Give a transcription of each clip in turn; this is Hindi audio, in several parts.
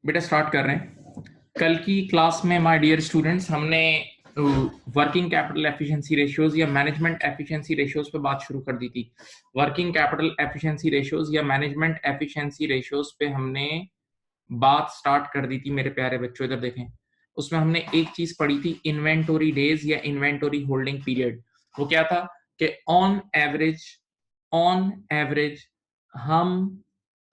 बेटा स्टार्ट कर रहे हैं। कल की क्लास में माय डियर स्टूडेंट्स हमने वर्किंग कैपिटल एफिशिएंसी रेशियोज या मैनेजमेंट एफिशिएंसी रेशियोज पे बात शुरू कर दी थी। वर्किंग कैपिटल एफिशिएंसी रेशियोज या मैनेजमेंट एफिशिएंसी रेशियोज पे हमने बात स्टार्ट कर दी थी मेरे प्यारे बच्चों। इधर देखें, उसमें हमने एक चीज पढ़ी थी, इन्वेंटोरी डेज या इन्वेंटोरी होल्डिंग पीरियड। वो क्या था कि ऑन एवरेज हम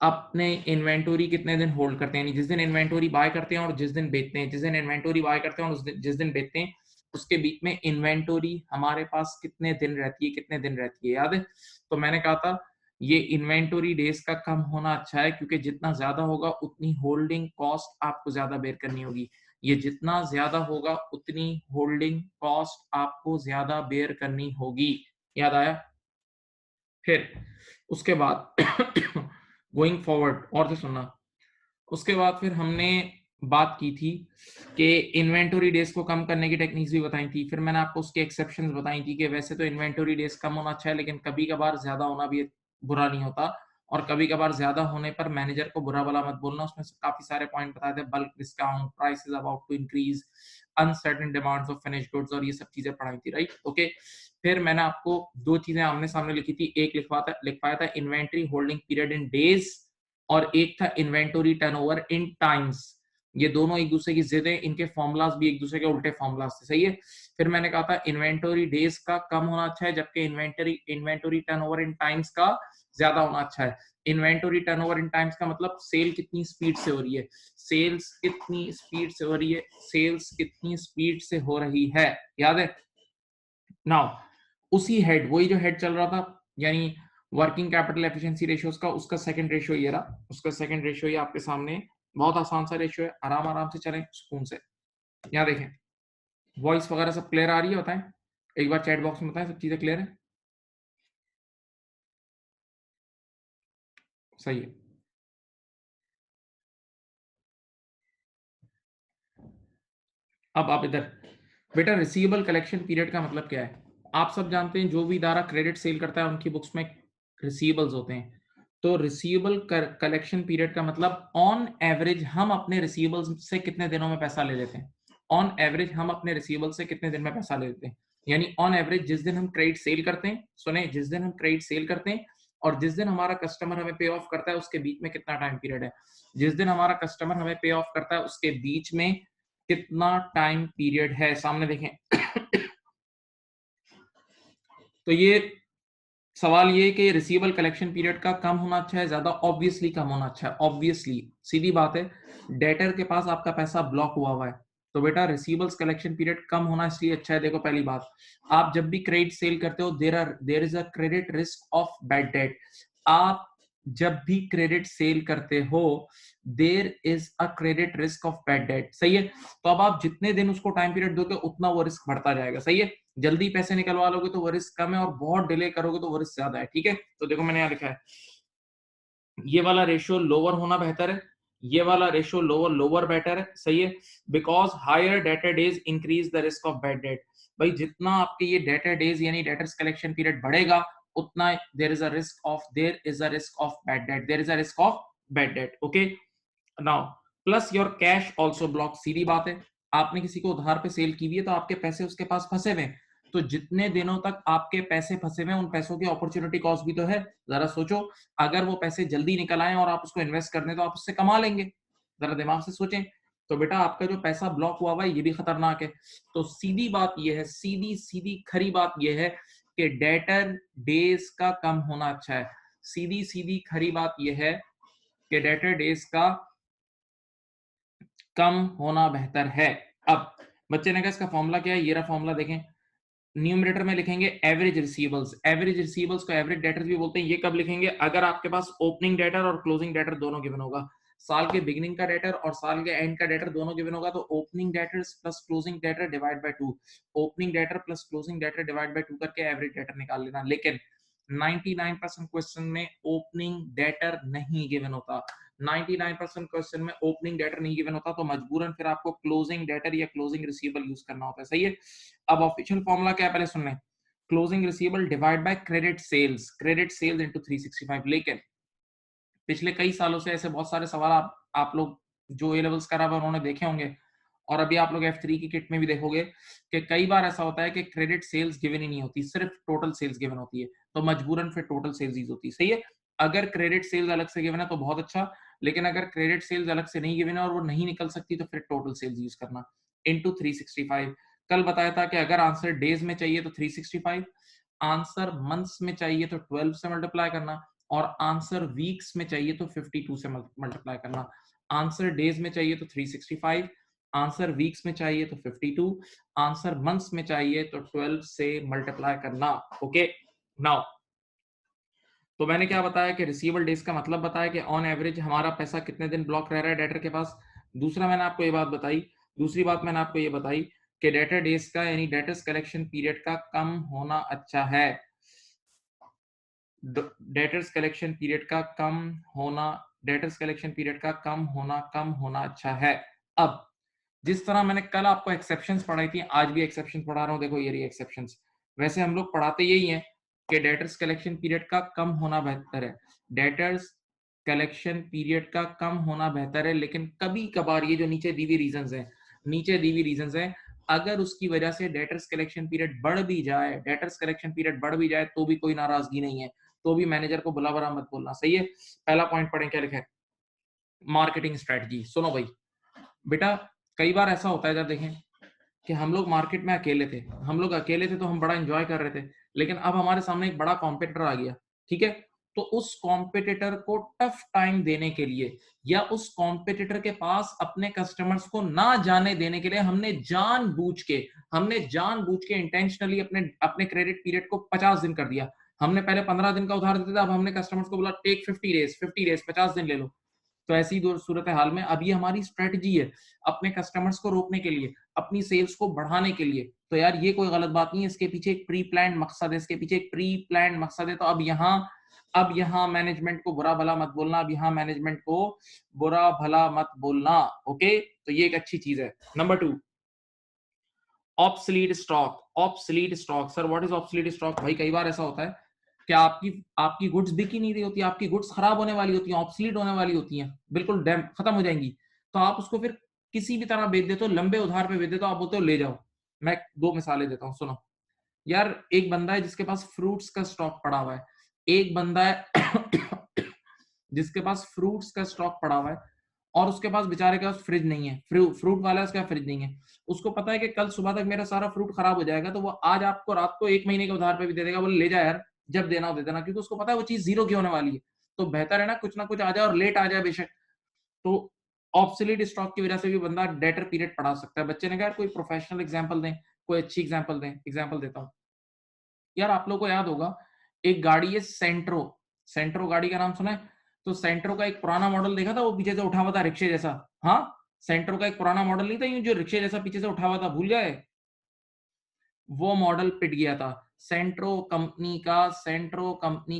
अपने इन्वेंटोरी कितने दिन होल्ड करते हैं, यानी जिस दिन इन्वेंटोरी बाय करते हैं और जिस दिन बेचते हैं, जिस दिन इन्वेंटोरी बाय करते हैं और जिस दिन बेचते हैं, उसके बीच में इन्वेंटोरी हमारे पास कितने दिन रहती है, याद है? तो मैंने कहा था ये इन्वेंटोरी डेज का कम होना अच्छा है, क्योंकि जितना ज्यादा होगा उतनी होल्डिंग कॉस्ट आपको ज्यादा बेयर करनी होगी। ये जितना ज्यादा होगा उतनी होल्डिंग कॉस्ट आपको ज्यादा बेयर करनी होगी। याद आया? फिर उसके बाद गोइंग फॉरवर्ड और तो सुनना, उसके बाद फिर हमने बात की थी कि इन्वेंटोरी डेज को कम करने की टेक्निक्स भी बताई थी। फिर मैंने आपको उसके एक्सेप्शंस बताई थी कि वैसे तो इन्वेंटोरी डेज कम होना अच्छा है, लेकिन कभी कभार ज्यादा होना भी बुरा नहीं होता, और कभी कभार ज्यादा होने पर मैनेजर को बुरा भला मत बोलना। उसमें काफी सारे पॉइंट बताए थे, bulk discount, prices about to increase, uncertain demands of finished goods, और ये सब चीजें पढ़ाई थी, राइट? ओके। फिर मैंने आपको दो चीजें आमने सामने लिखी थी, एक लिखवाया था inventory holding period in days, और एक था इन्वेंटरी टर्नओवर इन टाइम्स। ये दोनों एक दूसरे की जिद है, इनके फॉर्मूलाज भी एक दूसरे के उल्टे फॉर्मूलाज थे, सही है? फिर मैंने कहा था इन्वेंटरी डेज का कम होना अच्छा है, जबकि इन्वेंटरी टर्नओवर इन टाइम्स का ज्यादा होना अच्छा है। इन्वेंटरी टर्नओवर इन टाइम्स का मतलब सेल कितनी स्पीड से हो रही है, सेल्स कितनी स्पीड से हो रही है, सेल्स कितनी स्पीड से हो रही है, याद है? नाउ उसी हेड, वही जो हेड चल रहा था, यानी वर्किंग कैपिटल एफिशिएंसी रेशियोज का, उसका सेकंड रेशियो ये रहा। उसका सेकंड रेशियो ये आपके सामने, बहुत आसान सा रेशियो है, आराम आराम से चलें सुकून से। यहाँ देखें, वॉइस वगैरह सब क्लियर आ रही है? बताएं एक बार चैट बॉक्स में, बताएं सब चीजें क्लियर है? सही है। अब आप इधर बेटा, रिसीवेबल कलेक्शन पीरियड का मतलब क्या है? आप सब जानते हैं जो भी इदारा क्रेडिट सेल करता है उनकी बुक्स में रिसीवेबल्स होते हैं। तो रिसीवेबल कलेक्शन पीरियड का मतलब ऑन एवरेज हम अपने रिसीवेबल्स से कितने दिनों में पैसा ले लेते हैं। ऑन एवरेज हम अपने रिसीवेबल से कितने दिन में पैसा ले लेते हैं, यानी ऑन एवरेज जिस दिन हम क्रेडिट सेल करते हैं, सुने, जिस दिन हम क्रेडिट सेल करते हैं और जिस दिन हमारा कस्टमर हमें पे ऑफ करता है, उसके बीच में कितना टाइम पीरियड है। जिस दिन हमारा कस्टमर हमें पे ऑफ करता है उसके बीच में कितना टाइम पीरियड है, सामने देखें। तो ये सवाल ये कि रिसीवेबल कलेक्शन पीरियड का कम होना अच्छा है, ज्यादा? ऑब्वियसली कम होना अच्छा है, ऑब्वियसली, सीधी बात है। डेटर के पास आपका पैसा ब्लॉक हुआ है, तो बेटा रिसीवेबल्स कलेक्शन पीरियड कम होना इसलिए अच्छा है। देखो, पहली बात, आप जब भी क्रेडिट सेल करते हो there is a credit risk of bad debt. आप जब भी क्रेडिट सेल करते हो there is a credit risk of bad debt, सही है? तो अब आप जितने दिन उसको टाइम पीरियड दोगे उतना वो रिस्क बढ़ता जाएगा, सही है? जल्दी पैसे निकलवा लोगे तो वो रिस्क कम है, और बहुत डिले करोगे तो वो रिस्क ज्यादा है, ठीक है? तो देखो मैंने यहाँ लिखा है, ये वाला रेशियो लोअर होना बेहतर है, ये वाला रेशियो लोअर बेटर है, सही है? Because higher debtor days increase the risk of bad debt. भाई जितना आपके ये डेटर डेज यानी डेटर्स कलेक्शन पीरियड बढ़ेगा, उतना there is a risk of bad debt, there is a risk of bad debt, okay? Now plus your cash also block, सीधी बात है। आपने किसी को उधार पे सेल की हुई है तो आपके पैसे उसके पास फंसे हुए हैं, तो जितने दिनों तक आपके पैसे फंसे हुए हैं उन पैसों की अपॉर्चुनिटी कॉस्ट भी तो है। जरा सोचो, अगर वो पैसे जल्दी निकल आए और आप उसको इन्वेस्ट कर दें तो आप उससे कमा लेंगे। जरा दिमाग से सोचें। तो बेटा आपका जो पैसा ब्लॉक हुआ है ये भी खतरनाक है। तो सीधी बात ये है, सीधी सीधी खरी बात ये है कि डेटर डेज का कम होना अच्छा है। सीधी सीधी खरी बात ये है कि डेटर डेज का कम होना बेहतर है। अब बच्चे ने कहा इसका फॉर्मूला क्या है, ये रहा फॉर्मूला, देखें। न्यूमरेटर में लिखेंगे एवरेज रिसीवेबल्स, एवरेज रिसीवेबल्स को एवरेज डेटर्स भी बोलते हैं। ये कब लिखेंगे? अगर आपके पास ओपनिंग डेटर और क्लोजिंग डेटर दोनों गिवन होगा, साल के बिगिनिंग का डेटर और साल के एंड का डेटर दोनों गिवन होगा, तो opening debtors plus closing debtor divide by 2, opening debtor plus closing debtor divide by 2 करके एवरेज डेटर निकाल लेना। लेकिन 99% क्वेश्चन में ओपनिंग डेटर नहीं गिवन होता, 99% क्वेश्चन में ओपनिंग डेटर नहीं गिवन होता, तो मजबूरन फिर आपको क्लोजिंग डेटर या क्लोजिंग रिसीवेबल यूज करना होता है, सही है? अब ऑफिशियल फॉर्मूला क्या है पहले सुन लें। Closing receivable divide by credit sales into 365। लेकिन पिछले कई सालों से ऐसे बहुत सारे सवाल आप लोग जो ए लेवल्स करा हुआ उन्होंने देखे होंगे, और अभी आप लोग F3 की किट में भी देखोगे कि कई बार ऐसा होता है कि क्रेडिट सेल्स गिवन ही नहीं होती, सिर्फ टोटल सेल्स गिवन होती है, तो मजबूरन फिर टोटल सेल्स यूज होती है। सही है, अगर क्रेडिट सेल्स अलग से गिवन है तो बहुत अच्छा, लेकिन अगर क्रेडिट सेल्स अलग से नहीं गिवन है और वो नहीं निकल सकती तो फिर टोटल सेल्स यूज करना इनटू 365। कल बताया था कि अगर आंसर डेज में चाहिए तो 365, आंसर मंथ्स में चाहिए तो 12 से मल्टीप्लाई करना, और आंसर वीक्स में चाहिए तो 52 से मल्टीप्लाई करना। आंसर डेज में चाहिए तो 365, आंसर वीक्स में चाहिए तो 52, आंसर मंथ्स में चाहिए तो 12 से मल्टीप्लाई करना। ओके, नाउ तो मैंने क्या बताया कि रिसीवेबल डेज का मतलब बताया कि ऑन एवरेज हमारा पैसा कितने दिन ब्लॉक रह रहा है डेटर के पास। दूसरा मैंने आपको ये बात बताई, दूसरी बात मैंने आपको ये बताई कि डेटर डेज का यानी डेटर्स कलेक्शन पीरियड का कम होना अच्छा है। डेटर्स कलेक्शन पीरियड का कम होना, डेटर्स कलेक्शन पीरियड का कम होना अच्छा है। अब जिस तरह मैंने कल आपको एक्सेप्शंस पढ़ाई थी, आज भी एक्सेप्शंस पढ़ा रहा हूं, देखो ये रही एक्सेप्शंस। वैसे हम लोग पढ़ाते यही हैं कि डेटर्स कलेक्शन पीरियड का कम होना बेहतर है, डेटर्स कलेक्शन पीरियड का कम होना बेहतर है, लेकिन कभी कभार ये जो नीचे दी हुई रीजंस हैं, नीचे दी हुई रीजंस हैं, अगर उसकी वजह से डेटर्स कलेक्शन पीरियड बढ़ भी जाए, डेटर्स कलेक्शन पीरियड बढ़ भी जाए तो भी कोई नाराजगी नहीं है, तो भी मैनेजर को बुला बुरा मत बोलना। सही है, पहला पॉइंट पढ़ें क्या लिखा है, मार्केटिंग स्ट्रेटजी। सुनो भाई बेटा, कई बार ऐसा होता है, जब देखें कि हम लोग मार्केट में अकेले थे, हम लोग अकेले थे तो हम बड़ा एंजॉय कर रहे थे, लेकिन अब हमारे सामने एक बड़ा कॉम्पिटिटर आ गया, ठीक है, तो उस कॉम्पिटिटर को टफ टाइम देने के लिए या उस कॉम्पिटिटर के पास अपने कस्टमर्स को ना जाने देने के लिए हमने जानबूझ के इंटेंशनली अपने अपने क्रेडिट पीरियड को 50 दिन कर दिया। हमने पहले 15 दिन का उधार देते थे, अब हमने कस्टमर्स को बोला टेक 50 डेज 50 दिन ले लो। तो ऐसी सूरत हाल में अब ये हमारी स्ट्रेटजी है अपने कस्टमर्स को रोकने के लिए, अपनी सेल्स को बढ़ाने के लिए। तो यार ये कोई गलत बात नहीं है, इसके पीछे एक प्री प्लान मकसद है, इसके पीछे एक प्री प्लान मकसद है। तो अब यहाँ मैनेजमेंट को बुरा भला मत बोलना, अब यहाँ मैनेजमेंट को बुरा भला मत बोलना। ओके, तो ये एक अच्छी चीज है। Number 2, obsolete stock. Obsolete stock, sir what is obsolete stock? भाई कई बार ऐसा होता है कि आपकी आपकी गुड्स बिक ही नहीं रही होती, आपकी गुड्स खराब होने वाली होती हैं, ऑब्सलीट होने वाली होती हैं, बिल्कुल डैम खत्म हो जाएंगी, तो आप उसको फिर किसी भी तरह बेच देते हो, लंबे उधार पे बेच देते हो, आप बोलते हो ले जाओ। मैं दो मिसालें देता हूँ, सुनो। यार एक बंदा है जिसके पास फ्रूट्स का स्टॉक पड़ा हुआ है, एक बंदा है जिसके पास फ्रूट्स का स्टॉक पड़ा हुआ है, और उसके पास बेचारे के पास फ्रिज नहीं है, फ्रूट वाला है, उसका फ्रिज नहीं है। उसको पता है कि कल सुबह तक मेरा सारा फ्रूट खराब हो जाएगा, तो वो आज आपको रात को 1 महीने के उधार पे भी दे देगा, बोले ले जा यार, जब देना हो दे देना, क्योंकि उसको पता है वो चीज जीरो की होने वाली है। तो बेहतर है ना कुछ आ जाए, और लेट आ जाए बेशक। तो ऑब्सोलीट स्टॉक की वजह से भी बंदा डेटर पीरियड बढ़ा सकता है। बच्चे ने कहा कोई प्रोफेशनल एग्जांपल दें, कोई अच्छी एग्जांपल दें। एग्जांपल देता हूँ, यार आप लोगों को याद होगा एक गाड़ी है सेंट्रो, सेंट्रो गाड़ी का नाम सुना है? तो सेंट्रो का एक पुराना मॉडल देखा था, वो पीछे से उठा हुआ था रिक्शे जैसा। हाँ, सेंट्रो का एक पुराना मॉडल नहीं था यूं जो रिक्शे जैसा पीछे से उठा हुआ था, भूल गए? वो मॉडल पिट गया था, सेंट्रो कंपनी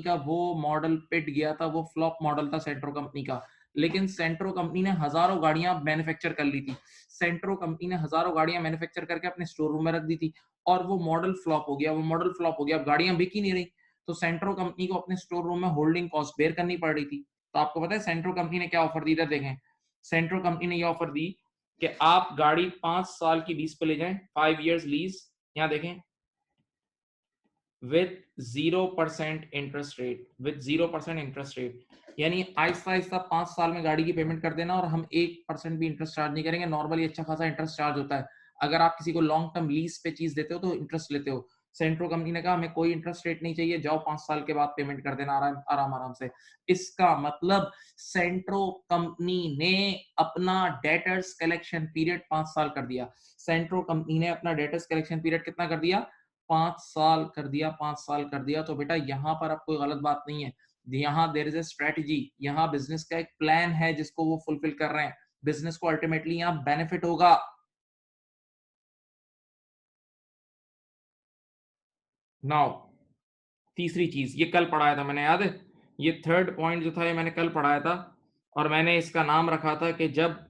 का वो मॉडल पिट गया था, वो फ्लॉप मॉडल था सेंट्रो कंपनी का। लेकिन सेंट्रो कंपनी ने हजारों गाड़ियां मैन्युफैक्चर कर ली थी, सेंट्रो कंपनी ने हजारों गाड़ियां मैन्युफैक्चर करके अपने स्टोर रूम में रख दी थी, और वो मॉडल फ्लॉप हो गया, वो मॉडल फ्लॉप हो गया, अब गाड़ियां बिक ही नहीं रही। तो सेंट्रो कंपनी को अपने स्टोर रूम में होल्डिंग कॉस्ट बेयर करनी पड़ रही थी। तो आपको पता है सेंट्रो कंपनी ने क्या ऑफर दी था? देखें, सेंट्रो कंपनी ने ये ऑफर दी कि आप गाड़ी 5 साल की लीज पे ले जाएं, 5 years लीज। यहाँ देखें, with 0% interest rate, with 0% interest rate, यानी आहिस्ता आहिस्ता 5 साल में गाड़ी की पेमेंट कर देना, और हम 1% भी इंटरेस्ट चार्ज नहीं करेंगे। नॉर्मली अच्छा खासा इंटरेस्ट चार्ज होता है, अगर आप किसी को लॉन्ग टर्म लीज पे चीज देते हो तो इंटरेस्ट लेते हो। सेंट्रो कंपनी ने कहा हमें कोई इंटरेस्ट रेट नहीं चाहिए, जाओ 5 साल के बाद पेमेंट कर देना आराम आराम आराम से। इसका मतलब सेंट्रो कंपनी ने अपना डेटर्स कलेक्शन पीरियड 5 साल कर दिया। सेंट्रो कंपनी ने अपना डेटर्स कलेक्शन पीरियड कितना कर दिया? 5 साल कर दिया, 5 साल कर दिया। तो बेटा यहाँ पर अब कोई गलत बात नहीं है, यहाँ देयर इज ए स्ट्रेटजी, यहाँ बिजनेस का एक प्लान है जिसको वो फुलफिल कर रहे हैं, बिजनेस को अल्टीमेटली यहाँ बेनिफिट होगा। नाउ तीसरी चीज, ये कल पढ़ाया था मैंने, याद है? ये थर्ड पॉइंट जो था ये मैंने कल पढ़ाया था, और मैंने इसका नाम रखा था कि जब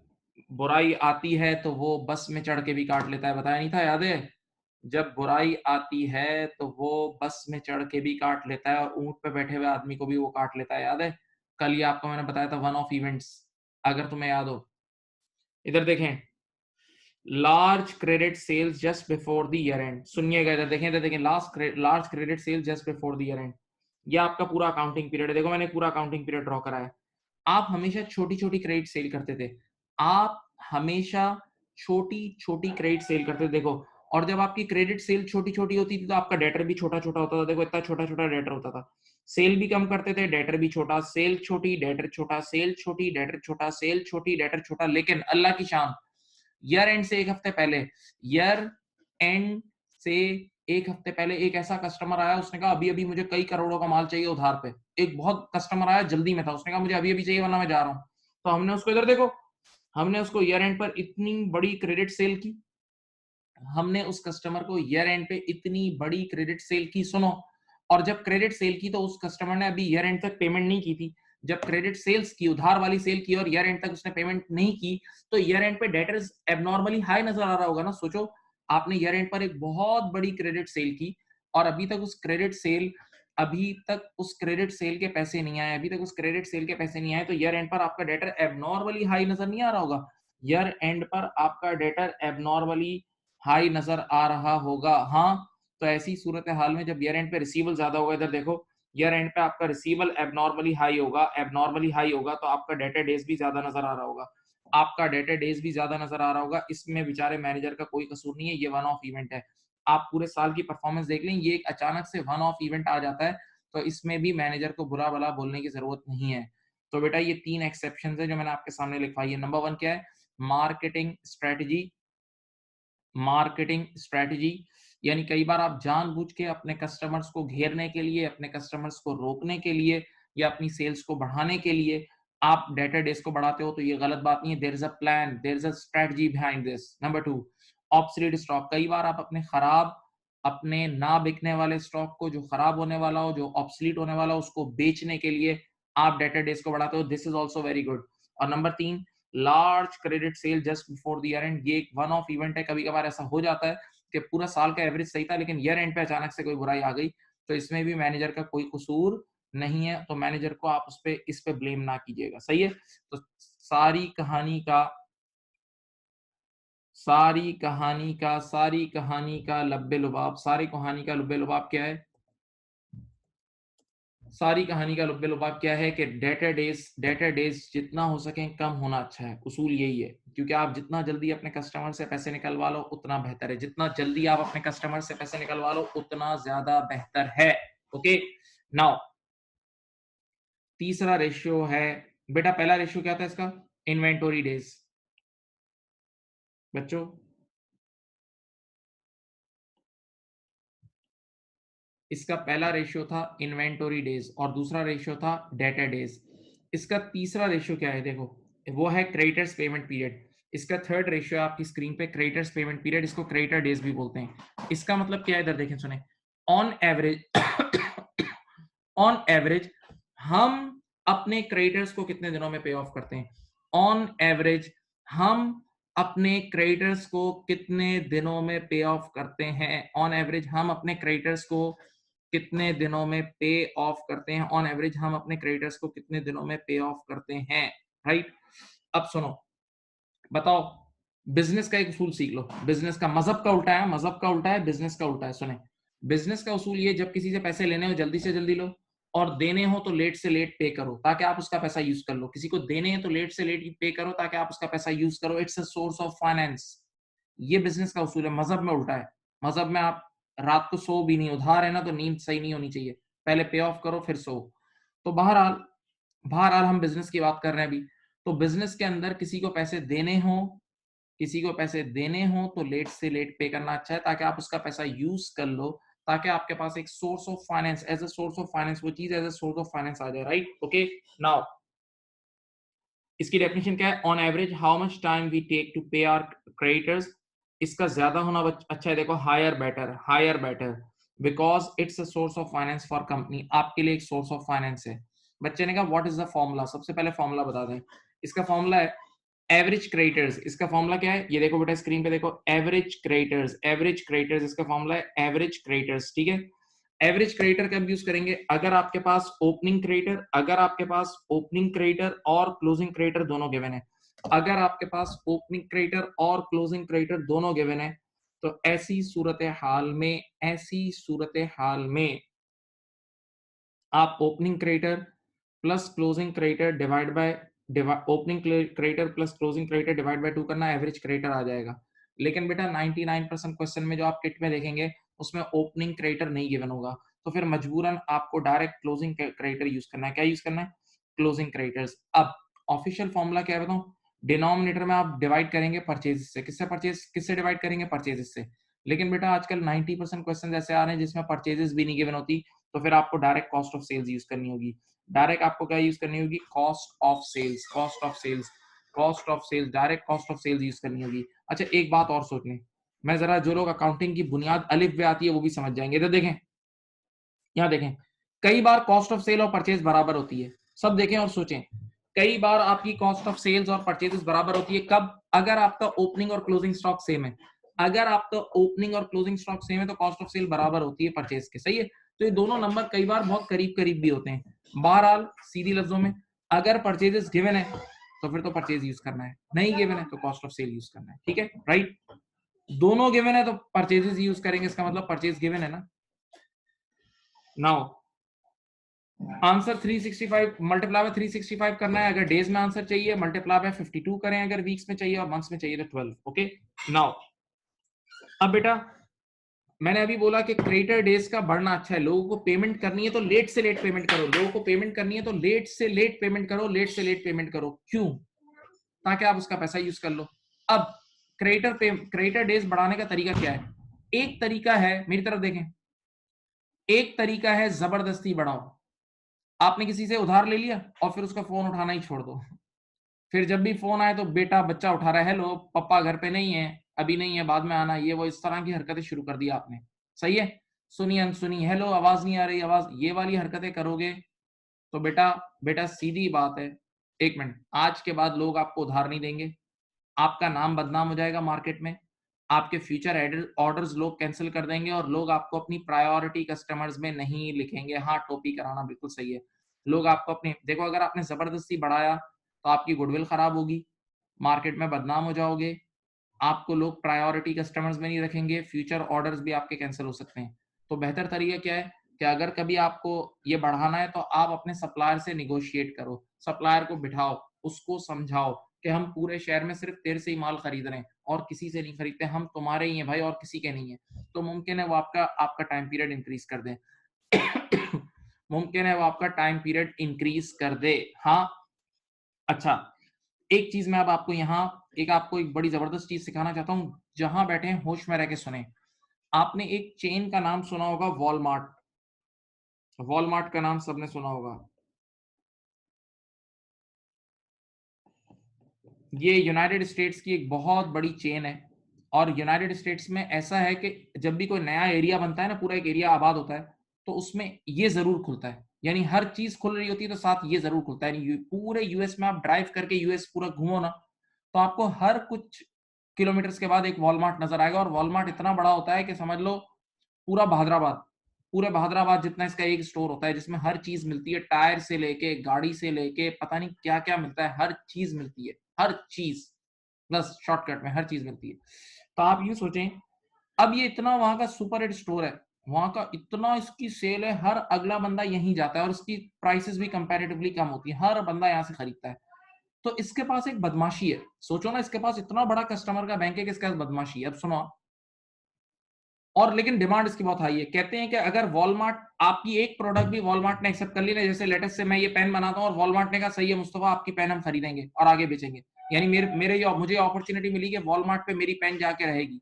बुराई आती है तो वो बस में चढ़ के भी काट लेता है, बताया नहीं था, याद है? जब बुराई आती है तो वो बस में चढ़ के भी काट लेता है, और ऊंट पे बैठे हुए आदमी को भी वो काट लेता है, याद है? कल ये आपको मैंने बताया था, वन ऑफ इवेंट्स, अगर तुम्हें याद हो। इधर देखें, large credit sales just before the year end, सुनिएगा इधर देखें large credit sales just before the year end, ये आपका पूरा अकाउंटिंग पीरियड है। देखो मैंने पूरा अकाउंटिंग पीरियड ड्रॉ करा है। आप हमेशा छोटी छोटी क्रेडिट सेल करते थे, आप हमेशा छोटी छोटी क्रेडिट सेल करते थे। देखो, और जब आपकी क्रेडिट सेल छोटी छोटी होती थी तो आपका डेटर भी छोटा छोटा होता था। देखो इतना छोटा छोटा डेटर होता था। सेल भी कम करते थे, डेटर भी छोटा, सेल छोटी डेटर छोटा, सेल छोटी डेटर छोटा, सेल छोटी डेटर छोटा। लेकिन अल्लाह की शान, ईयर एंड से एक हफ्ते पहले, ईयर एंड से एक हफ्ते पहले एक ऐसा कस्टमर आया, उसने कहा अभी अभी मुझे कई करोड़ों का माल चाहिए उधार पे। एक बहुत कस्टमर आया, जल्दी में था, उसने कहा मुझे अभी अभी चाहिए वरना मैं जा रहा हूं। तो हमने उसको, इधर देखो, हमने उसको ईयर एंड पर इतनी बड़ी क्रेडिट सेल की, हमने उस कस्टमर को ईयर एंड पे इतनी बड़ी क्रेडिट सेल की। सुनो, और जब क्रेडिट सेल की तो उस कस्टमर ने अभी ईयर एंड तक पेमेंट नहीं की थी। जब क्रेडिट सेल्स की, उधार वाली सेल की और ईयर एंड तक उसने पेमेंट नहीं की, तो ईयर एंड पे डेटर्स एबनॉर्मली हाई नजर आ रहा होगा ना। सोचो, आपने ईयर एंड पर एक बहुत बड़ी क्रेडिट सेल की और अभी तक उस क्रेडिट सेल के पैसे नहीं आए, अभी तक उस क्रेडिट सेल के पैसे नहीं आए, तो ईयर एंड पर आपका डेटर एबनॉर्मली हाई नजर नहीं आ रहा होगा? ईयर एंड पर आपका डेटर एबनॉर्मली हाई नजर आ रहा होगा। हाँ, तो ऐसी सूरत हाल में जब ईयर एंड पे रिसीवल ज्यादा होगा, इधर देखो, ईयर एंड पे आपका रिसीवल एबनॉर्मली हाई होगा तो आपका डेटर डेज भी ज्यादा नजर आ रहा होगा, इसमें बेचारे मैनेजर का कोई कसूर नहीं है, ये वन ऑफ इवेंट है। आप पूरे साल की परफॉर्मेंस देख लें, ये एक अचानक से वन ऑफ इवेंट आ जाता है, तो इसमें भी मैनेजर को बुरा भला बोलने की जरूरत नहीं है। तो बेटा ये 3 एक्सेप्शन है जो मैंने आपके सामने लिखवाई है। नंबर 1 क्या है? Marketing strategy. मार्केटिंग स्ट्रेटजी यानी कई बार आप जानबूझ के अपने कस्टमर्स को घेरने के लिए, अपने कस्टमर्स को रोकने के लिए या अपनी सेल्स को बढ़ाने के लिए आप डेटा डेज को बढ़ाते हो, तो ये गलत बात नहीं है। There is a plan, there is a strategy behind this. Number 2, obsolete stock. कई बार आप अपने ना बिकने वाले स्टॉक को, जो खराब होने वाला हो, जो ऑब्सोलीट होने वाला हो, उसको बेचने के लिए आप डेटा डेज को बढ़ाते हो। This is also very good. और number 3, large credit sale just before the year end. ये एक वन ऑफ इवेंट है, कभी कभार ऐसा हो जाता है कि पूरा साल का एवरेज सही था लेकिन ईयर एंड पे अचानक से कोई बुराई आ गई, तो इसमें भी मैनेजर का कोई कसूर नहीं है, तो मैनेजर को आप इस पे ब्लेम ना कीजिएगा। सही है? तो सारी कहानी का लब्बे लुबाब, सारी कहानी का लुब्बे लुबाब क्या है? सारी कहानी का लुब्बे लुबाब क्या है कि डेटर डेज जितना हो सके कम होना अच्छा है। उसूल यही है, क्योंकि आप जितना जल्दी अपने कस्टमर से पैसे निकलवा लो उतना बेहतर है। जितना जल्दी आप अपने कस्टमर से पैसे निकलवा लो उतना ज्यादा बेहतर है। ओके, नाउ तीसरा रेशियो है बेटा, पहला रेशियो क्या था इसका? Inventory days. बच्चों, इसका पहला रेशियो था इन्वेंटोरी डेज और दूसरा रेशियो था डेटर डेज। इसका तीसरा रेशियो क्या है? देखो, वो है क्रेडिटर्स पेमेंट पीरियड। इसका थर्ड रेशियो है आपकी स्क्रीन पे, क्रेडिटर्स पेमेंट पीरियड, इसको क्रेडिटर डेज भी बोलते हैं। इसका मतलब क्या है? इधर देखें, सुने, ऑन एवरेज ऑन एवरेज हम अपने क्रेडिटर्स को कितने दिनों में पे ऑफ करते हैं? ऑन एवरेज हम अपने क्रेडिटर्स को कितने दिनों में पे ऑफ करते हैं? ऑन एवरेज हम अपने क्रेडिटर्स को कितने दिनों में पे ऑफ करते हैं? ऑन एवरेज हम अपने क्रेडिटर्स को कितने दिनों में पे ऑफ करते हैं? राइट? अब सुनो, बताओ, बिजनेस का एक उसूल सीख लो। बिजनेस का मजहब का उल्टा है, मजहब का उल्टा है, बिजनेस का उल्टा है। सुने, बिजनेस का उसूल ये, जब किसी से पैसे लेने हो जल्दी से जल्दी लो, और देने हो तो लेट से लेट पे करो ताकि आप उसका पैसा यूज कर लो। किसी को देने हैं तो लेट से लेट पे करो ताकि आप उसका पैसा यूज करो। It's a source of finance. ये बिजनेस का उसूल है, मजहब में उल्टा है। मजहब में आप रात को सो भी नहीं, उधार है ना तो नींद सही नहीं होनी चाहिए, पहले पे ऑफ करो फिर सो। तो बहरहाल बहरहाल हम बिजनेस की बात कर रहे हैं अभी। तो बिजनेस के अंदर किसी को पैसे देने हो तो लेट से लेट पे करना अच्छा है ताकि आप उसका पैसा यूज कर लो, ताकि आपके पास एक source of finance, as a source of finance, वो चीज as a source of finance आ जाए। राइट? ओके, नाउ इसकी डेफिनेशन क्या है? On average how much time we take to pay our creditors. इसका ज्यादा होना अच्छा है। देखो, higher better because it's a source of finance for company. आपके लिए एक सोर्स ऑफ फाइनेंस है। बच्चे ने कहा व्हाट इज द फॉर्मूला? सबसे पहले फॉर्मूला बता दें। इसका फॉर्मूला है एवरेज क्रेडिटर्स। इसका फॉर्मूला क्या है? ये देखो बेटा, स्क्रीन पे देखो, एवरेज क्रेडिटर्स इसका फॉर्मूला है, एवरेज क्रेडिटर्स। ठीक है? एवरेज क्रेडिटर कब यूज करेंगे? अगर आपके पास ओपनिंग क्रेडिटर और क्लोजिंग क्रेडिटर दोनों गिवन है। अगर आपके पास ओपनिंग क्रेडिटर और क्लोजिंग क्रेडिटर दोनों गिवन है, तो ऐसी सूरत हाल में आप opening creditor plus closing creditor divide by opening creditor plus closing creditor divide by 2 करना, एवरेज क्रेडिटर आ जाएगा। लेकिन बेटा 99% क्वेश्चन में जो आप किट में देखेंगे उसमें ओपनिंग क्रेडिटर नहीं गिवन होगा, तो फिर मजबूरन आपको डायरेक्ट क्लोजिंग क्रेडिटर यूज करना है। क्या यूज करना है? Closing creditors. अब ऑफिशियल फॉर्मूला क्या है बताऊं? डिनोमिनेटर में आप डिवाइड करेंगे परचेज से। किससे डिवाइड करेंगे? परचेजेस से। लेकिन बेटा आजकल 90% क्वेश्चन ऐसे आ रहे हैं जिसमें परचेजेस भी नहीं गिवन होती, तो फिर आपको direct cost of sales use करनी होगी। डायरेक्ट आपको क्या यूज करनी होगी? Cost of sales, direct cost of sales use करनी होगी। अच्छा एक बात और सोच लें, मैं जरा जो लोग अकाउंटिंग की बुनियाद अलिफ बे आती है वो भी समझ जाएंगे। तो देखें, यहाँ देखें, कई बार कॉस्ट ऑफ सेल और परचेज बराबर होती है। सब देखें और सोचें, कई बार आपकी कॉस्ट ऑफ सेल्स और परचेजेस बराबर होती है। कब? अगर आपका ओपनिंग और क्लोजिंग स्टॉक सेम है। अगर आपका ओपनिंग और क्लोजिंग स्टॉक सेम है तो कॉस्ट ऑफ सेल बराबर होती है परचेज के। सही है? तो ये दोनों नंबर कई बार बहुत करीब करीब भी होते हैं। बहरहाल सीधी लफ्जों में, अगर परचेजेस गिवन है तो फिर तो परचेज यूज करना है, नहीं गिवन है तो कॉस्ट ऑफ सेल यूज करना है। ठीक है? राइट? दोनों गिवन है तो परचेजेस यूज करेंगे, इसका मतलब परचेज गिवन है ना। नाउ आंसर 365 मल्टीप्लाई बाय 365 करना है। अगर डेज में आंसर चाहिए मल्टीप्लाई बाय 52 करें, अगर वीक्स में चाहिए और मंथ्स में चाहिए तो 12। ओके नाउ अब बेटा मैंने अभी बोला कि क्रेडिटर डेज का बढ़ना अच्छा है। लोगों को पेमेंट करनी है तो लेट से लेट पेमेंट करो, लोगों को पेमेंट करनी है तो लेट से लेट पेमेंट करो, लेट से लेट पेमेंट करो। क्यों? ताकि आप उसका पैसा यूज कर लो। अब क्रेडिटर डेज बढ़ाने का तरीका क्या है? एक तरीका है, मेरी तरफ देखें, एक तरीका है जबरदस्ती बढ़ाओ। आपने किसी से उधार ले लिया और फिर उसका फोन उठाना ही छोड़ दो। फिर जब भी फोन आए तो बेटा बच्चा उठा रहा है, हेलो पापा घर पे नहीं है, अभी नहीं है, बाद में आना, ये वो इस तरह की हरकतें शुरू कर दी आपने। सही है? सुनी अनसुनी, हेलो आवाज नहीं आ रही, आवाज, ये वाली हरकतें करोगे तो बेटा बेटा सीधी बात है, एक मिनट, आज के बाद लोग आपको उधार नहीं देंगे, आपका नाम बदनाम हो जाएगा मार्केट में, आपके फ्यूचर ऑर्डर्स लोग कैंसिल कर देंगे और लोग आपको अपनी प्रायोरिटी कस्टमर्स में नहीं लिखेंगे। हाँ, टोपी कराना बिल्कुल सही है। लोग आपको अपने, देखो अगर आपने जबरदस्ती बढ़ाया तो आपकी गुडविल खराब होगी, मार्केट में बदनाम हो जाओगे, आपको लोग प्रायोरिटी कस्टमर्स में नहीं रखेंगे, फ्यूचर ऑर्डर्स भी आपके कैंसिल हो सकते हैं। तो बेहतर तरीका क्या है कि अगर कभी आपको ये बढ़ाना है तो आप अपने सप्लायर से निगोशिएट करो, सप्लायर को बिठाओ, उसको समझाओ कि हम पूरे शहर में सिर्फ तेरे से ही माल खरीद रहे हैं और किसी से नहीं खरीदते, हम तुम्हारे ही हैं भाई और किसी के नहीं है। तो मुमकिन है वो आपका आपका टाइम पीरियड इंक्रीज कर दे। मुमकिन है वो आपका टाइम पीरियड इंक्रीज कर दे। हाँ। अच्छा, एक चीज मैं अब आपको यहाँ आपको एक बड़ी जबरदस्त चीज सिखाना चाहता हूँ, जहां बैठे हैं होश में रह के सुने। आपने एक चेन का नाम सुना होगा, वॉलमार्ट। वॉलमार्ट का नाम सबने सुना होगा। ये यूनाइटेड स्टेट्स की एक बहुत बड़ी चेन है और यूनाइटेड स्टेट्स में ऐसा है कि जब भी कोई नया एरिया बनता है ना, पूरा एक एरिया आबाद होता है, तो उसमें ये जरूर खुलता है, यानी हर चीज खुल रही होती है तो साथ ये जरूर खुलता है। यानी पूरे यूएस में आप ड्राइव करके यूएस पूरा घूमो ना, तो आपको हर कुछ किलोमीटर्स के बाद एक वॉलमार्ट नजर आएगा और वॉलमार्ट इतना बड़ा होता है कि समझ लो पूरा बहादुराबाद, पूरे बहादुराबाद जितना इसका एक स्टोर होता है जिसमें हर चीज मिलती है, टायर से लेके गाड़ी से लेके पता नहीं क्या क्या मिलता है, हर चीज मिलती है, हर चीज, प्लस शॉर्टकट में हर चीज मिलती है। तो आप यूं सोचें, अब ये इतना वहां का सुपर हिट स्टोर है, वहां का इतना इसकी सेल है, हर अगला बंदा यहीं जाता है और इसकी प्राइसेस भी कंपैरेटिवली कम होती है, हर बंदा यहाँ से खरीदता है। तो इसके पास एक बदमाशी है, सोचो ना, इसके पास इतना बड़ा कस्टमर का बैंक है कि इसके पास बदमाशी है। अब सुनो, और लेकिन डिमांड इसकी बहुत हाई है। कहते हैं कि अगर वॉलमार्ट आपकी एक प्रोडक्ट भी वॉलमार्ट ने एक्सेप्ट कर ली ना, जैसे लेटेस्ट से मैं ये पेन बनाता हूँ और वॉलमार्ट ने कहा सही है मुस्तफा आपकी पेन हम खरीदेंगे और आगे बेचेंगे, यानी मुझे अपॉर्चुनिटी मिली कि वॉलमार्ट पे मेरी पेन जाके रहेगी,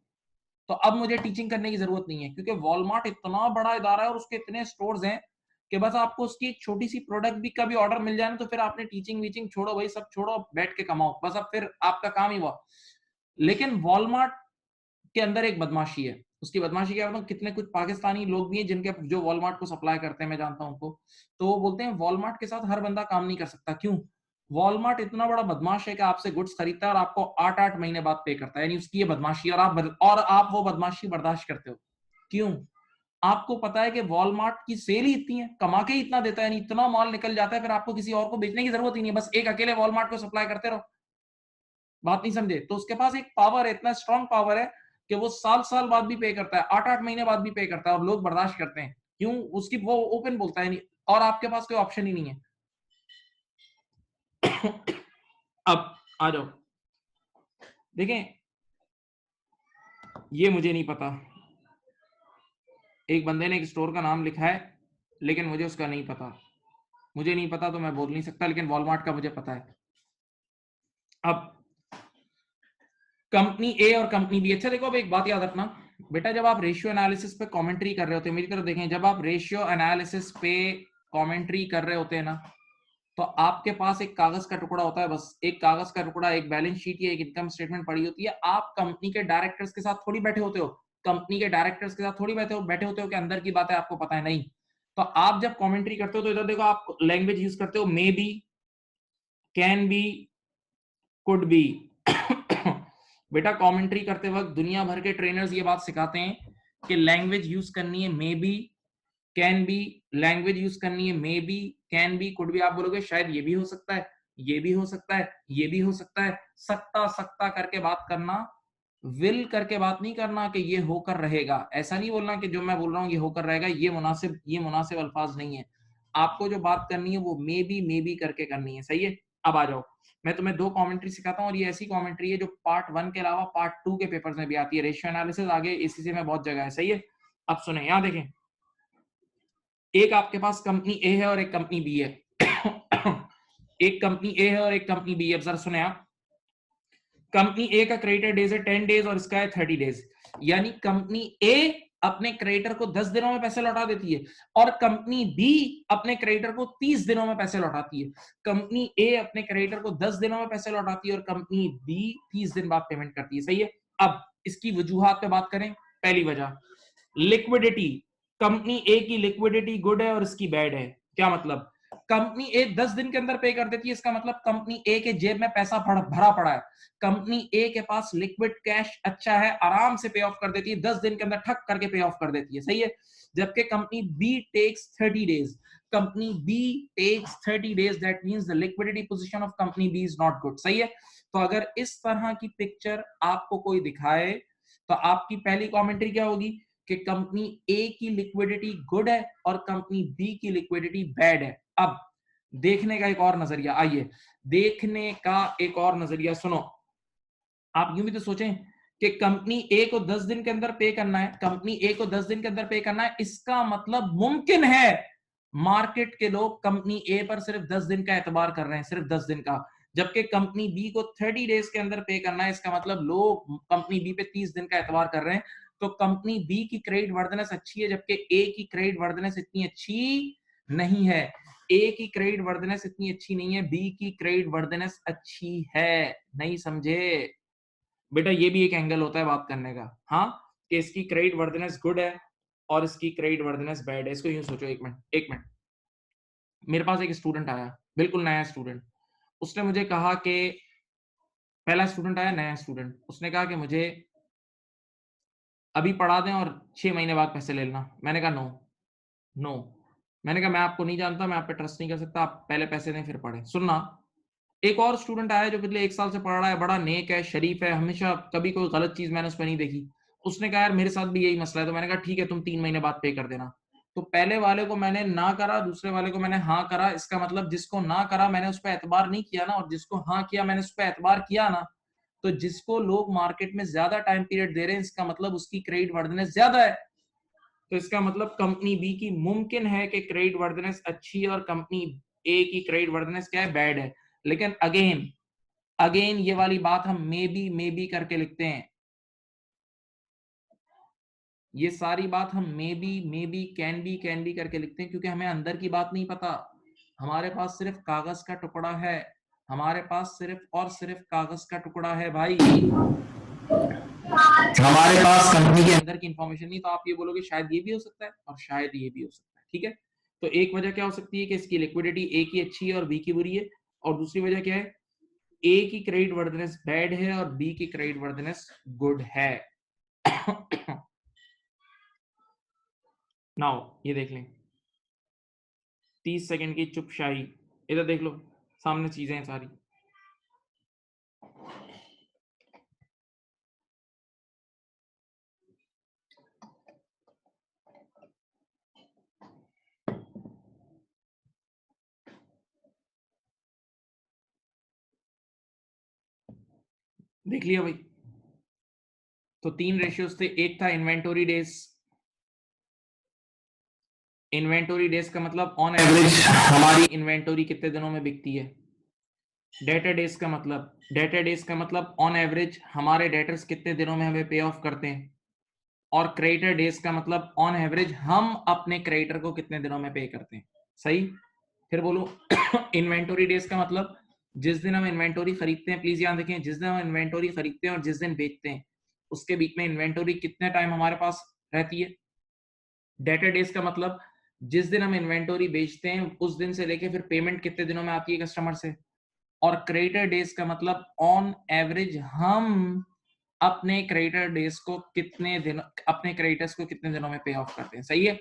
तो अब मुझे टीचिंग करने की जरूरत नहीं है, क्योंकि वॉलमार्ट इतना बड़ा इदारा है और उसके इतने स्टोर्स हैं कि बस आपको उसकी एक छोटी सी प्रोडक्ट भी कभी ऑर्डर मिल जाए ना, तो फिर आपने टीचिंग वीचिंग छोड़ो भाई, सब छोड़ो, बैठ के कमाओ बस, अब फिर आपका काम ही हुआ। लेकिन वॉलमार्ट के अंदर एक बदमाशी है, उसकी बदमाशी क्या है, कितने कुछ पाकिस्तानी लोग भी हैं जिनके जो वॉलमार्ट को सप्लाई करते हैं, मैं जानता हूं उनको, तो वो बोलते हैं वॉलमार्ट के साथ हर बंदा काम नहीं कर सकता। क्यों? वॉलमार्ट इतना बड़ा बदमाश है कि आपसे गुड्स खरीदता है और आपको 8-8 महीने बाद पे करता है, यानी उसकी ये बदमाशी, और आप वो बदमाशी बर्दाश्त करते हो। क्यों? आपको पता है कि वॉलमार्ट की सेल ही इतनी है, कमा के ही इतना देता है, यानी इतना माल निकल जाता है, फिर आपको किसी और को बेचने की जरूरत ही नहीं है, बस एक अकेले वॉलमार्ट को सप्लाई करते रहो। बात नहीं समझे? तो उसके पास एक पावर है, इतना स्ट्रॉन्ग पावर है कि वो साल-साल बाद भी पे करता है, 8-8 महीने बाद भी पे करता है और लोग बर्दाश्त करते हैं। क्यों? उसकी वो ओपन बोलता है नहीं और आपके पास कोई ऑप्शन ही नहीं है। अब आ जाओ। देखें, ये मुझे नहीं पता। एक बंदे ने एक स्टोर का नाम लिखा है, लेकिन मुझे उसका नहीं पता। मुझे नहीं पता तो मैं बोल नहीं सकता, लेकिन वॉलमार्ट का मुझे पता है। अब कंपनी ए और कंपनी बी, अच्छा देखो अब एक बात याद रखना बेटा, जब आप रेशियो एनालिसिस पे कमेंट्री कर रहे होते हैं, मेरी तरफ देखें, जब आप रेशियो एनालिसिस पे कमेंट्री कर रहे होते हैं ना, तो आपके पास एक कागज का टुकड़ा होता है, बस एक कागज का टुकड़ा, एक बैलेंस शीट या एक इनकम स्टेटमेंट पड़ी होती है। आप कंपनी के डायरेक्टर्स के साथ थोड़ी बैठे होते हो, कंपनी के डायरेक्टर्स के साथ थोड़ी बैठे होते हो कि अंदर की बातें आपको पता है, नहीं। तो आप जब कमेंट्री करते हो तो इधर देखो, आप लैंग्वेज यूज करते हो, may be, can be, could be. बेटा कमेंट्री करते वक्त दुनिया भर के ट्रेनर्स ये बात सिखाते हैं कि लैंग्वेज यूज करनी है may be, can be, language use करनी है may be, can be, could be. आप बोलोगे शायद ये भी हो सकता है, ये भी हो सकता है, ये भी हो सकता है, सकता सकता करके बात करना, विल करके बात नहीं करना कि ये होकर रहेगा। ऐसा नहीं बोलना कि जो मैं बोल रहा हूं ये होकर रहेगा, ये मुनासिब अल्फाज नहीं है। आपको जो बात करनी है वो मे बी करके करनी है, सही है। अब आ जाओ, मैं तुम्हें दो कमेंट्री सिखाता हूँ और ये ऐसी कमेंट्री है जो पार्ट 1 के अलावा पार्ट 2 के पेपर्स में भी आती है। रेशियो एनालिसिस आगे इसी से में बहुत जगह है, सही है। अब सुने, यहां देखें, एक आपके पास कंपनी ए है और एक कंपनी बी है। एक कंपनी ए है और एक कंपनी बी है। अब जरा सुने आप, कंपनी ए का क्रेडिटर डेज है 10 डेज और इसका है 30 डेज। यानी कंपनी ए अपने क्रेडिटर को 10 दिनों में पैसे लौटा देती है और कंपनी बी अपने क्रेडिटर को 30 दिनों में पैसे लौटाती है। कंपनी ए अपने क्रेडिटर को 10 दिनों में पैसे लौटाती है और कंपनी बी 30 दिन बाद पेमेंट करती है, सही है। अब इसकी वजूहात पे बात करें। पहली वजह, लिक्विडिटी। कंपनी ए की लिक्विडिटी गुड है और इसकी बैड है। क्या मतलब? कंपनी ए 10 दिन के अंदर पे कर देती है, इसका मतलब कंपनी ए के जेब में पैसा भरा पड़ा है। कंपनी ए के पास लिक्विड कैश अच्छा है, आराम से पे ऑफ कर देती है, 10 दिन के अंदर ठक करके पे ऑफ कर देती है, सही है। जबकि company B takes 30 days, company B takes 30 days, that means the liquidity position of company B is not good, सही है। तो अगर इस तरह की पिक्चर आपको कोई दिखाए तो आपकी पहली कमेंट्री क्या होगी कि कंपनी ए की लिक्विडिटी गुड है और कंपनी बी की लिक्विडिटी बैड है। अब देखने का एक और नजरिया, आइए देखने का एक और नजरिया सुनो। आप यूं भी तो सोचें कि कंपनी ए को 10 दिन के अंदर पे करना है, कंपनी ए को 10 दिन के अंदर पे करना है, इसका मतलब मुमकिन है मार्केट के लोग कंपनी ए पर सिर्फ 10 दिन का एतबार कर रहे हैं, सिर्फ 10 दिन का। जबकि कंपनी बी को 30 डेज के अंदर पे करना है, इसका मतलब लोग कंपनी बी पे 30 दिन का एतबार कर रहे हैं। तो कंपनी बी की क्रेडिट वर्दनेस अच्छी है जबकि ए की क्रेडिट वर्दनेस इतनी अच्छी नहीं है। ए की क्रेडिट वर्दनेस इतनी अच्छी नहीं है, बी की क्रेडिट वर्दनेस अच्छी है। नहीं समझे बेटा? ये भी एक एंगल होता है बात करने का, हाँ, कि इसकी क्रेडिट वर्दनेस गुड है और इसकी क्रेडिट वर्दनेस बैड है। इसको यूं सोचो, एक मिनट एक मिनट। मेरे पास एक स्टूडेंट आया, बिल्कुल नया स्टूडेंट। उसने मुझे कहा कि पहला स्टूडेंट आया, नया स्टूडेंट, उसने कहा कि मुझे अभी पढ़ा दें और 6 महीने बाद पैसे ले लेना। मैंने कहा नो, नो। मैंने कहा मैं आपको नहीं जानता, मैं आप पे ट्रस्ट नहीं कर सकता, आप पहले पैसे दें फिर पढ़ें। सुनना, एक और स्टूडेंट आया जो पिछले 1 साल से पढ़ रहा है, बड़ा नेक है, शरीफ है, हमेशा कभी कोई गलत चीज मैंने उस पर नहीं देखी। उसने कहा यार मेरे साथ भी यही मसला है। तो मैंने कहा ठीक है, तुम 3 महीने बाद पे कर देना। तो पहले वाले को मैंने ना करा, दूसरे वाले को मैंने हाँ करा। इसका मतलब जिसको ना करा मैंने उस पर एतबार नहीं किया ना, और जिसको हाँ किया मैंने उस पर एतबार किया ना। तो जिसको लोग मार्केट में ज्यादा टाइम पीरियड दे रहे हैं, इसका मतलब उसकी क्रेडिट वर्दनेस ज्यादा है। तो इसका मतलब कंपनी बी की मुमकिन है कि क्रेडिट वर्दनेस अच्छी है और कंपनी ए की क्रेडिट वर्दनेस क्या है, बैड है। लेकिन अगेन अगेन ये वाली बात हम मे बी करके लिखते हैं। ये सारी बात हम मे बी, कैन बी करके लिखते हैं क्योंकि हमें अंदर की बात नहीं पता। हमारे पास सिर्फ कागज का टुकड़ा है, हमारे पास सिर्फ और सिर्फ कागज का टुकड़ा है भाई, हमारे पास कंपनी के अंदर की इंफॉर्मेशन नहीं। तो आप ये बोलोगे शायद ये भी हो सकता है और शायद ये भी हो सकता है, ठीक है। तो एक वजह क्या हो सकती है कि इसकी लिक्विडिटी ए की अच्छी है और बी की बुरी है, और दूसरी वजह क्या है, ए की क्रेडिट वर्दनेस बैड है और बी की क्रेडिट वर्दनेस गुड है। नाउ ये देख लें, 30 सेकंड की चुप शाही। इधर देख लो, सामने चीजें हैं सारी। देख लिया भाई। तो 3 रेशियोज थे, एक था इन्वेंटोरी डेज। इन्वेंटोरी डेज का मतलब ऑन एवरेज हमारी इन्वेंटोरी कितने दिनों में बिकती है। डेटा डेज का मतलब ऑन एवरेज हमारे डेटर्स कितने दिनों में हमें पे ऑफ करते हैं। और क्रेडिटर डेज का मतलब ऑन एवरेज हम अपने क्रेडिटर को कितने दिनों में पे करते हैं। सही। फिर बोलो इन्वेंटोरी डेज का मतलब जिस दिन हम इन्वेंटोरी खरीदते हैं, प्लीज ध्यान रखें, जिस दिन हम इन्वेंटोरी खरीदते हैं और जिस दिन बेचते हैं उसके बीच में इन्वेंटोरी कितने टाइम हमारे पास रहती है। डेटा डेज का मतलब जिस दिन हम इन्वेंटोरी बेचते हैं उस दिन से लेके फिर पेमेंट कितने दिनों में आती है कस्टमर से। और क्रेडिटर डेज का मतलब ऑन एवरेज हम अपने क्रेडिटर डेज को कितने दिन, अपने क्रेडिटर्स को कितने दिनों में पे ऑफ करते हैं। सही है।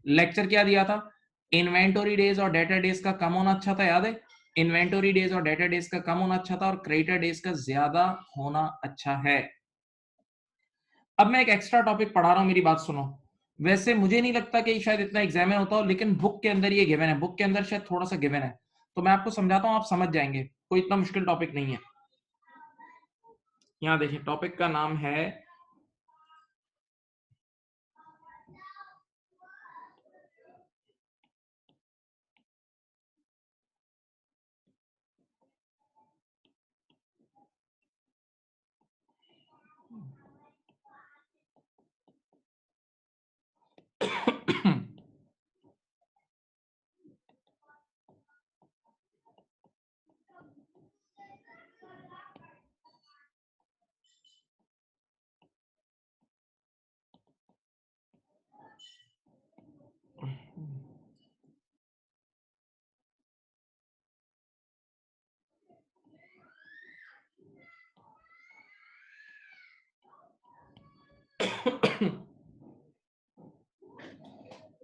लेक्चर क्या दिया था, इन्वेंटोरी डेज और डेटा डेज का कम होना अच्छा था, याद है। इन्वेंटोरी डेज और डेटा डेज का कम होना अच्छा था और क्रेडिटर डेज का ज्यादा होना अच्छा है। अब मैं एक एक्स्ट्रा टॉपिक पढ़ा रहा हूं, मेरी बात सुनो। वैसे मुझे नहीं लगता कि शायद इतना एग्जाम में होता हो, लेकिन बुक के अंदर ये गिवन है, बुक के अंदर शायद थोड़ा सा गिवन है, तो मैं आपको समझाता हूं, आप समझ जाएंगे, कोई इतना मुश्किल टॉपिक नहीं है। यहां देखिए, टॉपिक का नाम है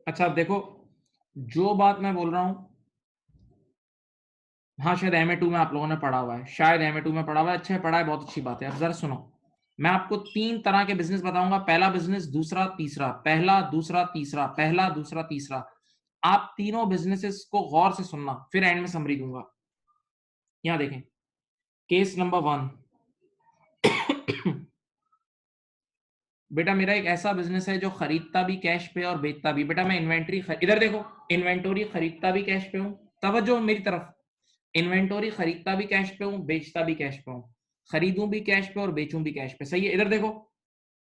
अच्छा अब देखो, जो बात मैं बोल रहा हूं, हाँ शायद MA2 में आप लोगों ने पढ़ा हुआ है, शायद MA2 में पढ़ा हुआ है, अच्छा है, पढ़ा है, बहुत अच्छी बात है। अब जरा सुनो, मैं आपको 3 तरह के बिजनेस बताऊंगा, पहला बिजनेस, दूसरा, तीसरा, पहला, दूसरा, तीसरा, पहला, दूसरा, तीसरा। आप तीनों बिजनेसेस को गौर से सुनना, फिर एंड में समरी दूंगा। यहां देखें, केस नंबर 1। बेटा मेरा एक ऐसा बिजनेस है जो खरीदता भी कैश पे और बेचता भी। बेटा मैं इधर देखो, इन्वेंटोरी खरीदता भी कैश पे हूं, तवज्जो मेरी तरफ। इन्वेंटोरी खरीदता भी कैश पे हूं, बेचता भी कैश पे हूं, खरीदूं भी कैश पे और बेचूं भी कैश पे। सही है। इधर देखो,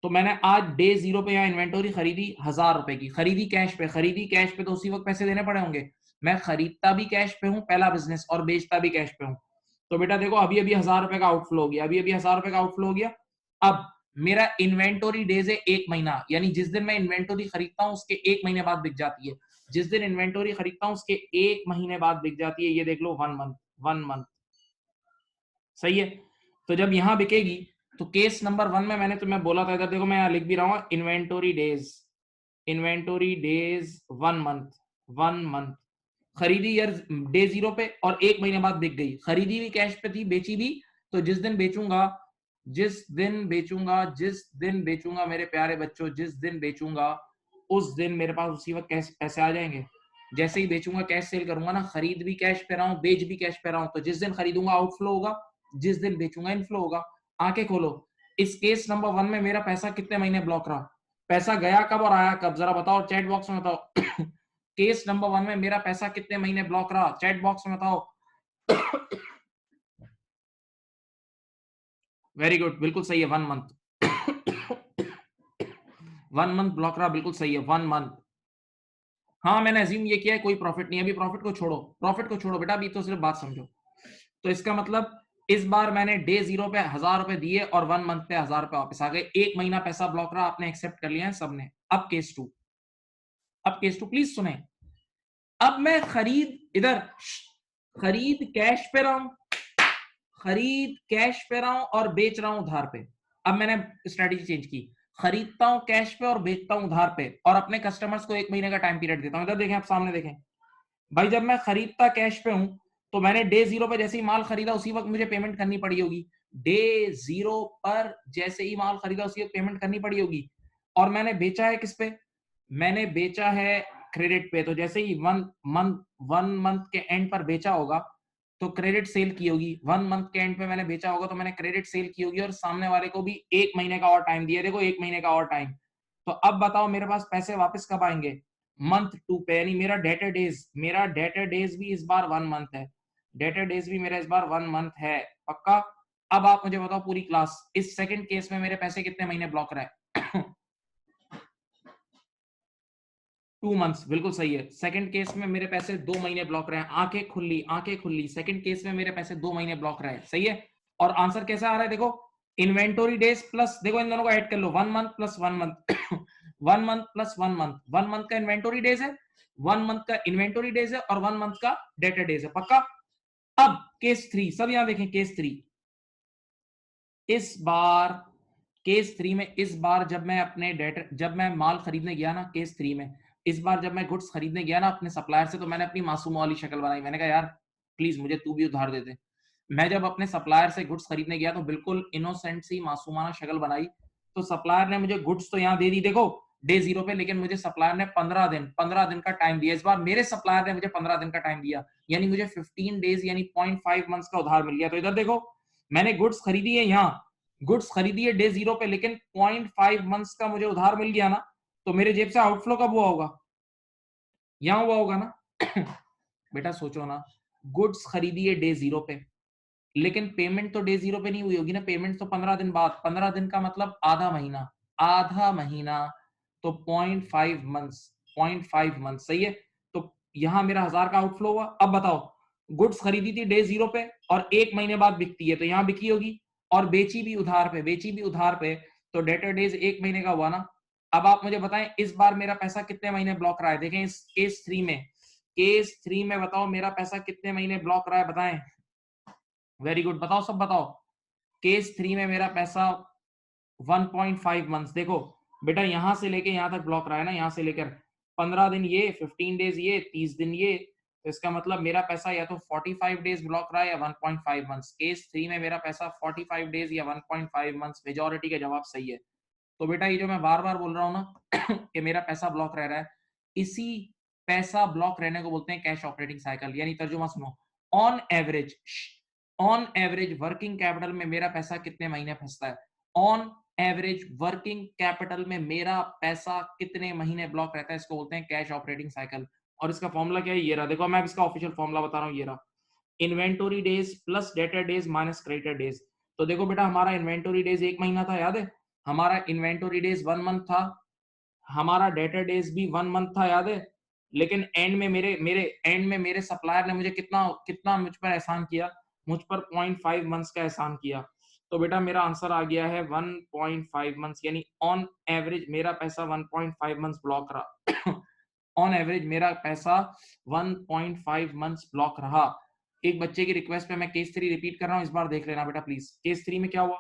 तो मैंने आज डे 0 पे यहाँ इन्वेंटोरी खरीदी 1000 रुपए की, खरीदी कैश पे, खरीदी कैश पे तो उसी वक्त पैसे देने पड़े होंगे। मैं खरीदता भी कैश पे हूँ, पहला बिजनेस, और बेचता भी कैश पे हूँ। तो बेटा देखो, अभी अभी 1000 रुपए का आउटफ्लो हो गया, अभी अभी 1000 रुपए का आउटफ्लो हो गया। अब मेरा इन्वेंटोरी डेज है 1 महीना, यानी जिस दिन मैं इन्वेंटोरी खरीदता हूँ उसके 1 महीने बाद बिक जाती है। जिस दिन इन्वेंटोरी खरीदता हूँ उसके 1 महीने बाद बिक जाती है। ये देख लो, 1 मंथ, 1 मंथ। सही है। तो जब यहां बिकेगी, तो केस नंबर 1 में मैंने तुम्हें बोला था, इधर देखो मैं यहां लिख भी रहा हूं, inventory days, inventory days 1 month, 1 month. खरीदी यार डे 0 पे और 1 महीने बाद बिक गई, खरीदी भी कैश पे थी, बेची भी। तो जिस दिन बेचूंगा, जिस दिन बेचूंगा मेरे प्यारे बच्चों, जिस दिन बेचूंगा उस दिन मेरे पास उसी वक्त कैश पैसे आ जाएंगे। जैसे ही बेचूंगा कैश सेल करूंगा ना, खरीद भी कैश पे रहा हूं, बेच भी कैश पे रहा हूं, तो जिस दिन खरीदूंगा आउटफ्लो होगा, जिस दिन बेचूंगा इनफ्लो होगा। आंखें खोलो, इस केस नंबर 1 में मेरा पैसा कितने महीने ब्लॉक रहा, पैसा गया कब और आया कब, जरा बताओ चैट बॉक्स में बताओ। केस नंबर 1 में मेरा पैसा कितने महीने ब्लॉक रहा, चैट बॉक्स में बताओ। वेरी गुड, बिल्कुल सही है, 1 मंथ। 1 मंथ ब्लॉक रहा, बिल्कुल सही है, 1 मंथ। हाँ मैंने अज्यूम ये किया है, कोई प्रॉफिट नहीं है, अभी प्रॉफिट को छोड़ो, प्रॉफिट को छोड़ो बेटा, अभी तो सिर्फ बात समझो। तो इसका मतलब इस बार मैंने डे 0 पे 1000 रुपए दिए और 1 मंथ पे 1000 रुपए वापस आ गए, 1 महीना पैसा ब्लॉक रहा, आपने एक्सेप्ट कर लिया है सबने। अब केस 2, अब केस 2 प्लीज सुने। अब मैं खरीद, इधर खरीद कैश पे रहा हूं, खरीद कैश पे रहा हूं और बेच रहा हूं उधार पे। अब मैंने स्ट्रेटेजी चेंज की, खरीदता हूं कैश पे और बेचता हूं उधार पे, और अपने कस्टमर्स को 1 महीने का टाइम पीरियड देता हूं। इधर देखें, आप सामने देखें भाई, जब मैं खरीदता कैश पे हूं तो मैंने डे 0 पे जैसे ही माल खरीदा उसी वक्त मुझे पेमेंट करनी पड़ी होगी। डे 0 पर जैसे ही माल खरीदा उसी वक्त पेमेंट करनी पड़ी होगी। और मैंने बेचा है किस पे, मैंने बेचा है क्रेडिट पे, तो जैसे ही 1 मंथ के एंड पर बेचा होगा, तो क्रेडिट सेल की होगी, 1 मंथ के एंड पे मैंने बेचा होगा तो मैंने क्रेडिट सेल की होगी और सामने वाले को भी 1 महीने का और टाइम दिया, देखो 1 महीने का और टाइम। तो अब बताओ मेरे पास पैसे वापस कब आएंगे? मंथ 2 पे, यानी मेरा डेटर डेज भी इस बार 1 मंथ है, डेटर डेज भी मेरा इस बार 1 मंथ है, पक्का? अब आप मुझे बताओ पूरी क्लास, इस सेकंड केस में मेरे पैसे कितने महीने ब्लॉक रहे? 2 मंथ्स, बिल्कुल सही है। सेकंड केस में मेरे पैसे 2 महीने ब्लॉक रहे हैं, आंखें खुली। सेकंड केस में मेरे पैसे 2 महीने ब्लॉक रहे हैं, सही है। और आंसर कैसा आ रहा है देखो, इन्वेंटोरी डेज प्लस, देखो इन दोनों को ऐड कर लो, 1 month plus 1 month 1 month plus 1 month, 1 month का इन्वेंटोरी डेज है, 1 मंथ का इन्वेंटोरी डेज है और 1 मंथ का डेटर डेज है, पक्का? अब केस 3, सब यहां देखें, केस 3 इस बार, केस 3 में इस बार जब मैं माल खरीदने गया ना, केस 3 में इस बार जब मैं गुड्स खरीदने गया ना अपने सप्लायर से, तो मैंने अपनी मासूम वाली शक्ल बनाई, मैंने कहा यार प्लीज मुझे तू भी उधार दे दे। मैं जब अपने सप्लायर से गुड्स खरीदने गया तो बिल्कुल इनोसेंट सी मासूमाना शक्ल बनाई, तो सप्लायर ने मुझे गुड्स तो यहाँ दे दी देखो डे 0 पे, लेकिन मुझे सप्लायर ने 15 दिन का टाइम दिया। इस बार मेरे सप्लायर ने मुझे 15 दिन का टाइम दिया, यानी मुझे 15 डेज यानी 0.5 मंथ्स का उधार मिल गया। तो इधर देखो, मैंने गुड्स खरीदी है, यहाँ गुड्स खरीदी है डे 0 पे, लेकिन 0.5 मंथ्स का मुझे उधार मिल गया ना, तो मेरे जेब से आउटफ्लो कब हुआ होगा? यहाँ हुआ होगा ना। बेटा सोचो ना, गुड्स खरीदी है डे 0 पे, लेकिन पेमेंट तो डे 0 पे नहीं हुई होगी ना, पेमेंट तो 15 दिन बाद, 15 दिन का मतलब आधा महीना, आधा महीना, तो 0.5 मंथ, सही है। तो यहां मेरा 1000 का आउटफ्लो हुआ। अब बताओ, गुड्स खरीदी थी डे 0 पे और 1 महीने बाद बिकती है, तो यहां बिकी होगी, और बेची भी उधार पे, तो डेटर डेज 1 महीने का हुआ ना। अब आप मुझे बताएं इस बार मेरा पैसा कितने महीने ब्लॉक रहा है? देखें इस केस 3 में बताओ मेरा पैसा कितने महीने ब्लॉक रहा है, बताएं। वेरी गुड, बताओ, सब बताओ। केस 3 में मेरा पैसा 1.5 मंथ्स, देखो बेटा यहां से लेके यहां तक ब्लॉक रहा है ना, यहां से लेकर 15 दिन ये, 15 डेज ये, 30 दिन ये, तो इसका मतलब मेरा पैसा या तो 45 डेज ब्लॉक रहा है या 1.5 मंथ्स। केस 3 में मेरा पैसा 45 डेज या 1.5 मंथ्स, मेजॉरिटी का जवाब सही है। तो बेटा ये जो मैं बार बार बोल रहा हूं ना कि मेरा पैसा ब्लॉक रह रहा है, इसी पैसा ब्लॉक रहने को बोलते हैं कैश ऑपरेटिंग साइकिल। यानी तर्जुमा सुनो, ऑन एवरेज वर्किंग कैपिटल में मेरा पैसा कितने महीने फंसता है? ऑन एवरेज वर्किंग कैपिटल में मेरा पैसा कितने महीने ब्लॉक रहता है, इसको बोलते हैं कैश ऑपरेटिंग साइकिल। और इसका फॉर्मूला क्या है, ये रहा, देखो मैं इसका ऑफिशियल फॉर्मूला बता रहा हूँ, ये रहा, inventory days plus debtor days minus creditor days. तो देखो बेटा हमारा इन्वेंटोरी डेज 1 महीना था, याद है? हमारा इन्वेंटोरी डेज 1 मंथ था, हमारा डेटर डेज भी 1 मंथ था, याद है? लेकिन एंड में मेरे सप्लायर ने मुझे कितना कितना मुझ पर एहसान किया, मुझ पर 0.5 मंथ्स का एहसान किया। तो बेटा मेरा आंसर आ गया है 1.5 मंथ्स, यानी ऑन एवरेज मेरा पैसा 1.5 मंथ्स ब्लॉक रहा। ऑन एवरेज मेरा पैसा 1.5 मंथ्स ब्लॉक रहा। एक बच्चे की रिक्वेस्ट पे मैं केस 3 रिपीट कर रहा हूं, इस बार देख लेना बेटा प्लीज। केस 3 में क्या हुआ?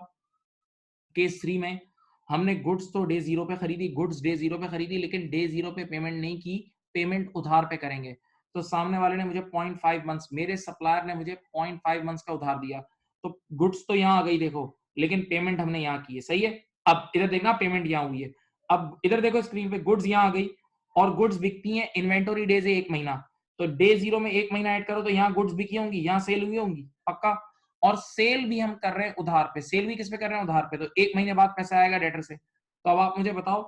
केस 3 में हमने गुड्स तो डे 0 पे खरीदी, लेकिन डे 0 पे पेमेंट नहीं की, पेमेंट उधार पे करेंगे। तो सामने वाले ने मुझे 0.5 मंथ्स, मेरे सप्लायर ने मुझे 0.5 मंथ्स का उधार दिया। तो गुड्स तो यहाँ आ गई देखो, लेकिन पेमेंट हमने यहाँ की है, सही है। अब इधर देखना, पेमेंट यहाँ हुई है। अब इधर देखो स्क्रीन पे, गुड्स यहाँ आ गई और गुड्स बिकती हैं, इन्वेंटोरी डेज है 1 महीना, तो डे 0 में 1 महीना ऐड करो तो यहाँ गुड्स बिकी होंगी, यहाँ सेल हुई होंगी, पक्का। और सेल भी हम कर रहे हैं उधार पे, सेल भी किस पे कर रहे हैं? उधार पे। तो 1 महीने बाद पैसा आएगा डेटर से। तो अब आप मुझे बताओ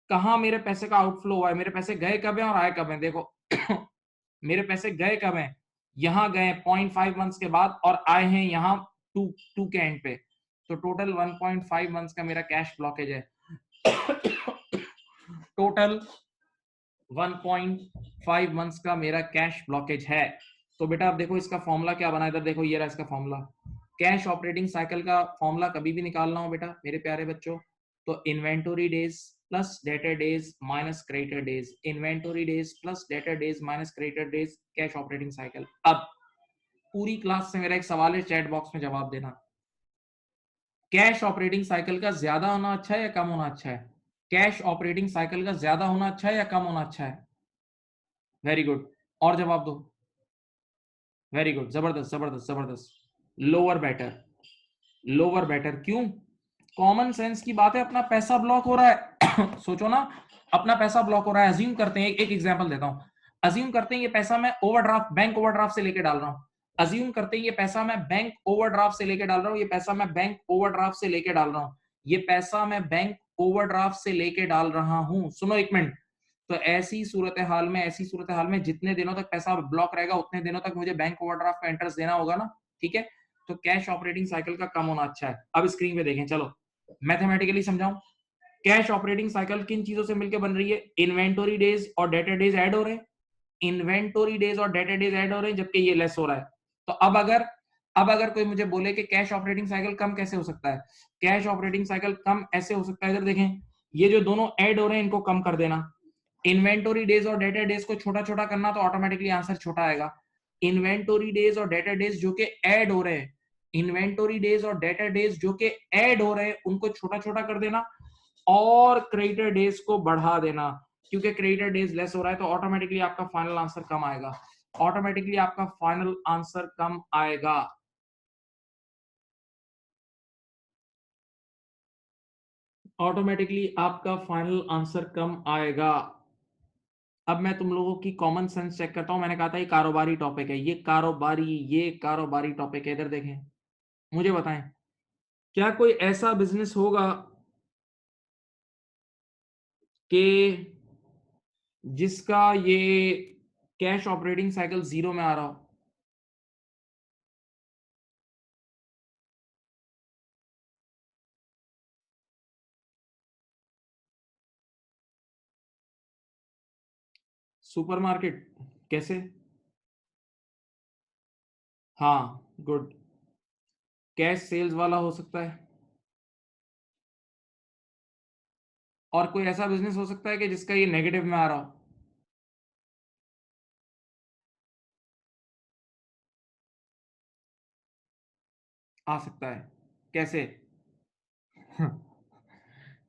कहां मेरे पैसे का आउटफ्लो हुआ है, मेरे पैसे गए कब है और आए कब है? देखो मेरे पैसे गए कब हैं? यहाँ गए 0.5 मंथ्स के बाद और आए हैं यहाँ 2 के एंड पे। तो टोटल 1.5 मंथ्स का मेरा कैश ब्लॉकेज है। टोटल 1.5 मंथ्स का मेरा कैश ब्लॉकेज है। तो बेटा अब देखो इसका फॉर्मूला क्या बना है, इधर देखो ये रहा इसका फॉर्मूला। कैश ऑपरेटिंग साइकिल का फॉर्मूला कभी भी निकालना हो बेटा मेरे प्यारे बच्चों, तो inventory days plus debtor days minus creditor days, inventory days plus debtor days minus creditor days, cash operating cycle. अब पूरी क्लास से मेरा एक सवाल है, चैट बॉक्स में जवाब देना, कैश ऑपरेटिंग साइकिल का ज्यादा होना अच्छा है या कम होना अच्छा है? कैश ऑपरेटिंग साइकिल का ज्यादा होना अच्छा है या कम होना अच्छा है? वेरी गुड, और जवाब दो। वेरी गुड, जबरदस्त जबरदस्त जबरदस्त। लोअर बेटर, लोअर बेटर, क्यों? कॉमन सेंस की बात है, अपना पैसा ब्लॉक हो रहा है। सोचो ना, अपना पैसा ब्लॉक हो रहा है। अज्यूम करते हैं, एक एग्जांपल देता हूं, अज्यूम करते हैं ये पैसा मैं ओवरड्राफ्ट, बैंक ओवरड्राफ्ट से लेके डाल रहा हूं। अज्यूम करते हैं ये पैसा मैं बैंक ओवरड्राफ्ट से लेके डाल रहा हूं, ये पैसा मैं बैंक ओवरड्राफ्ट से लेके डाल रहा हूं, ये पैसा मैं बैंक ओवरड्राफ्ट से लेके डाल रहा हूं। सुनो एक मिनट। तो ऐसी सूरत हाल में जितने दिनों तक पैसा ब्लॉक रहेगा उतने दिनों तक मुझे बैंक ओवरड्राफ्ट का इंटरेस्ट देना होगा ना, ठीक है। तो कैश ऑपरेटिंग साइकिल का कम होना अच्छा है। अब स्क्रीन पे देखें, चलो मैथमेटिकली समझाऊं। कैश ऑपरेटिंग साइकिल किन चीजों से मिलकर बन रही है? इन्वेंटोरी डेज और डेटर डेज ऐड हो रहे हैं, इन्वेंटोरी डेज और डेटर डेज ऐड हो रहे हैं, जबकि ये लेस हो रहा है। तो अब अगर कोई मुझे बोले कि कैश ऑपरेटिंग साइकिल कम कैसे हो सकता है, कैश ऑपरेटिंग साइकिल कम ऐसे हो सकता है, इधर देखें, ये जो दोनों ऐड हो रहे हैं इनको कम कर देना। इन्वेंटोरी डेज और डेटर डेज को छोटा छोटा करना तो ऑटोमेटिकली आंसर छोटा आएगा। इन्वेंटोरी डेज और डेटर डेज जो कि ऐड हो रहे हैं, इन्वेंटोरी डेज और डेटर डेज जो कि ऐड हो रहे हैं उनको छोटा छोटा कर देना, और क्रेडिटर डेज को बढ़ा देना, क्योंकि क्रेडिटर डेज लेस हो रहा है तो ऑटोमेटिकली आपका फाइनल आंसर कम आएगा, ऑटोमेटिकली आपका फाइनल आंसर कम आएगा। ऑटोमेटिकली आपका फाइनल आंसर कम आएगा। अब मैं तुम लोगों की कॉमन सेंस चेक करता हूं। मैंने कहा था ये कारोबारी टॉपिक है, ये कारोबारी टॉपिक है। इधर देखें, मुझे बताएं, क्या कोई ऐसा बिजनेस होगा कि जिसका ये कैश ऑपरेटिंग साइकिल जीरो में आ रहा हो? सुपरमार्केट? कैसे? हाँ, गुड। कैश सेल्स वाला हो सकता है, और कोई ऐसा बिजनेस हो सकता है कि जिसका ये नेगेटिव में आ रहा हो? आ सकता है। कैसे?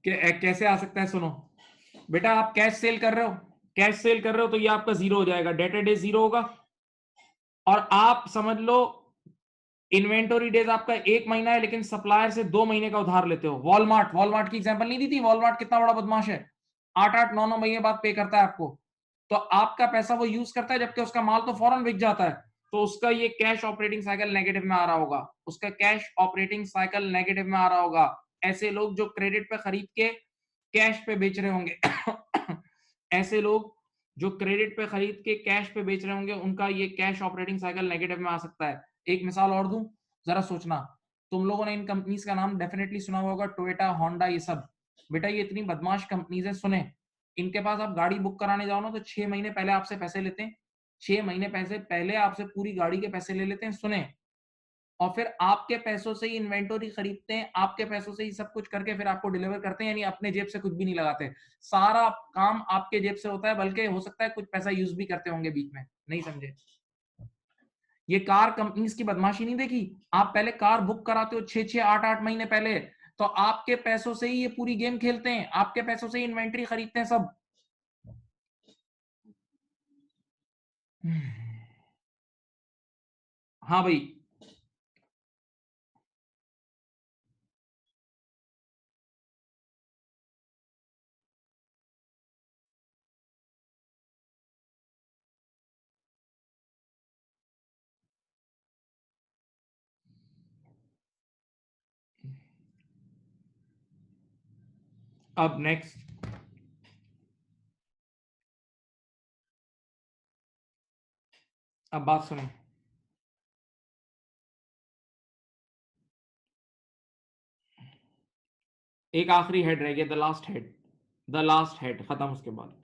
कैसे आ सकता है? सुनो बेटा, आप कैश सेल कर रहे हो, कैश सेल कर रहे हो तो ये आपका जीरो हो जाएगा, डेटर डेज जीरो होगा। और आप समझ लो इन्वेंटोरी डेज आपका एक महीना है, लेकिन सप्लायर से 2 महीने का उधार लेते हो। वॉलमार्ट, वॉलमार्ट की एग्जांपल नहीं दी थी? वॉलमार्ट कितना बड़ा बदमाश है, 8-8 9 9 महीने बाद पे करता है आपको। तो आपका पैसा वो यूज करता है, जबकि उसका माल तो फौरन बिक जाता है। तो उसका ये कैश ऑपरेटिंग साइकिल नेगेटिव में आ रहा होगा, उसका कैश ऑपरेटिंग साइकिल नेगेटिव में आ रहा होगा। ऐसे लोग जो क्रेडिट पे खरीद के कैश पे बेच रहे होंगे ऐसे लोग जो क्रेडिट पे खरीद के कैश पे बेच रहे होंगे, उनका ये कैश ऑपरेटिंग साइकिल नेगेटिव में आ सकता है। एक मिसाल और दूं, जरा सोचना। तुम लोगों ने इन कंपनीज का नाम डेफिनेटली सुना होगा, टोयोटा, होंडा, ये सब। बेटा ये इतनी बदमाश कंपनीज है, सुने। इनके पास आप गाड़ी बुक कराने जाओ ना तो 6 महीने पहले आपसे पैसे लेते हैं, 6 महीने पैसे पहले आपसे पूरी गाड़ी के पैसे ले लेते हैं, सुने। और फिर आपके पैसों से ही इन्वेंटरी खरीदते हैं, आपके पैसों से ही सब कुछ करके फिर आपको डिलीवर करते हैं, यानी अपने जेब से कुछ भी नहीं लगाते। सारा काम आपके जेब से होता है, बल्कि हो सकता है कुछ पैसा यूज भी करते होंगे बीच में, नहीं समझे? ये कार कंपनीज की बदमाशी नहीं देखी? आप पहले कार बुक कराते हो 6-6 8-8 महीने पहले, तो आपके पैसों से ही ये पूरी गेम खेलते हैं, आपके पैसों से ही इन्वेंट्री खरीदते हैं सब। हाँ भाई। अब नेक्स्ट, अब बात सुने। एक आखिरी हेड रह गया, the last head, the last head खत्म उसके बाद।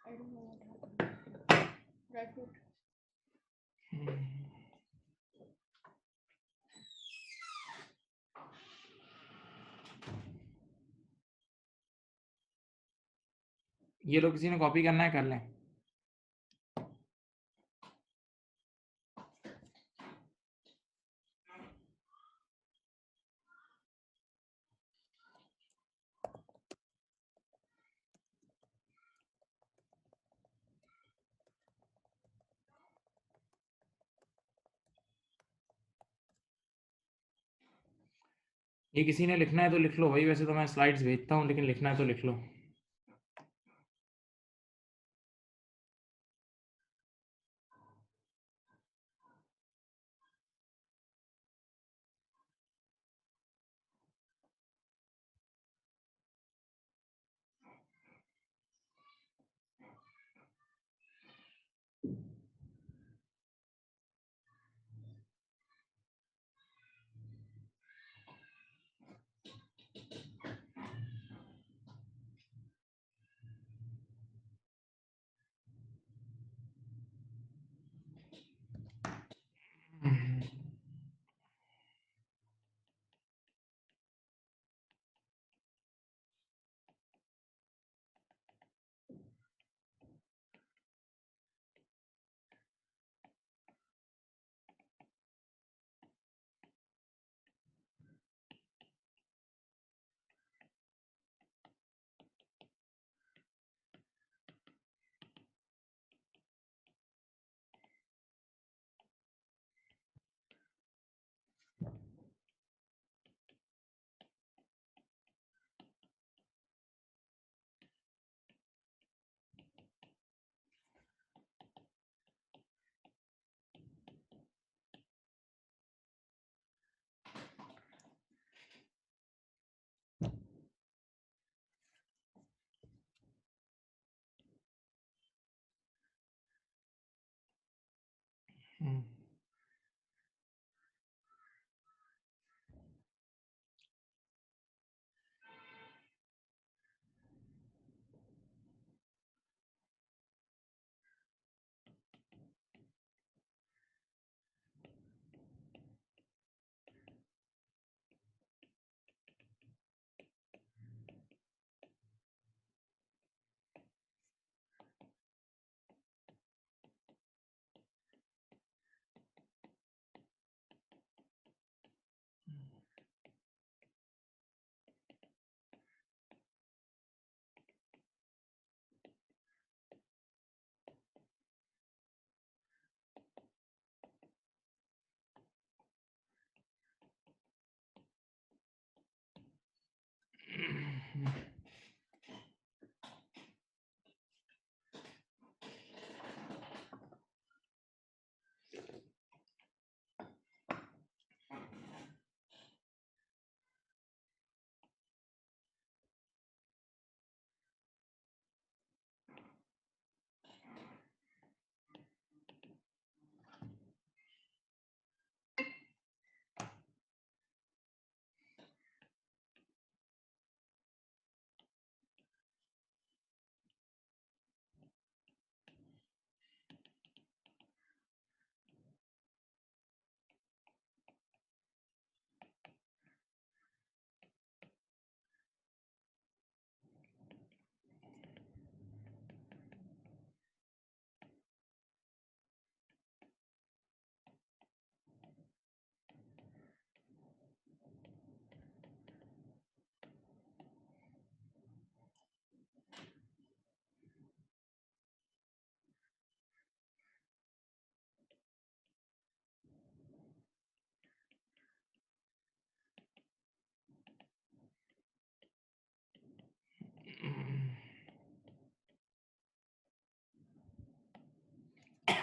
I don't know what happened. Dry fruit. ये लोग किसी ने कॉपी करना है कर लें। ये किसी ने लिखना है तो लिख लो भाई, वैसे तो मैं स्लाइड्स भेजता हूँ, लेकिन लिखना है तो लिख लो।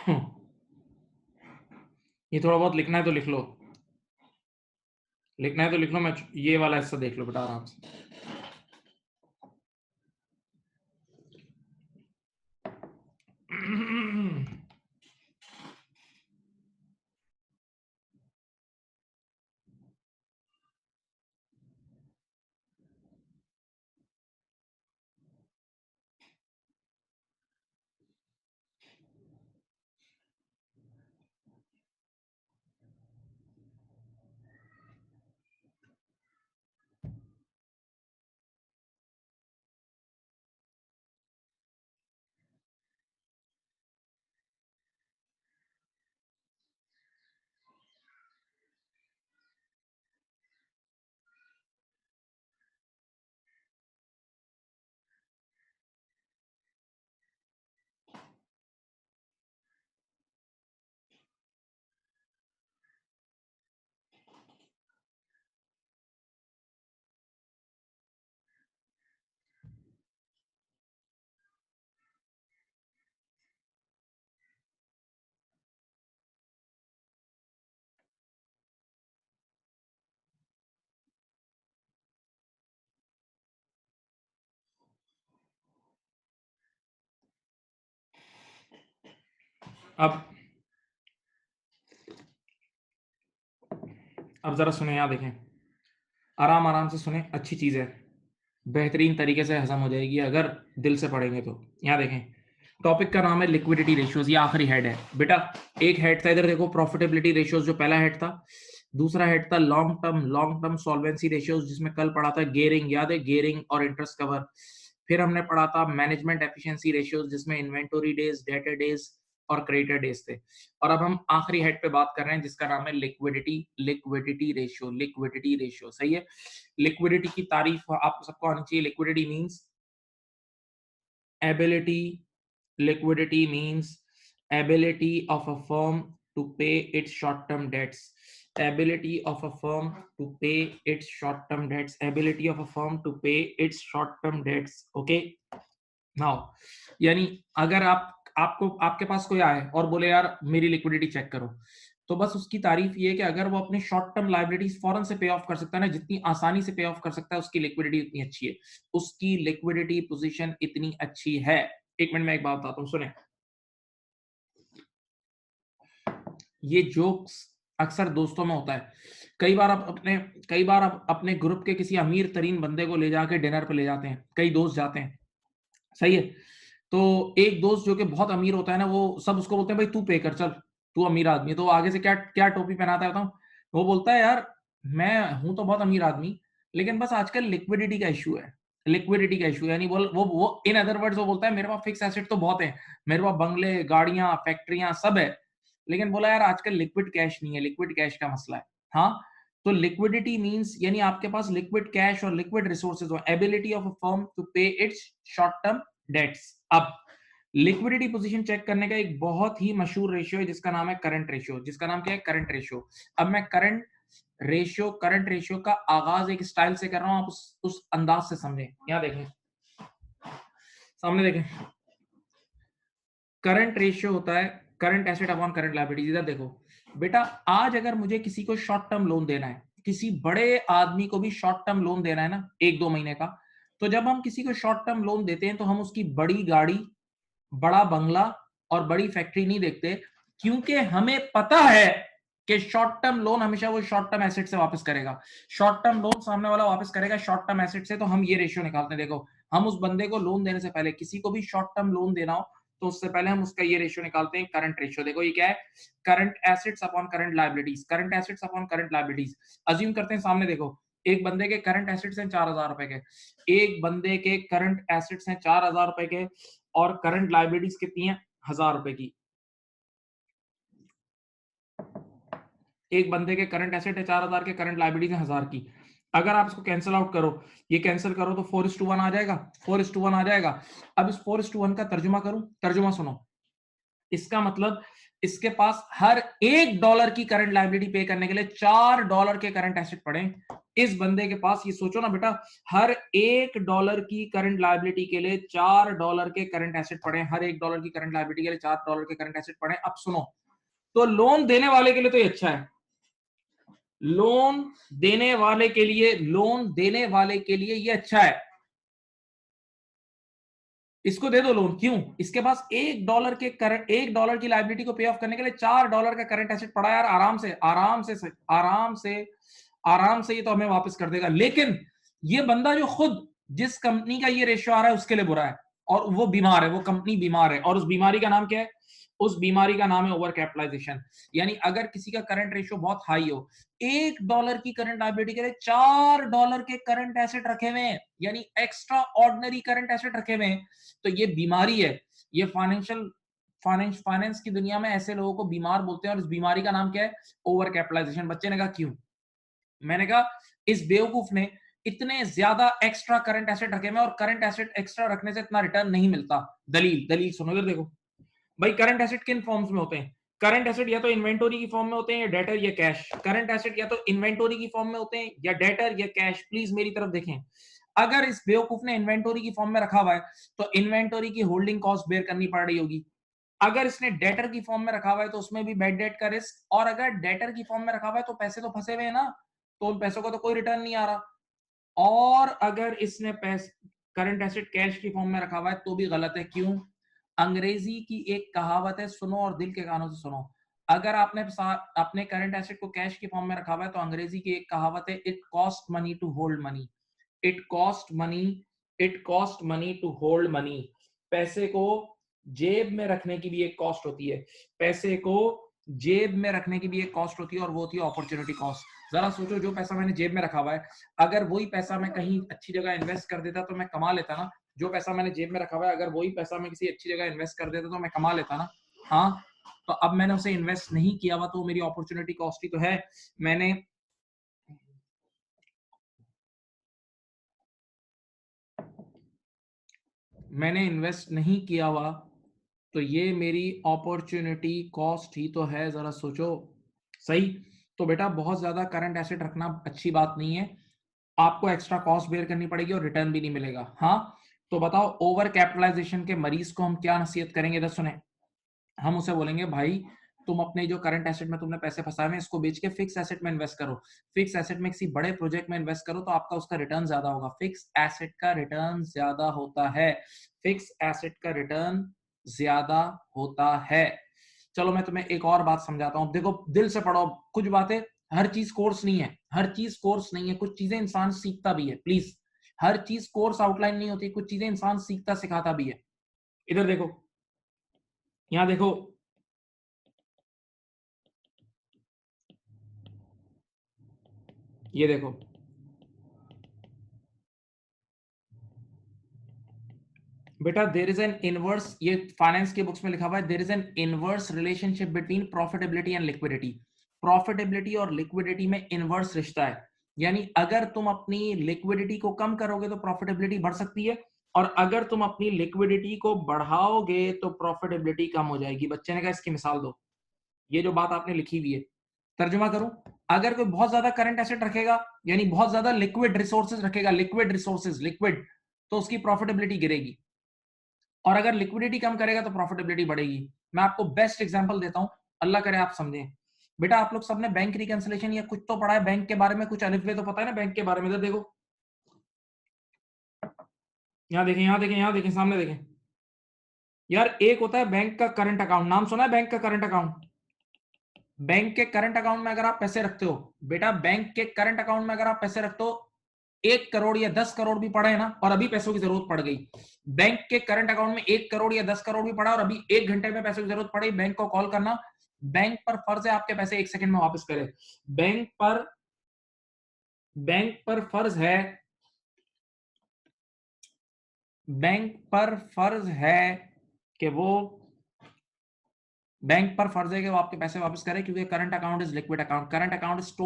ये थोड़ा बहुत लिखना है तो लिख लो, लिखना है तो लिख लो। मैं ये वाला हिस्सा देख लो बेटा आराम से। अब जरा सुने, यहाँ देखें, आराम आराम से सुने, अच्छी चीज है, बेहतरीन तरीके से हजम हो जाएगी अगर दिल से पढ़ेंगे तो। यहाँ देखें, टॉपिक का नाम है लिक्विडिटी रेशियोज, ये आखिरी हेड है बेटा। एक हेड था इधर देखो, प्रॉफिटेबिलिटी रेशियोज, जो पहला हेड था। दूसरा हेड था लॉन्ग टर्म सॉल्वेंसी रेशियोज, जिसमें कल पढ़ा था गेयरिंग, याद है, गेयरिंग और इंटरेस्ट कवर। फिर हमने पढ़ा था मैनेजमेंट एफिशिएंसी रेशियोज, जिसमें इन्वेंटोरी डेज, डेटर डेज और क्रेडिटर डेज थे। और अब हम आखिरी हेड पे बात कर रहे हैं जिसका नाम है लिक्विडिटी रेशियो। सही है। लिक्विडिटी की तारीफ आप सबको आनी चाहिए। Liquidity means ability liquidity means ability of a firm to pay its short term debts, ability of a firm to pay its short term debts, ability of a firm to pay its short term debts। okay now, यानी अगर आपको आपके पास कोई आए और बोले यार मेरी लिक्विडिटी चेक करो, तो बस उसकी तारीफ ये है कि अगर वो अपनी शॉर्ट टर्म लाइबिलिटीज फौरन से पे ऑफ कर सकता है ना, जितनी आसानी से पे ऑफ कर सकता है, उसकी लिक्विडिटी उतनी अच्छी है, उसकी लिक्विडिटी पोजीशन इतनी अच्छी है। एक मिनट में एक बात बताता हूँ, सुने। ये जोक्स अक्सर दोस्तों में होता है। कई बार आप अपने ग्रुप के किसी अमीर तरीन बंदे को ले जाके डिनर पे ले जाते हैं, कई दोस्त जाते हैं, सही है। तो एक दोस्त जो कि बहुत अमीर होता है ना, वो सब उसको बोलते हैं भाई तू पे कर, चल तू अमीर आदमी है। तो आगे से क्या क्या टोपी पहनाता है बताऊं, वो बोलता है यार मैं हूं तो बहुत अमीर आदमी, लेकिन बस आजकल लिक्विडिटी का इशू है, लिक्विडिटी का इशू। यानी वो इन अदर वर्ड्स वो बोलता है मेरे पास फिक्स एसेट तो बहुत है, मेरे पास बंगले, गाड़ियां, फैक्ट्रियां सब है, लेकिन बोला यार आजकल लिक्विड कैश नहीं है, लिक्विड कैश का मसला है। हाँ, तो लिक्विडिटी मींस यानी आपके पास लिक्विड कैश और लिक्विड रिसोर्सेज हो, ability of a firm to pay its short term debts. अब लिक्विडिटी पोजीशन चेक करने का एक बहुत ही मशहूर रेशियो है जिसका नाम है करंट रेशियो। जिसका नाम क्या है? Current ratio. अब मैं करंट रेशियो का आगाज एक स्टाइल से कर रहा हूं, आप उस अंदाज से समझें। यहां देखें, सामने देखें, करंट रेशियो होता है current asset upon current liability. इधर देखो बेटा, आज अगर मुझे किसी को शॉर्ट टर्म लोन देना है, किसी बड़े आदमी को भी शॉर्ट टर्म लोन देना है ना, 1-2 महीने का, तो जब हम किसी को शॉर्ट टर्म लोन देते हैं तो हम उसकी बड़ी गाड़ी, बड़ा बंगला और बड़ी फैक्ट्री नहीं देखते, क्योंकि हमें पता है कि शॉर्ट टर्म लोन हमेशा वो शॉर्ट टर्म एसेट से वापस करेगा। शॉर्ट टर्म लोन सामने वाला वापस करेगा शॉर्ट टर्म एसेट से, तो हम ये रेशियो निकालते हैं। देखो, हम उस बंदे को लोन देने से पहले, किसी को भी शॉर्ट टर्म लोन देना हो तो उससे पहले हम उसका ये रेशियो निकालते हैं, करंट रेशियो। देखो ये क्या है? Current assets upon current liabilities, current assets upon current liabilities. Assume करते हैं, सामने देखो, एक बंदे के करंट एसेट्स हैं 4,000 रुपए के, एक बंदे के करंट एसेट्स हैं 4,000 रुपए के, और करंट लायबिलिटीज कितनी है? 1,000 रुपए की। एक बंदे के करंट एसेट है 4,000 के, करंट लायबिलिटीज है 1,000 की। अगर आप इसको कैंसिल आउट करो, ये कैंसिल करो तो 4:1 आ जाएगा, 4:1 आ जाएगा। अब इस 4:1 का तर्जुमा करूं, तर्जुमा सुनो, इसका मतलब इसके पास हर $1 की करंट लायबिलिटी पे करने के लिए $4 के करंट एसेट पड़े। इस बंदे के पास, ये सोचो ना बेटा, हर $1 की करंट लायबिलिटी के लिए $4 के करंट एसेट पड़े। हर $1 की करंट लायबिलिटी के लिए $4 के करंट एसेट पड़े। अब सुनो, तो लोन देने वाले के लिए तो ये अच्छा है। लोन देने वाले के लिए ये अच्छा है। इसको दे दो लोन। क्यों? इसके पास $1 की लायबिलिटी को पे ऑफ करने के लिए $4 का करंट एसेट पड़ा यार। आराम से ये तो हमें वापस कर देगा। लेकिन ये बंदा जो खुद जिस कंपनी का ये रेशियो आ रहा है उसके लिए बुरा है, और वो बीमार है, वो कंपनी बीमार है, और उस बीमारी का नाम क्या है? उस बीमारी का नाम है ओवर कैपिटलाइजेशन। यानी अगर किसी का करंट रेशियो बहुत हाई हो, $1 की करंट लायबिलिटी के लिए $4 के करंट एसेट रखे हुए हैं, यानी एक्स्ट्रा ऑर्डिनरी करंट एसेट रखे हुए हैं, तो ये बीमारी है। ये फाइनेंस की दुनिया में ऐसे लोगों को बीमार बोलते हैं, और इस बीमारी का नाम क्या है? Over capitalisation. बच्चे ने कहा क्यों? मैंने कहा इस बेवकूफ ने इतने ज्यादा एक्स्ट्रा करंट एसेट रखे हुए, और करंट एसेट एक्स्ट्रा रखने से इतना रिटर्न नहीं मिलता। दलील सुनो, इधर देखो भाई। करंट एसेट किन फॉर्म्स में होते हैं? करंट एसेट या तो इन्वेंटरी की फॉर्म में होते हैं, या डेटर या कैश। करंट एसेट या तो इन्वेंटरी की फॉर्म में होते हैं, या डेटर या कैश। प्लीज मेरी तरफ देखें। अगर इस बेवकूफ ने इन्वेंटरी की फॉर्म में रखा हुआ है, तो इन्वेंटरी की होल्डिंग कॉस्ट बेयर करनी पड़ रही होगी। अगर इसने डेटर की फॉर्म में रखा हुआ है, तो उसमें भी बैड डेट का रिस्क। और अगर डेटर की फॉर्म में रखा हुआ है, तो पैसे तो फंसे हुए हैं ना, तो उन पैसों को तो कोई रिटर्न नहीं आ रहा। और अगर इसने पैसे करंट एसेट कैश की फॉर्म में रखा हुआ है, तो भी गलत है। क्यों? अंग्रेजी की एक कहावत है, सुनो और दिल के कानों से सुनो। अगर आपने अपने करंट एसेट को कैश की फॉर्म में रखा हुआ है, तो अंग्रेजी की एक कहावत है, it cost money to hold money. It cost money it cost money to hold money. पैसे को जेब में रखने की भी एक कॉस्ट होती है। पैसे को जेब में रखने की भी एक कॉस्ट होती है, और वो होती है अपॉर्चुनिटी कॉस्ट। जरा सोचो, जो पैसा मैंने जेब में रखा हुआ है, अगर वही पैसा मैं कहीं अच्छी जगह इन्वेस्ट कर देता, तो मैं कमा लेता ना। जो पैसा मैंने जेब में रखा हुआ है, अगर वही पैसा मैं किसी अच्छी जगह इन्वेस्ट कर देता, तो मैं कमा लेता ना। हाँ, तो अब मैंने उसे इन्वेस्ट नहीं किया हुआ, तो मेरी अपॉर्चुनिटी कॉस्ट ही तो है। मैंने इन्वेस्ट नहीं किया हुआ, तो ये मेरी अपॉर्चुनिटी कॉस्ट ही तो है। जरा सोचो। सही। तो बेटा, बहुत ज्यादा करंट एसेट रखना अच्छी बात नहीं है। आपको एक्स्ट्रा कॉस्ट बेयर करनी पड़ेगी, और रिटर्न भी नहीं मिलेगा। हाँ, तो बताओ, ओवर कैपिटलाइजेशन के मरीज को हम क्या नसीहत करेंगे? इधर सुने। हम उसे बोलेंगे, भाई तुम अपने जो करंट एसेट में तुमने पैसे फंसाए हैं, इसको बेच के फिक्स एसेट में इन्वेस्ट करो। फिक्स एसेट में किसी बड़े प्रोजेक्ट में इन्वेस्ट करो, तो आपका उसका रिटर्न ज्यादा होगा। फिक्स एसेट का रिटर्न ज्यादा होता है। फिक्स एसेट का रिटर्न ज्यादा होता है। चलो मैं तुम्हें एक और बात समझाता हूं। देखो, दिल से पढ़ो। कुछ बातें, हर चीज कोर्स नहीं है, कुछ चीजें इंसान सीखता भी है। प्लीज, हर चीज कोर्स आउटलाइन नहीं होती, कुछ चीजें इंसान सीखता सिखाता भी है। इधर देखो, यहां देखो, ये देखो, बेटा, देयर इज एन इनवर्स, ये फाइनेंस के बुक्स में लिखा हुआ है, there is an inverse relationship between profitability and liquidity. Profitability और लिक्विडिटी में इनवर्स रिश्ता है। यानी अगर तुम अपनी लिक्विडिटी को कम करोगे, तो प्रॉफिटेबिलिटी बढ़ सकती है, और अगर तुम अपनी लिक्विडिटी को बढ़ाओगे, तो प्रॉफिटेबिलिटी कम हो जाएगी। बच्चे ने कहा इसकी मिसाल दो। ये जो बात आपने लिखी हुई है, तर्जुमा करूं। अगर कोई बहुत ज्यादा करंट एसेट रखेगा, यानी बहुत ज्यादा लिक्विड रिसोर्सेज रखेगा, लिक्विड, तो उसकी प्रॉफिटेबिलिटी गिरेगी। और अगर लिक्विडिटी कम करेगा, तो प्रॉफिटेबिलिटी बढ़ेगी। मैं आपको बेस्ट एग्जांपल देता हूं, अल्लाह करे आप समझें। बेटा, आप लोग सबने बैंक रिकंसिलेशन या कुछ तो पढ़ा है बैंक के बारे में, कुछ अलिफ बे तो पता है ना बैंक के बारे में। इधर देखो, यहाँ देखें, सामने देखें। यार, एक होता है बैंक का करंट अकाउंट। नाम सुना है बैंक का करंट अकाउंट? बैंक के करंट अकाउंट में अगर आप पैसे रखते हो, बेटा, बैंक के करंट अकाउंट में अगर आप पैसे रखते हो, 1 करोड़ या 10 करोड़ भी पड़े ना, और अभी पैसों की जरूरत पड़ गई, बैंक के करंट अकाउंट में 1 करोड़ या 10 करोड़ भी पड़ा, और अभी 1 घंटे में पैसों की जरूरत पड़ी, बैंक को कॉल करना। बैंक पर फर्ज है आपके पैसे 1 सेकंड में वापस करे। बैंक पर बैंक पर फर्ज है बैंक पर फर्ज है कि वो बैंक पर फर्ज है कि वो आपके पैसे वापस करे, क्योंकि current account is liquid account. Current account is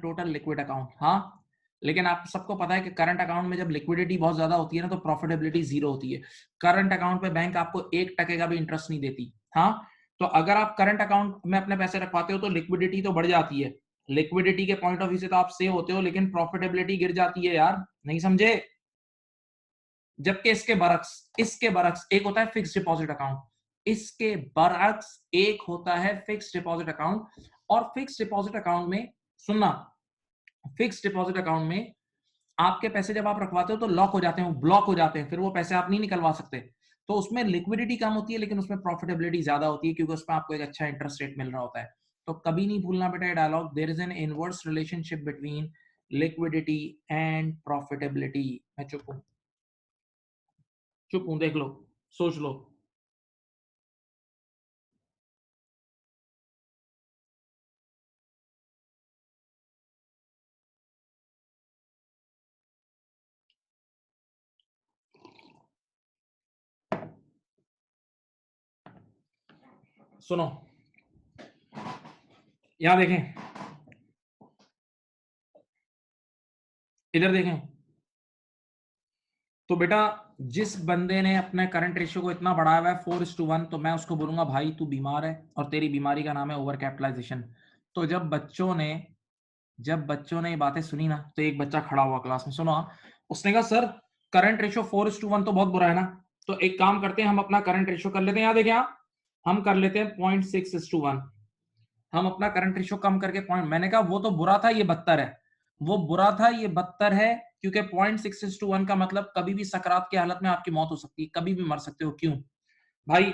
total liquid account. हाँ, लेकिन आप सबको पता है कि करंट अकाउंट में जब लिक्विडिटी बहुत ज्यादा होती है ना, तो प्रॉफिटेबिलिटी 0 होती है। करंट अकाउंट पे बैंक आपको 1 टके का भी इंटरेस्ट नहीं देती। हाँ, तो अगर आप करंट अकाउंट में अपने पैसे रखवाते हो तो लिक्विडिटी तो बढ़ जाती है, लिक्विडिटी के पॉइंट ऑफ व्यू से तो आप सेव होते हो, लेकिन प्रॉफिटेबिलिटी गिर जाती है यार, नहीं समझे? जबकि इसके बरक्स एक होता है फिक्स डिपॉजिट अकाउंट, इसके बरक्स एक होता है फिक्स डिपॉजिट अकाउंट। और फिक्स डिपॉजिट अकाउंट में सुनना, फिक्स डिपॉजिट अकाउंट में आपके पैसे जब आप रखवाते हो तो लॉक हो जाते हैं, ब्लॉक हो जाते हैं, फिर वो पैसे आप नहीं निकलवा सकते। तो उसमें लिक्विडिटी कम होती है लेकिन उसमें प्रॉफिटेबिलिटी ज्यादा होती है, क्योंकि उसमें आपको एक अच्छा इंटरेस्ट रेट मिल रहा होता है। तो कभी नहीं भूलना बेटा ये dialogue, there is an inverse relationship between liquidity and profitability. मैं चुप हूं, देख लो, सोच लो। सुनो, यहां देखें, इधर देखें। तो बेटा जिस बंदे ने अपने करंट रेशियो को इतना बढ़ाया हुआ है 4:1, तो मैं उसको बोलूंगा भाई तू बीमार है और तेरी बीमारी का नाम है ओवर कैपिटलाइजेशन। तो जब बच्चों ने ये बातें सुनी ना, तो एक बच्चा खड़ा हुआ क्लास में, सुनो, उसने कहा सर करंट रेशियो 4:1 तो बहुत बुरा है ना, तो एक काम करते हैं हम अपना करंट रेशियो कर लेते हैं, यहाँ देखें आप, हम कर लेते हैं 0.6:1, हम अपना करंट रेशियो कम करके पॉइंट। मैंने कहा वो तो बुरा था, ये बदतर है, वो बुरा था ये बदतर है, क्योंकि 0.6:1 का मतलब कभी भी सकरात की हालत में आपकी मौत हो सकती है, कभी भी मर सकते हो। क्यों भाई?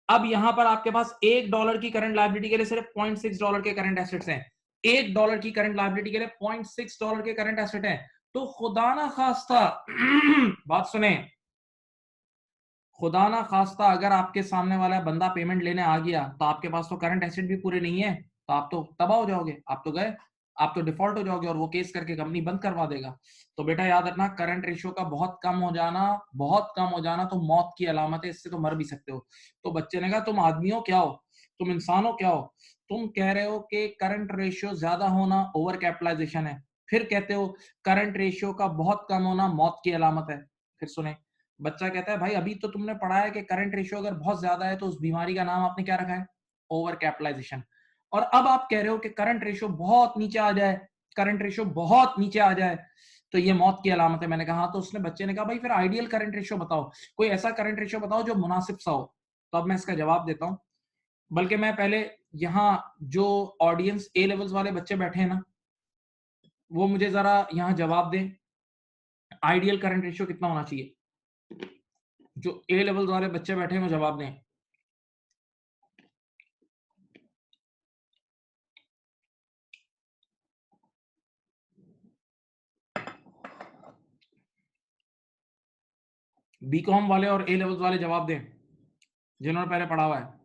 अब यहां पर आपके पास $1 की करंट लायबिलिटी के लिए सिर्फ $0.6 के करंट एसेट्स हैं, $1 की करंट लायबिलिटी के लिए $0.6 के करंट एसेट हैं। तो खुदा ना खास्ता बात सुने, खुदा ना खास्ता अगर आपके सामने वाला बंदा पेमेंट लेने आ गया तो आपके पास तो करंट एसेट भी पूरे नहीं है, तो आप तो तबाह हो जाओगे, आप तो गए, आप तो डिफॉल्ट हो जाओगे और वो केस करके कंपनी बंद करवा देगा। तो बेटा याद रखना, करंट रेशियो का बहुत कम हो जाना, बहुत कम हो जाना तो मौत की अलामत है, इससे तो मर भी सकते हो। तो बच्चे ने कहा तुम आदमी हो क्या हो, तुम इंसान हो क्या हो, तुम कह रहे हो कि करंट रेशियो ज्यादा होना ओवर कैपिटलाइजेशन है, फिर कहते हो करंट रेशियो का बहुत कम होना मौत की अलामत है। फिर सुने, बच्चा कहता है भाई अभी तो तुमने पढ़ा है कि करंट रेशियो अगर बहुत ज्यादा है तो उस बीमारी का नाम आपने क्या रखा है, ओवर कैपिटलाइजेशन। और अब आप कह रहे हो कि करंट रेशियो बहुत नीचे आ जाए, करंट रेशियो बहुत नीचे आ जाए तो ये मौत की अलामत है। मैंने कहा हाँ, तो उसने बच्चे ने कहा भाई फिर आइडियल करंट रेशियो बताओ, कोई ऐसा करंट रेशियो बताओ जो मुनासिब सा हो। तो अब मैं इसका जवाब देता हूं, बल्कि मैं पहले यहाँ जो ऑडियंस ए लेवल्स वाले बच्चे बैठे हैं ना, वो मुझे जरा यहाँ जवाब दें, आइडियल करंट रेशियो कितना होना चाहिए? जो ए लेवल वाले बच्चे बैठे हैं वो जवाब दें। बीकॉम वाले और ए लेवल वाले जवाब दें, जिन्होंने पहले पढ़ा हुआ है।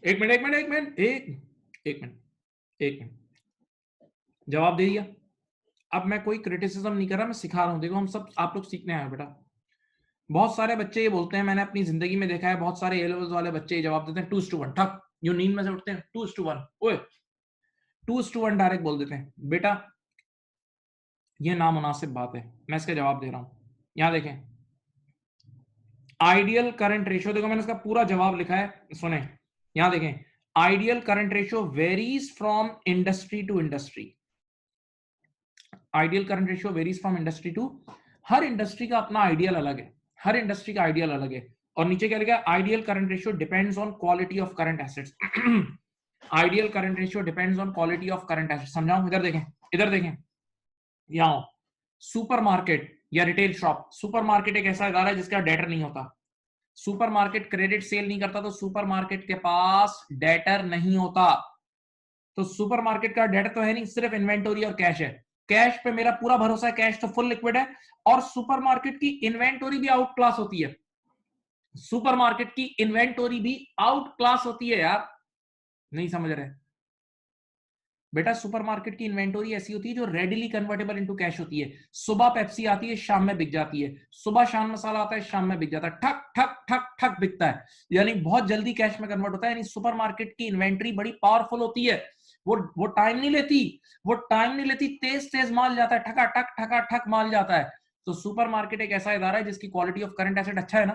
एक मिनट एक मिनट एक मिनट एक मिनट एक मिनट, जवाब दे दिया। अब मैं कोई क्रिटिसिज्म नहीं कर रहा, मैं सिखा रहा हूं, देखो हम सब आप लोग सीखने आए बेटा। बहुत सारे बच्चे ये बोलते हैं, मैंने अपनी जिंदगी में देखा है, बहुत सारे ए लेवल वाले बच्चे ये जवाब देते हैं 2:1, ठक यूं नींद में से उठते हैं 2:1, ओए 2:1 डायरेक्ट बोल देते हैं। बेटा ये नामुनासिब बात है, मैं इसका जवाब दे रहा हूं। यहां देखें, आइडियल करंट रेशियो, देखो मैंने इसका पूरा जवाब लिखा है, सुने, यहां देखें, ideal current ratio varies from industry to industry, ideal current ratio varies from industry to, हर इंडस्ट्री का अपना आइडियल अलग है, हर इंडस्ट्री का आइडियल अलग है। और नीचे क्या लिखा है, ideal current ratio depends on quality of current assets, ideal current ratio depends on quality of current assets. समझाऊं? इधर देखें, इधर देखें, यहां सुपरमार्केट या रिटेल शॉप, सुपरमार्केट एक ऐसा इदारा है जिसका डेटर नहीं होता, सुपरमार्केट क्रेडिट सेल नहीं करता, तो सुपरमार्केट के पास डेटर नहीं होता। तो सुपरमार्केट का डेटर तो है नहीं, सिर्फ इन्वेंटोरी और कैश है, कैश पे मेरा पूरा भरोसा है, कैश तो फुल लिक्विड है। और सुपरमार्केट की इन्वेंटोरी भी आउट क्लास होती है, सुपरमार्केट की इन्वेंटोरी भी आउट क्लास होती है यार, नहीं समझ रहे बेटा? सुपरमार्केट की इन्वेंटोरी ऐसी होती है जो रेडिली कन्वर्टेबल इनटू कैश होती है, सुबह पेप्सी आती है शाम में बिक जाती है, सुबह शाम मसाला आता है शाम में बिक जाता है, ठक ठक ठक ठक बिकता है, यानी बहुत जल्दी कैश में कन्वर्ट होता है। यानी सुपरमार्केट की इन्वेंटरी बड़ी पावरफुल होती है, वो टाइम नहीं लेती, वो टाइम नहीं लेती, तेज तेज माल जाता है, ठका ठक माल जाता है। तो सुपरमार्केट एक ऐसा इदारा है जिसकी क्वालिटी ऑफ करंट एसेट अच्छा है ना,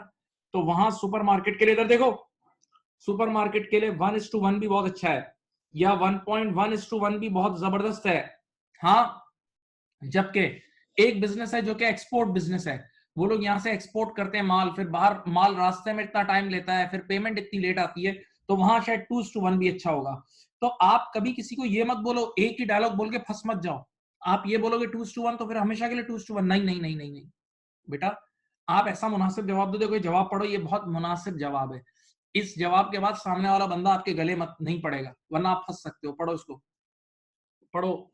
तो वहां सुपरमार्केट के लिए, इधर देखो, सुपरमार्केट के लिए 1:1 भी बहुत अच्छा है, या 1.1:1 भी बहुत जबरदस्त है। हाँ, जबकि एक बिजनेस है जो कि एक्सपोर्ट बिजनेस है, वो लोग यहां से एक्सपोर्ट करते हैं माल, फिर बाहर माल रास्ते में इतना टाइम लेता है, फिर पेमेंट इतनी लेट आती है, तो वहां शायद 2:1 भी अच्छा होगा। तो आप कभी किसी को ये मत बोलो, एक ही डायलॉग बोल के फंस मत जाओ। आप ये बोलोगे 2:1 तो फिर हमेशा के लिए 2:1, नहीं नहीं नहीं नहीं नहीं बेटा, आप ऐसा मुनासिब जवाब दो। देखो ये जवाब पढ़ो, ये बहुत मुनासिब जवाब है। इस जवाब के बाद सामने वाला बंदा आपके गले मत नहीं पड़ेगा, वरना आप फंस सकते हो। पढ़ो इसको, पढ़ो।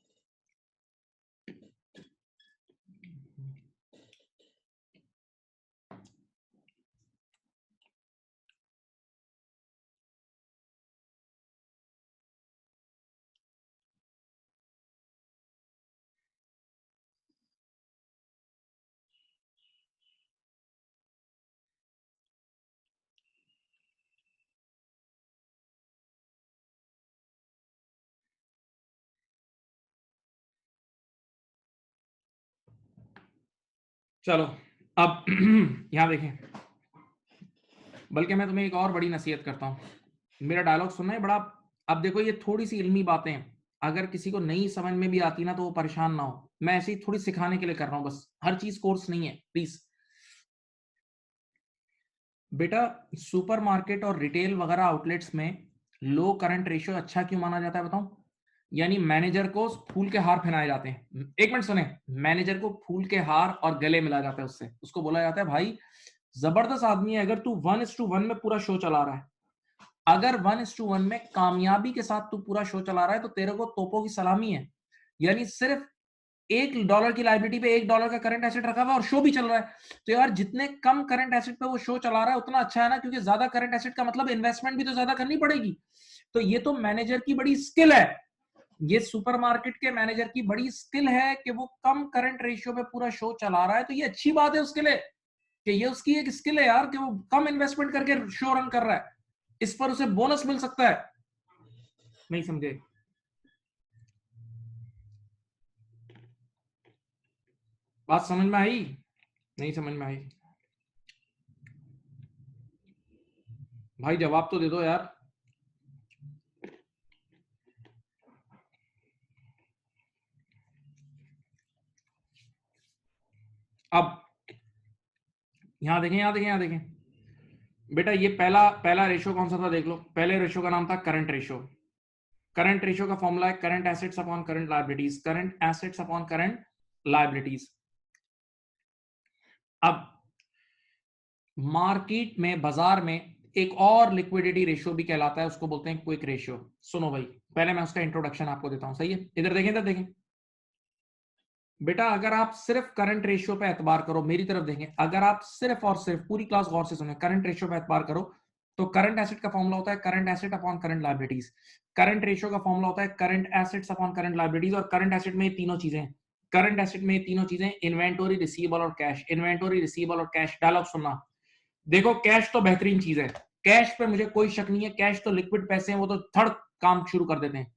चलो अब यहां देखें, बल्कि मैं तुम्हें एक और बड़ी नसीहत करता हूं, मेरा डायलॉग सुनना है बड़ा। अब देखो ये थोड़ी सी इल्मी बातें हैं, अगर किसी को नहीं समझ में भी आती ना तो वो परेशान ना हो, मैं ऐसे ही थोड़ी सिखाने के लिए कर रहा हूं बस, हर चीज कोर्स नहीं है प्लीज। बेटा सुपरमार्केट और रिटेल वगैरह आउटलेट्स में लो करंट रेशियो अच्छा क्यों माना जाता है बताऊं? यानी मैनेजर को फूल के हार पहनाए जाते हैं, एक मिनट सुने, मैनेजर को फूल के हार और गले मिला जाता है उससे, उसको बोला जाता है भाई जबरदस्त आदमी है, अगर तू 1:1 में पूरा शो चला रहा है, अगर 1:1 में कामयाबी के साथ तू पूरा शो चला रहा है तो तेरे को तोपों की सलामी है। यानी सिर्फ $1 की लाइबिलिटी पे $1 का करंट एसेट रखा हुआ और शो भी चल रहा है, तो यार जितने कम करंट एसेट पे वो शो चला रहा है उतना अच्छा है ना, क्योंकि ज्यादा करंट एसेट का मतलब इन्वेस्टमेंट भी तो ज्यादा करनी पड़ेगी। तो ये तो मैनेजर की बड़ी स्किल है, ये सुपरमार्केट के मैनेजर की बड़ी स्किल है कि वो कम करंट रेशियो पे पूरा शो चला रहा है, तो ये अच्छी बात है उसके लिए, कि ये उसकी एक स्किल है यार, कि वो कम इन्वेस्टमेंट करके शो रन कर रहा है, इस पर उसे बोनस मिल सकता है। नहीं समझे? बात समझ में आई? नहीं समझ में आई? भाई जवाब तो दे दो यार। अब यहां देखें, यहां देखें, यहां देखें बेटा, ये पहला पहला रेशियो कौन सा था देख लो, पहले रेशियो का नाम था करंट रेशियो। करंट रेशियो का फॉर्मूला है current assets upon current liabilities, current assets upon current liabilities. अब मार्केट में, बाजार में एक और लिक्विडिटी रेशियो भी कहलाता है, उसको बोलते हैं क्विक रेशियो। सुनो भाई, पहले मैं उसका इंट्रोडक्शन आपको देता हूं, सही है? इधर देखें, इधर देखें बेटा, अगर आप सिर्फ करंट रेशियो पे एतबार करो, मेरी तरफ देखें, अगर आप सिर्फ और सिर्फ, पूरी क्लास गौर से सुने, करंट रेशियो पे एतबार करो, तो करंट एसेट का फॉर्मूला होता है current asset upon current liabilities, current ratio का फॉर्मूला होता है current assets upon current liabilities. और करंट एसेट में ये तीनों चीजें, करंट एसेट में ये तीनों चीजें, इन्वेंटोरी, रिसीवेबल और कैश। इन्वेंटोरी, रिसीवेबल और कैश। डायलॉग सुनना, देखो कैश तो बेहतरीन चीज है, कैश पे मुझे कोई शक नहीं है, कैश तो लिक्विड पैसे हैं, वो तो थर्ड काम शुरू कर देते हैं।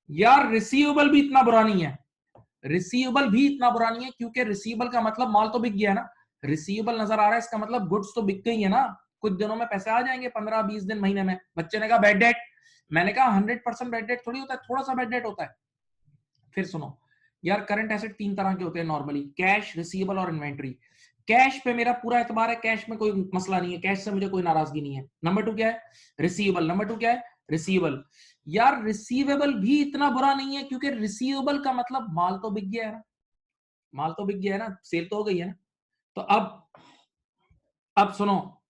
यार रिसीवेबल भी इतना बुरा नहीं है, रिसीवेबल भी इतना बुरा नहीं है, क्योंकि रिसीवेबल का मतलब माल तो बिक गया है ना, रिसीवेबल नजर आ रहा है, इसका मतलब गुड्स तो बिक गई है ना, कुछ दिनों में पैसे आ जाएंगे, 15-20 दिन, महीने में। बच्चे ने कहा बैड डेट, मैंने कहा 100% बैड डेट थोड़ी होता है, थोड़ा सा बैड डेट होता है। फिर सुनो यार, करंट एसेट तीन तरह के होते हैं नॉर्मली, कैश, रिसीवेबल और इन्वेंट्री। कैश पे मेरा पूरा एतबार है, कैश में कोई मसला नहीं है, कैश से मुझे कोई नाराजगी नहीं है। नंबर टू क्या है? रिसीवेबल। नंबर टू क्या है? रिसीवेबल। यार रिसीवेबल भी इतना बुरा नहीं है, क्योंकि रिसीवेबल का मतलब माल तो बिक गया है ना, माल तो बिक गया है ना, सेल तो हो गई है ना। तो अब सुनो,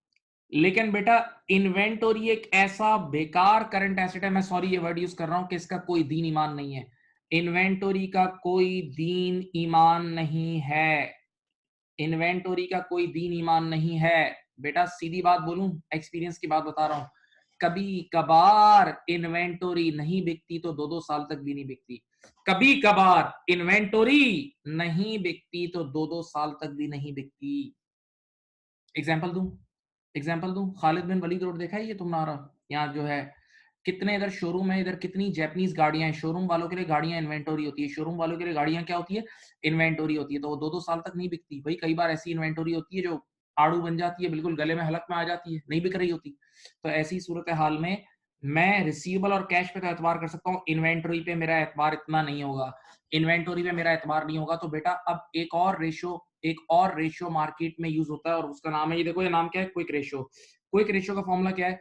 लेकिन बेटा इन्वेंटोरी एक ऐसा बेकार करंट एसेट है, मैं सॉरी ये वर्ड यूज कर रहा हूं, कि इसका कोई दीन ईमान नहीं है। इन्वेंटोरी का कोई दीन ईमान नहीं है, इन्वेंटोरी का कोई दीन ईमान नहीं है। बेटा सीधी बात बोलूं, एक्सपीरियंस की बात बता रहा हूं, कभी कभार इन्वेंटोरी नहीं बिकती तो 2-2 साल तक भी नहीं बिकती, कभी कभार इन्वेंटोरी नहीं बिकती तो 2-2 साल तक भी नहीं बिकती। एग्जाम्पल दूं, एग्जाम्पल दूं, खालिद बिन वलीद रोड देखा है ये तुम नारा, यहाँ जो है कितने इधर शोरूम है, इधर कितनी जैपनीज गाड़ियां हैं। शोरूम वालों के लिए गाड़ियां इन्वेंटोरी होती है, शोरूम वालों के लिए गाड़ियां क्या होती है, इन्वेंटोरी होती है। तो वो 2-2 साल तक नहीं बिकती भाई। कई बार ऐसी इन्वेंटोरी होती है जो आड़ू बन जाती है, बिल्कुल गले में हलक में आ जाती है, नहीं बिक रही होती। तो ऐसी सूरत हाल में मैं रिसीवेबल और कैश पे तो एतबार कर सकता हूँ, इन्वेंटोरी पे मेरा एतबार इतना नहीं होगा। इन्वेंटोरी पे मेरा एतबार नहीं होगा। तो बेटा अब एक और रेशियो मार्केट में यूज होता है और उसका नाम है, ये देखो, ये नाम क्या है, क्विक रेशियो। क्विक रेशियो का फॉर्मूला क्या है,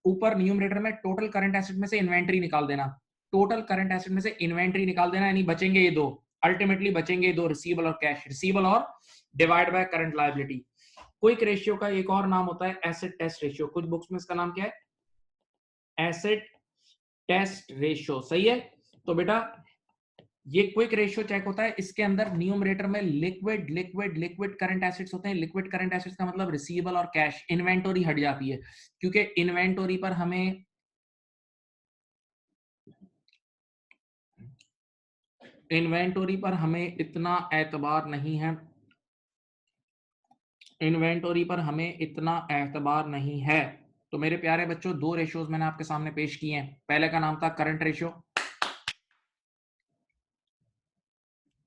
ऊपर न्यूमरेटर में टोटल करंट एसेट में से इन्वेंटरी निकाल देना, टोटल करंट एसेट में से इन्वेंटरी निकाल देना, यानी बचेंगे ये दो, अल्टीमेटली बचेंगे ये दो, रिसीवेबल और कैश, रिसीवेबल और divide by current liability. Quick ratio का एक और नाम होता है एसिड टेस्ट रेशियो। कुछ बुक्स में इसका नाम क्या है, एसिड टेस्ट रेशियो, सही है। तो बेटा ये क्विक रेशियो चेक होता है, इसके अंदर न्यूमरेटर में लिक्विड करंट एसेट्स होते हैं। लिक्विड करंट एसेट्स का मतलब रिसीवेबल और कैश, इन्वेंटोरी हट जाती है, क्योंकि इन्वेंटोरी पर हमें इतना एतबार नहीं है, इन्वेंटोरी पर हमें इतना एतबार नहीं है। तो मेरे प्यारे बच्चों, दो रेशियोज मैंने आपके सामने पेश किए हैं। पहले का नाम था करंट रेशियो,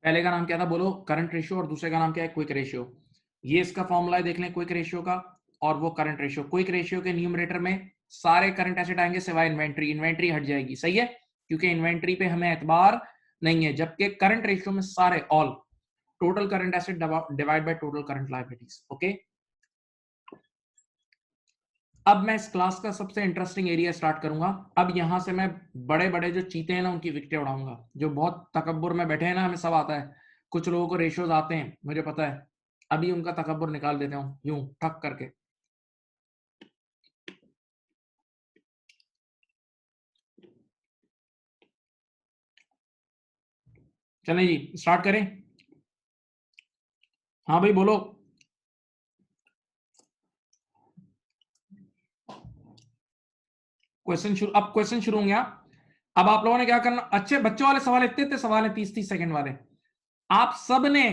पहले का नाम क्या था बोलो, करंट रेशियो, और दूसरे का नाम क्या है, क्विक रेशियो। ये इसका फॉर्मूला देख लें क्विक रेशियो का, और वो करंट रेशियो। क्विक रेशियो के न्यूमरेटर में सारे करंट एसेट आएंगे सिवाय इन्वेंट्री, इन्वेंट्री हट जाएगी, सही है, क्योंकि इन्वेंट्री पे हमें एतबार नहीं है। जबकि करंट रेशियो में सारे, all, total current asset divide by total current liabilities. Okay, अब मैं इस क्लास का सबसे इंटरेस्टिंग एरिया स्टार्ट करूंगा। अब यहां से मैं बड़े बड़े जो चीते हैं ना, उनकी विकेटें उड़ाऊंगा। जो बहुत तकब्बुर में बैठे हैं ना, हमें सब आता है, कुछ लोगों को रेशियोज आते हैं, मुझे पता है। अभी उनका तकब्बुर निकाल देता हूं यूं ठक करके। चलें जी, स्टार्ट करें। हाँ भाई बोलो। अब क्वेश्चन शुरू होंगे। अब आप लोगों ने क्या करना, अच्छे बच्चों वाले सवाल, इतने इतने सवाल है, 30-30 सेकंड वाले। आप सब ने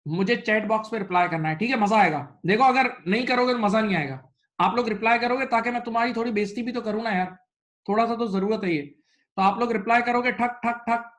मुझे चैट बॉक्स पे रिप्लाई करना है, ठीक है, मजा आएगा। देखो अगर नहीं करोगे तो मजा नहीं आएगा। आप लोग रिप्लाई करोगे ताकि मैं तुम्हारी थोड़ी बेइज्जती भी तो करूं ना यार, थोड़ा सा तो जरूरत है ये। तो आप लोग रिप्लाई करोगे ठक ठक ठक।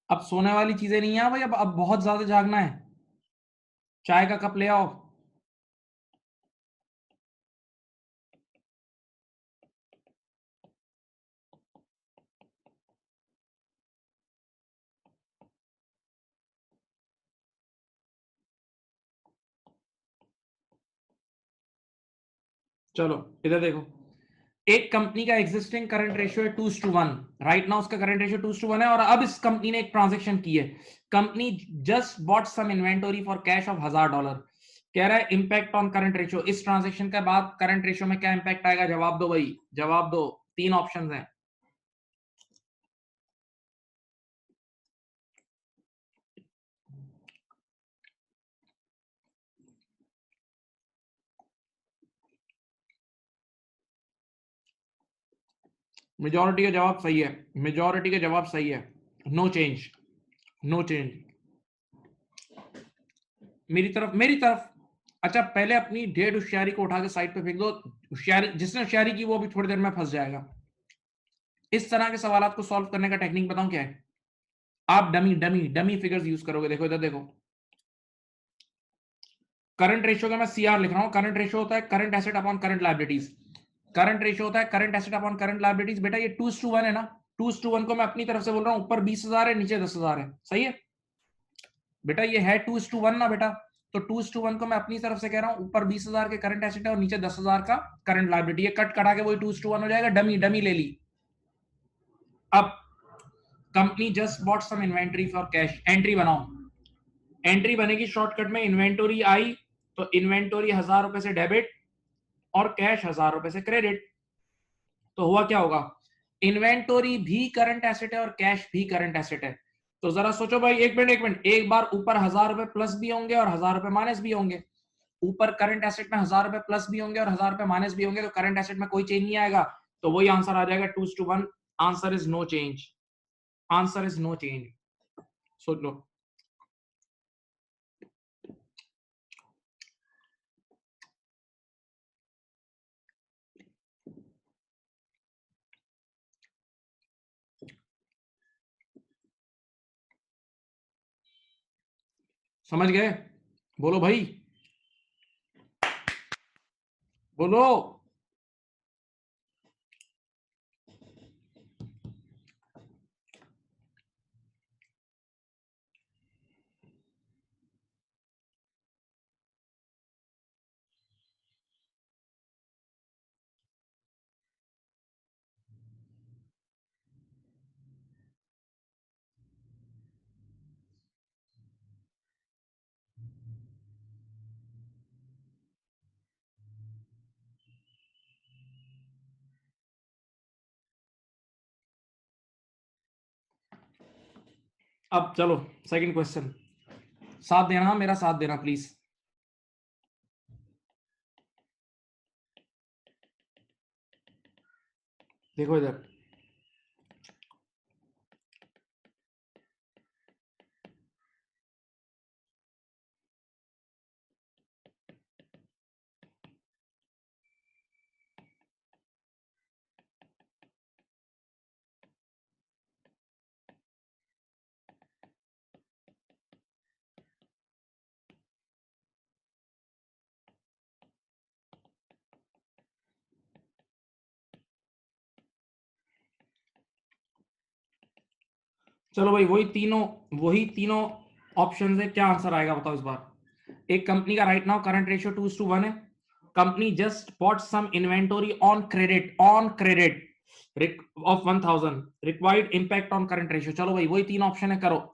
अब सोने वाली चीजें नहीं है भाई, अब बहुत ज्यादा जागना है। चाय का कप ले आओ। चलो इधर देखो, एक कंपनी का एग्जिस्टिंग करंट रेशियो है 2:1, राइट नाउ उसका करंट रेशियो 2:1 है। और अब इस कंपनी ने एक ट्रांजैक्शन की है, company just bought some inventory for cash of $1000। कह रहा है इंपैक्ट ऑन करंट रेशियो, इस ट्रांजैक्शन के बाद करंट रेशियो में क्या इंपैक्ट आएगा, जवाब दो भाई, जवाब दो। 3 ऑप्शंस हैं। मेजॉरिटी का जवाब सही है, मेजॉरिटी का जवाब सही है। No change, no change. मेरी तरफ। अच्छा पहले अपनी ढेर होशियारी को उठा के साइड पे फेंक दो। होशियारी, जिसने होशियारी की वो भी थोड़ी देर में फंस जाएगा। इस तरह के सवालों को सॉल्व करने का टेक्निक बताऊं क्या है, आप dummy dummy dummy figures use करोगे। देखो इधर देखो, करंट रेशियो का मैं सीआर लिख रहा हूं। करंट रेशियो होता है current asset upon current liabilities. Current ratio होता है current asset upon current liabilities. बेटा ये 2:1 है ना, 2:1 को मैं अपनी तरफ से बोल रहा हूं, ऊपर 20,000 है, नीचे 10,000 है, सही है बेटा, ये है 2:1 ना बेटा। तो 2:1 को मैं अपनी तरफ से कह रहा हूं, ऊपर 20,000 के करंट एसेट है और नीचे 10,000 का करंट लायबिलिटी। ये कट कटा के वही 2:1 हो जाएगा, डमी डमी ले ली। अब company just bought some inventory for cash, entry बनाओ। एंट्री बनेगी शॉर्टकट में, इन्वेंटोरी आई तो इन्वेंटोरी 1000 रुपए से डेबिट और कैश 1000 रुपए से क्रेडिट। तो हुआ क्या होगा, इन्वेंटोरी भी करंट एसेट है और कैश भी करंट एसेट है। तो जरा सोचो भाई, एक मिनट एक मिनट, एक बार ऊपर 1000 रुपए प्लस भी होंगे और 1000 रुपए माइनस भी होंगे। ऊपर करंट एसेट में 1000 रुपए प्लस भी होंगे और 1000 रुपए माइनस भी होंगे, तो करंट एसेट में कोई चेंज नहीं आएगा। तो वही आंसर आ जाएगा 2:1। Answer is no change, answer is no change. सोच लो। समझ गए? बोलो भाई, बोलो। अब चलो सेकंड क्वेश्चन, साथ देना, मेरा साथ देना प्लीज। देखो इधर, चलो भाई, वही तीनों ऑप्शन है। क्या आंसर आएगा बताओ इस बार। एक कंपनी का राइट नाउ करंट रेशियो 2:1 है। Company just bought some inventory on credit of 1000, required impact on current ratio. चलो भाई, वही तीन ऑप्शन है, करो।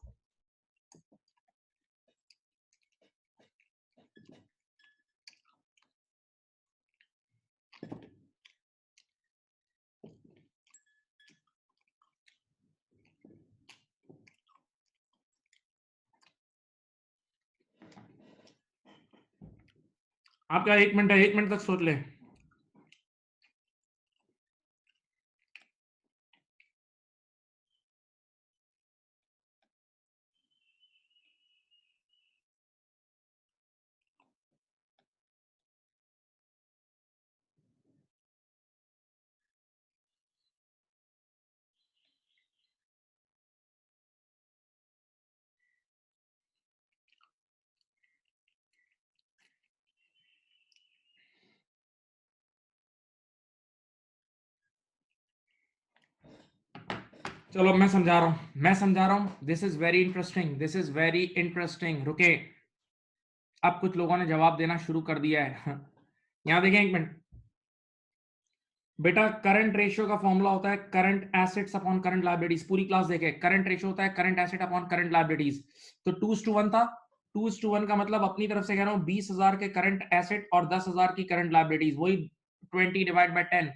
आपका 1 मिनट है, 1 मिनट तक सोच ले। चलो मैं समझा रहा हूं, this is very interesting, this is very interesting. रुके, अब कुछ लोगों ने जवाब देना शुरू कर दिया है। यहां देखें, 1 मिनट बेटा। करंट रेशियो का फॉर्मूला होता है current assets upon current liabilities. पूरी क्लास देखे, करंट रेशियो होता है current asset upon current liabilities. तो 2:1 था। 2:1 का मतलब अपनी तरफ से कह रहा हूं 20,000 के करंट एसेट और 10,000 की करंट लायबिलिटीज, वही 20 डिवाइड बाय 10,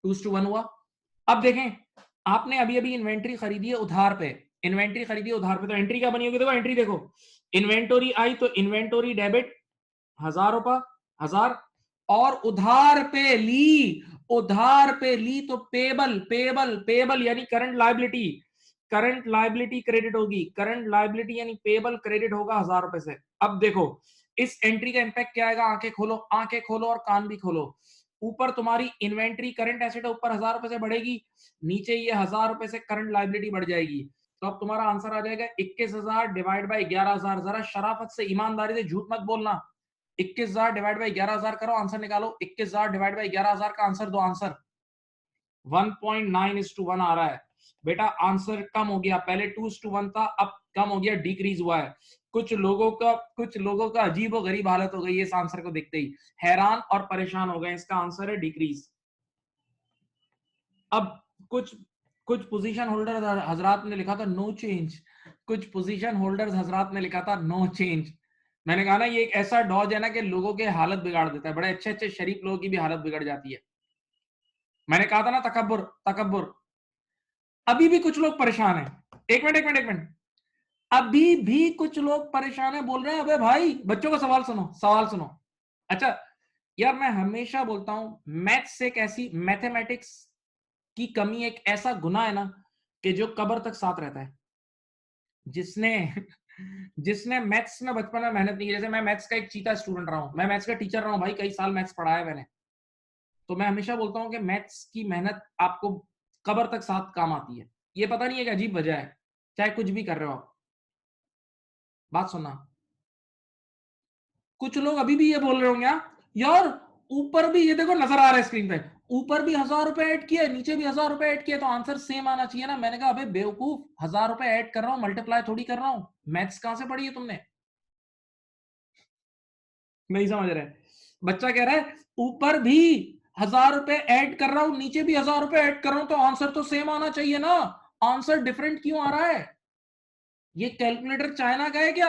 2:1 हुआ। अब देखें, आपने अभी अभी इन्वेंट्री खरीदी है उधार पे, तो एंट्री क्या बनी होगी? देखो एंट्री देखो, इन्वेंटोरी आई तो इन्वेंटोरी डेबिट 1000 रुपया, 1000, और उधार पे ली तो पेबल यानी करंट लायबिलिटी क्रेडिट होगी। करंट लायबिलिटी यानी पेबल क्रेडिट होगा 1000 रुपए से। अब देखो इस एंट्री का इंपैक्ट क्या आएगा। आंखें खोलो और कान भी खोलो। ऊपर तुम्हारी इन्वेंट्री करंट एसेट है, ऊपर 1000 रुपए से बढ़ेगी, नीचे ये 1000 रुपए से करंट लायबिलिटी बढ़ जाएगी। तो अब तुम्हारा आंसर आ जाएगा 21,000 डिवाइड बाई 11,000। जरा शराफत से, ईमानदारी से झूठ मत बोलना। 21,000 डिवाइड बाई 11,000 करो, आंसर निकालो। 21,000 डिवाइड बाई 11,000 का आंसर दो। आंसर 1.9:1 आ रहा है बेटा। आंसर कम हो गया, पहले 2:1 था, अब कम हो गया, डिक्रीज हुआ है। कुछ लोगों का अजीब और गरीब हालत हो गई है इस आंसर को देखते ही, हैरान और परेशान हो गए। इसका आंसर है डिक्रीज। अब कुछ कुछ पोजीशन होल्डर हजरात ने लिखा था नो चेंज, कुछ पोजीशन होल्डर्स हजरात ने लिखा था नो चेंज। मैंने कहा ना, ये एक ऐसा डॉज है ना कि लोगों के हालत बिगाड़ देता है, बड़े अच्छे अच्छे शरीफ लोगों की भी हालत बिगड़ जाती है। मैंने कहा था ना, तकब्बुर तकब्बुर। अभी भी कुछ लोग परेशान हैं। एक मिनट एक मिनट एक मिनट। अभी भी कुछ लोग परेशान है, बोल रहे हैं अबे भाई बच्चों का सवाल सुनो, सवाल सुनो। अच्छा यार, मैं हमेशा बोलता हूं मैथ्स एक ऐसी, मैथमेटिक्स की कमी एक ऐसा गुना है ना कि जो कब्र तक साथ रहता है। जिसने जिसने मैथ्स में बचपन में मेहनत नहीं की, जैसे मैं मैथ्स का एक चीता स्टूडेंट रहा हूं, मैं मैथ्स का टीचर रहा हूं भाई, कई साल मैथ्स पढ़ाया मैंने। तो मैं हमेशा बोलता हूं कि मैथ्स की मेहनत आपको कब्र तक साथ काम आती है। ये पता नहीं है कि अजीब वजह है, चाहे कुछ भी कर रहे हो आप। बात सुनना, कुछ लोग अभी भी ये बोल रहे होंगे, यार ऊपर भी ये देखो नजर आ रहा है स्क्रीन पे, ऊपर भी 1000 रुपए ऐड किए, नीचे भी 1000 रुपए ऐड किए, तो आंसर सेम आना चाहिए ना। मैंने कहा अबे बेवकूफ, 1000 रुपए ऐड कर रहा हूं, मल्टीप्लाई थोड़ी कर रहा हूं। मैथ्स कहां से पढ़ी है तुमने? नहीं समझ रहे। बच्चा कह रहा है ऊपर भी 1000 रुपए ऐड कर रहा हूं, नीचे भी 1000 रुपए ऐड कर रहा हूं, तो आंसर तो सेम आना चाहिए ना। आंसर डिफरेंट क्यों आ रहा है? ये कैलकुलेटर चाइना का है क्या?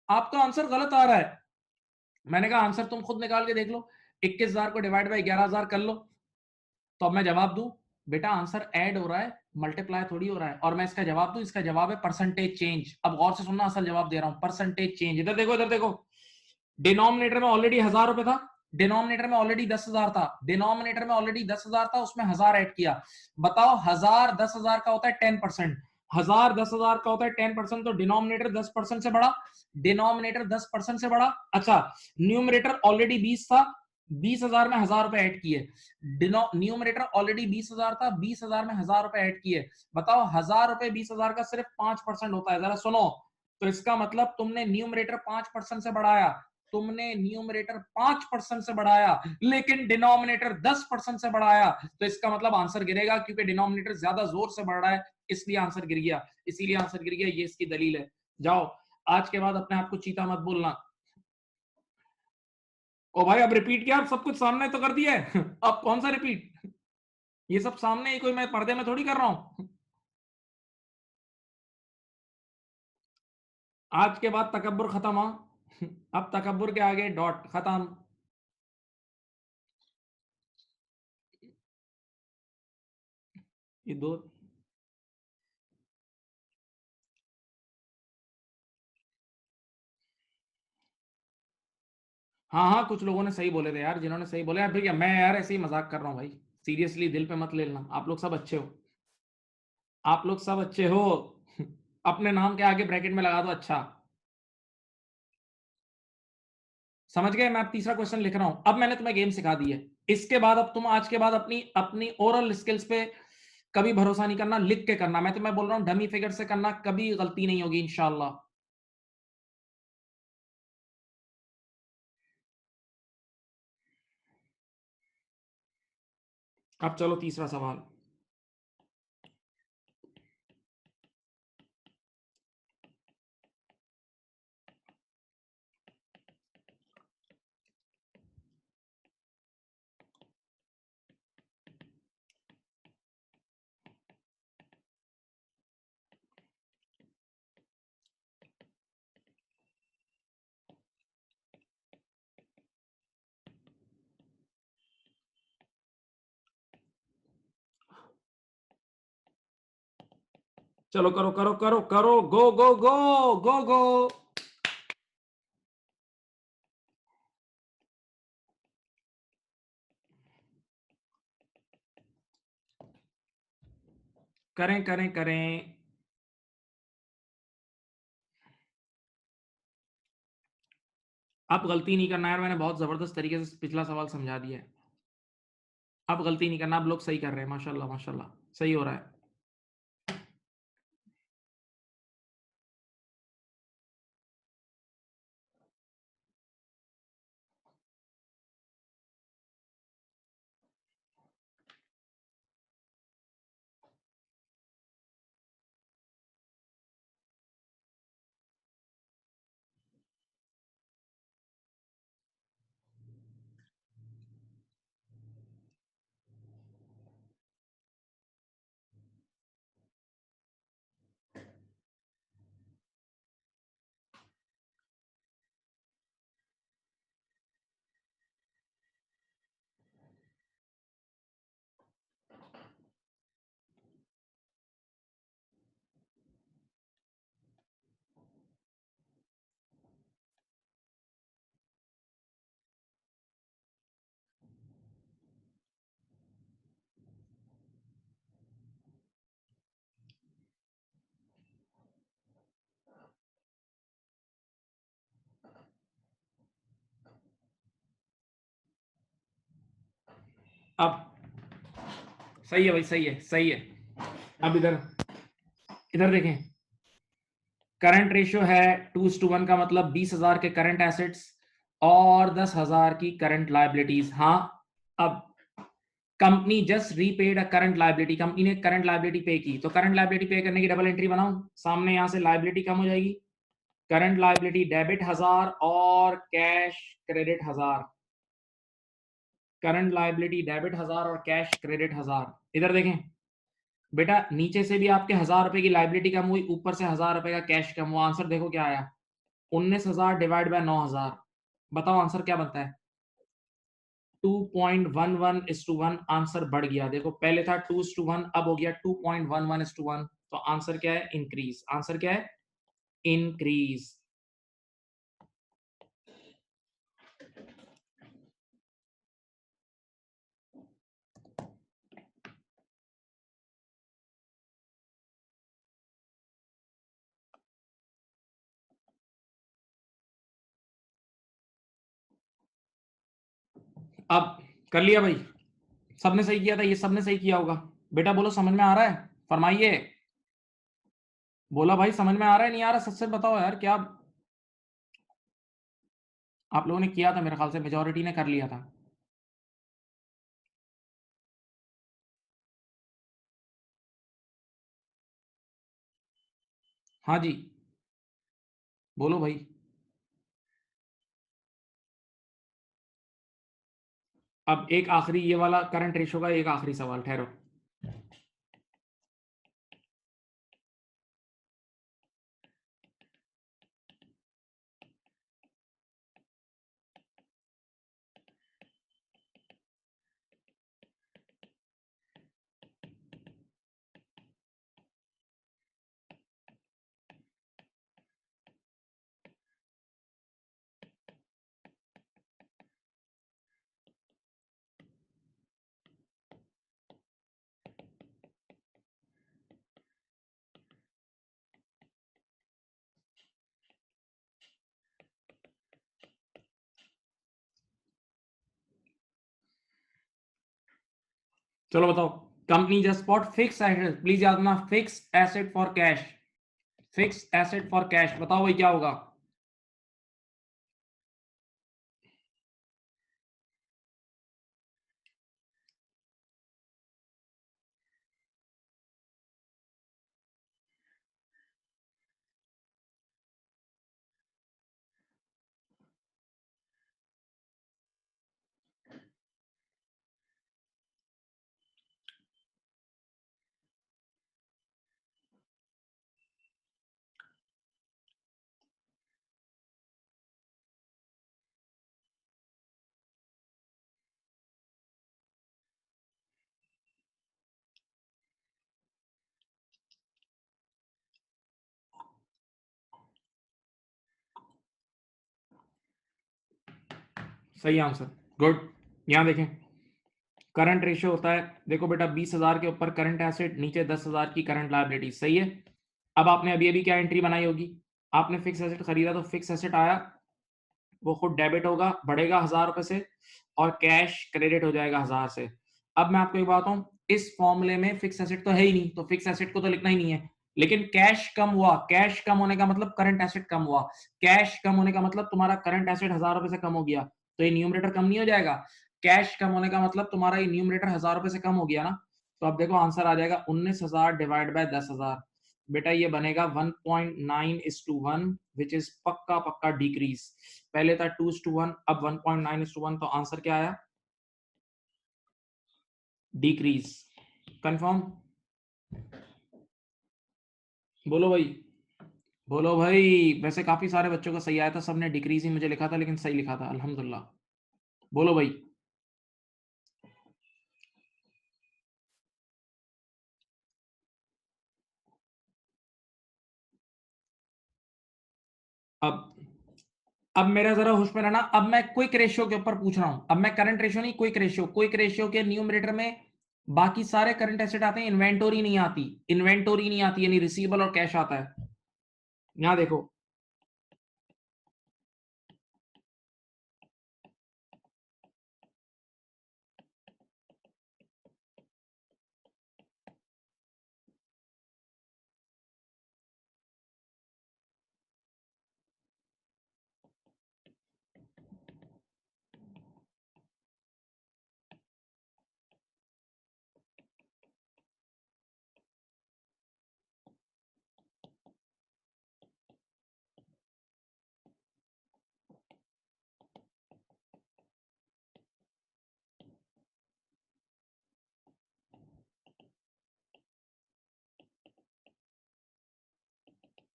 आपका आंसर गलत आ रहा है। मैंने कहा आंसर तुम खुद निकाल के देख लो, 21,000 को डिवाइड बाई 11,000 कर लो। तो अब मैं जवाब दूं, बेटा आंसर ऐड हो रहा है, मल्टीप्लाई थोड़ी हो रहा है। और मैं इसका जवाब दूं, इसका जवाब है परसेंटेज चेंज। अब गौर से सुनना, असल जवाब दे रहा हूं, परसेंटेज चेंज। इधर देखो इधर देखो, डिनोमिनेटर में ऑलरेडी 1000 रुपए था, डिनोमिनेटर में ऑलरेडी 10,000 था, डिनोमिनेटर में ऑलरेडी 10,000 था, उसमें 1000 ऐड किया। बताओ 1000 10,000 का होता है 10%, 1000 10,000 का होता है 10%, तो डिनोमिनेटर 10% से बढ़ा, डिनोमिनेटर 10% से बढ़ा। अच्छा, न्यूमरेटर ऑलरेडी 20 था, 20,000 में 1000 रुपए ऐड किए। न्यूमरेटर ऑलरेडी 20,000 था, 20,000 में 1000 रुपए ऐड किए। बताओ 1000 रुपए 20,000 का सिर्फ 5% होता है, जरा सुनो। तो इसका मतलब तुमने न्यूमरेटर 5% से बढ़ाया, तुमने न्यूमरेटर 5% से बढ़ाया, लेकिन डिनोमिनेटर 10% से बढ़ाया, तो इसका मतलब आंसर गिरेगा, क्योंकि डिनोमिनेटर ज्यादा जोर से बढ़ रहा है, इसलिए आंसर गिर गया, इसीलिए आंसर गिर गया। ये इसकी दलील है। जाओ, आज के बाद अपने आप को चीता मत बोलना। ओ भाई, अब रिपीट किया, अब सब कुछ सामने तो कर दिया है। अब कौन सा रिपीट? ये सब सामने ही, कोई मैं पर्दे में थोड़ी कर रहा हूं। आज के बाद तकब्बुर खत्म। हाँ, अब तकब्बुर के आगे डॉट, खत्म। ये दो। हाँ हाँ, कुछ लोगों ने सही बोले थे यार, जिन्होंने सही बोले यार, भैया मैं यार ऐसे ही मजाक कर रहा हूँ भाई, सीरियसली दिल पे मत ले लेना। आप लोग सब अच्छे हो, आप लोग सब अच्छे हो। अपने नाम के आगे ब्रैकेट में लगा दो अच्छा। समझ गए? मैं अब तीसरा क्वेश्चन लिख रहा हूं। अब मैंने तुम्हें गेम सिखा दी है, इसके बाद अब तुम आज के बाद अपनी अपनी ओरल स्किल्स पे कभी भरोसा नहीं करना, लिख के करना। मैं तुम्हें बोल रहा हूं डमी फिगर से करना, कभी गलती नहीं होगी इंशाल्लाह। अब चलो तीसरा सवाल। चलो करो करो करो करो, गो गो गो, गो गो। करें करें करें। अब गलती नहीं करना यार, मैंने बहुत जबरदस्त तरीके से पिछला सवाल समझा दिया है। अब गलती नहीं करना, अब लोग सही कर रहे हैं, माशाल्लाह माशाल्लाह, सही हो रहा है। अब सही है भाई, सही है, सही है। अब इधर देखें, करंट रेशियो है 2:1 का मतलब 20,000 के करंट एसेट्स और 10,000 की करंट लायबिलिटीज। हाँ, अब company just repaid a current liability, company ने करंट लायबिलिटी पे की, तो करंट लायबिलिटी पे करने की डबल एंट्री बनाऊं, सामने यहां से लायबिलिटी कम हो जाएगी, करंट लायबिलिटी डेबिट 1000 और cash credit 1000, current liability debit 1000 और कैश क्रेडिट 1000। इधर देखें बेटा, नीचे से भी आपके 1000 रुपए की लायबिलिटी कम हुई, ऊपर से 1000 रुपए का कैश कम हुआ, आंसर देखो क्या आया, 19,000 डिवाइड बाय 9,000। बताओ आंसर क्या बनता है? 2.11:1, आंसर बढ़ गया। देखो पहले था 2:1, अब हो गया 2.11:1, तो आंसर क्या है? इंक्रीज। आंसर क्या है? इंक्रीज। अब कर लिया भाई, सबने सही किया था, ये सबने सही किया होगा। बेटा बोलो समझ में आ रहा है? फरमाइए, बोला भाई समझ में आ रहा है नहीं आ रहा? सच सच बताओ यार, क्या आप लोगों ने किया था? मेरे ख्याल से मेजोरिटी ने कर लिया था। हाँ जी, बोलो भाई। अब एक आखिरी ये वाला करंट रेशो का एक आखिरी सवाल, ठहरो। चलो बताओ, company just bot fix asset, please याद रखना, fix asset for cash, fix asset for cash. बताओ भाई क्या होगा? सही आंसर, गुड। यहां देखें, करंट रेशियो होता है, देखो बेटा 20,000 के ऊपर करंट एसेट, नीचे 10,000 की करंट लायबिलिटी, सही है। अब आपने अभी अभी क्या एंट्री बनाई होगी? आपने फिक्स एसेट खरीदा, तो फिक्स एसेट आया, वो खुद डेबिट होगा, बढ़ेगा 1000 रुपए से, और कैश क्रेडिट हो जाएगा 1000 से। अब मैं आपको एक बात बताऊं, इस फॉर्मूले में फिक्स एसेट तो है ही नहीं, तो फिक्स एसेट को तो लिखना ही नहीं है, लेकिन कैश कम हुआ, कैश कम होने का मतलब करंट एसेट कम हुआ, कैश कम होने का मतलब तुम्हारा करंट एसेट 1000 रुपए से कम हो गया, तो ये न्यूमरेटर कम नहीं हो जाएगा? कैश कम होने का मतलब तुम्हारा ये न्यूमरेटर 1000 रुपए से कम हो गया ना, तो अब देखो आंसर आ जाएगा 19,000 डिवाइड बाय 10,000। बेटा ये बनेगा 1.9:1, विच इज पक्का पक्का डिक्रीज। पहले था 2:1, अब 1.9:1, तो आंसर क्या आया? डिक्रीज। कंफर्म? बोलो भाई, बोलो भाई। वैसे काफी सारे बच्चों का सही आया था, सबने डिक्रीज ही मुझे लिखा था, लेकिन सही लिखा था, अल्हम्दुलिल्लाह। बोलो भाई। अब अब मेरा जरा होश में रहना, अब मैं क्विक रेशियो के ऊपर पूछ रहा हूं, अब मैं करंट रेशियो नहीं, क्विक रेशियो। क्विक रेशियो के न्यूमरेटर में बाकी सारे करंट एसेट आते हैं, इन्वेंटोरी नहीं आती, इन्वेंटोरी नहीं आती, यानी रिसीवेबल और कैश आता है। यहां देखो,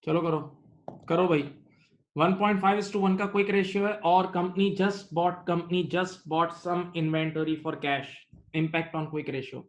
चलो करो करो भाई। 1.5:1 का क्विक रेशियो है और company just bought some inventory for cash. Impact on quick ratio.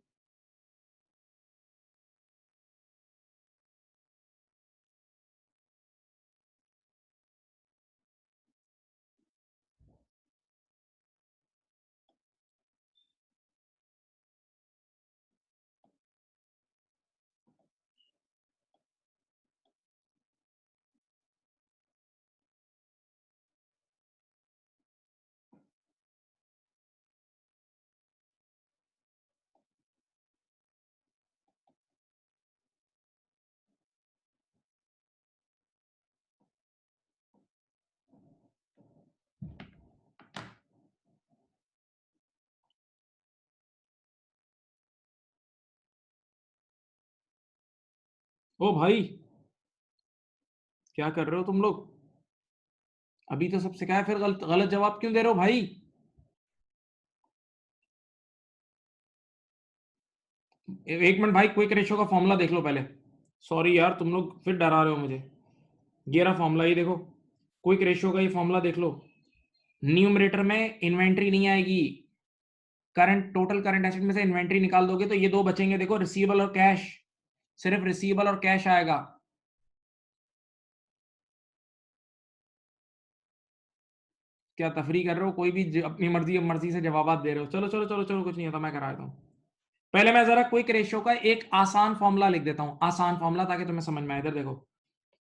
ओ भाई, क्या कर रहे हो तुम लोग? अभी तो सब सिखाया, फिर गलत गलत जवाब क्यों दे रहे हो भाई? एक मिनट भाई, क्विक रेशियो का फॉर्मूला देख लो पहले। सॉरी यार, तुम लोग फिर डरा रहे हो मुझे। ये रहा फॉर्मूला, ये देखो। क्विक रेशियो का ये फॉर्मूला देख लो। न्यूमरेटर में इन्वेंट्री नहीं आएगी। टोटल करंट एसेट में से इन्वेंट्री निकाल दोगे तो ये दो बचेंगे, देखो, रिसीवेबल और कैश। सिर्फ रिसीवेबल और कैश आएगा। क्या तफरी कर रहे हो? कोई भी अपनी मर्जी मर्जी से जवाब दे रहे हो। चलो चलो चलो चलो, कुछ नहीं होता, मैं करा देता हूँ। पहले मैं जरा क्विक रेशियो का एक आसान फॉर्मूला लिख देता हूं, आसान फॉर्मूला, ताकि तुम्हें समझ में आए। इधर देखो,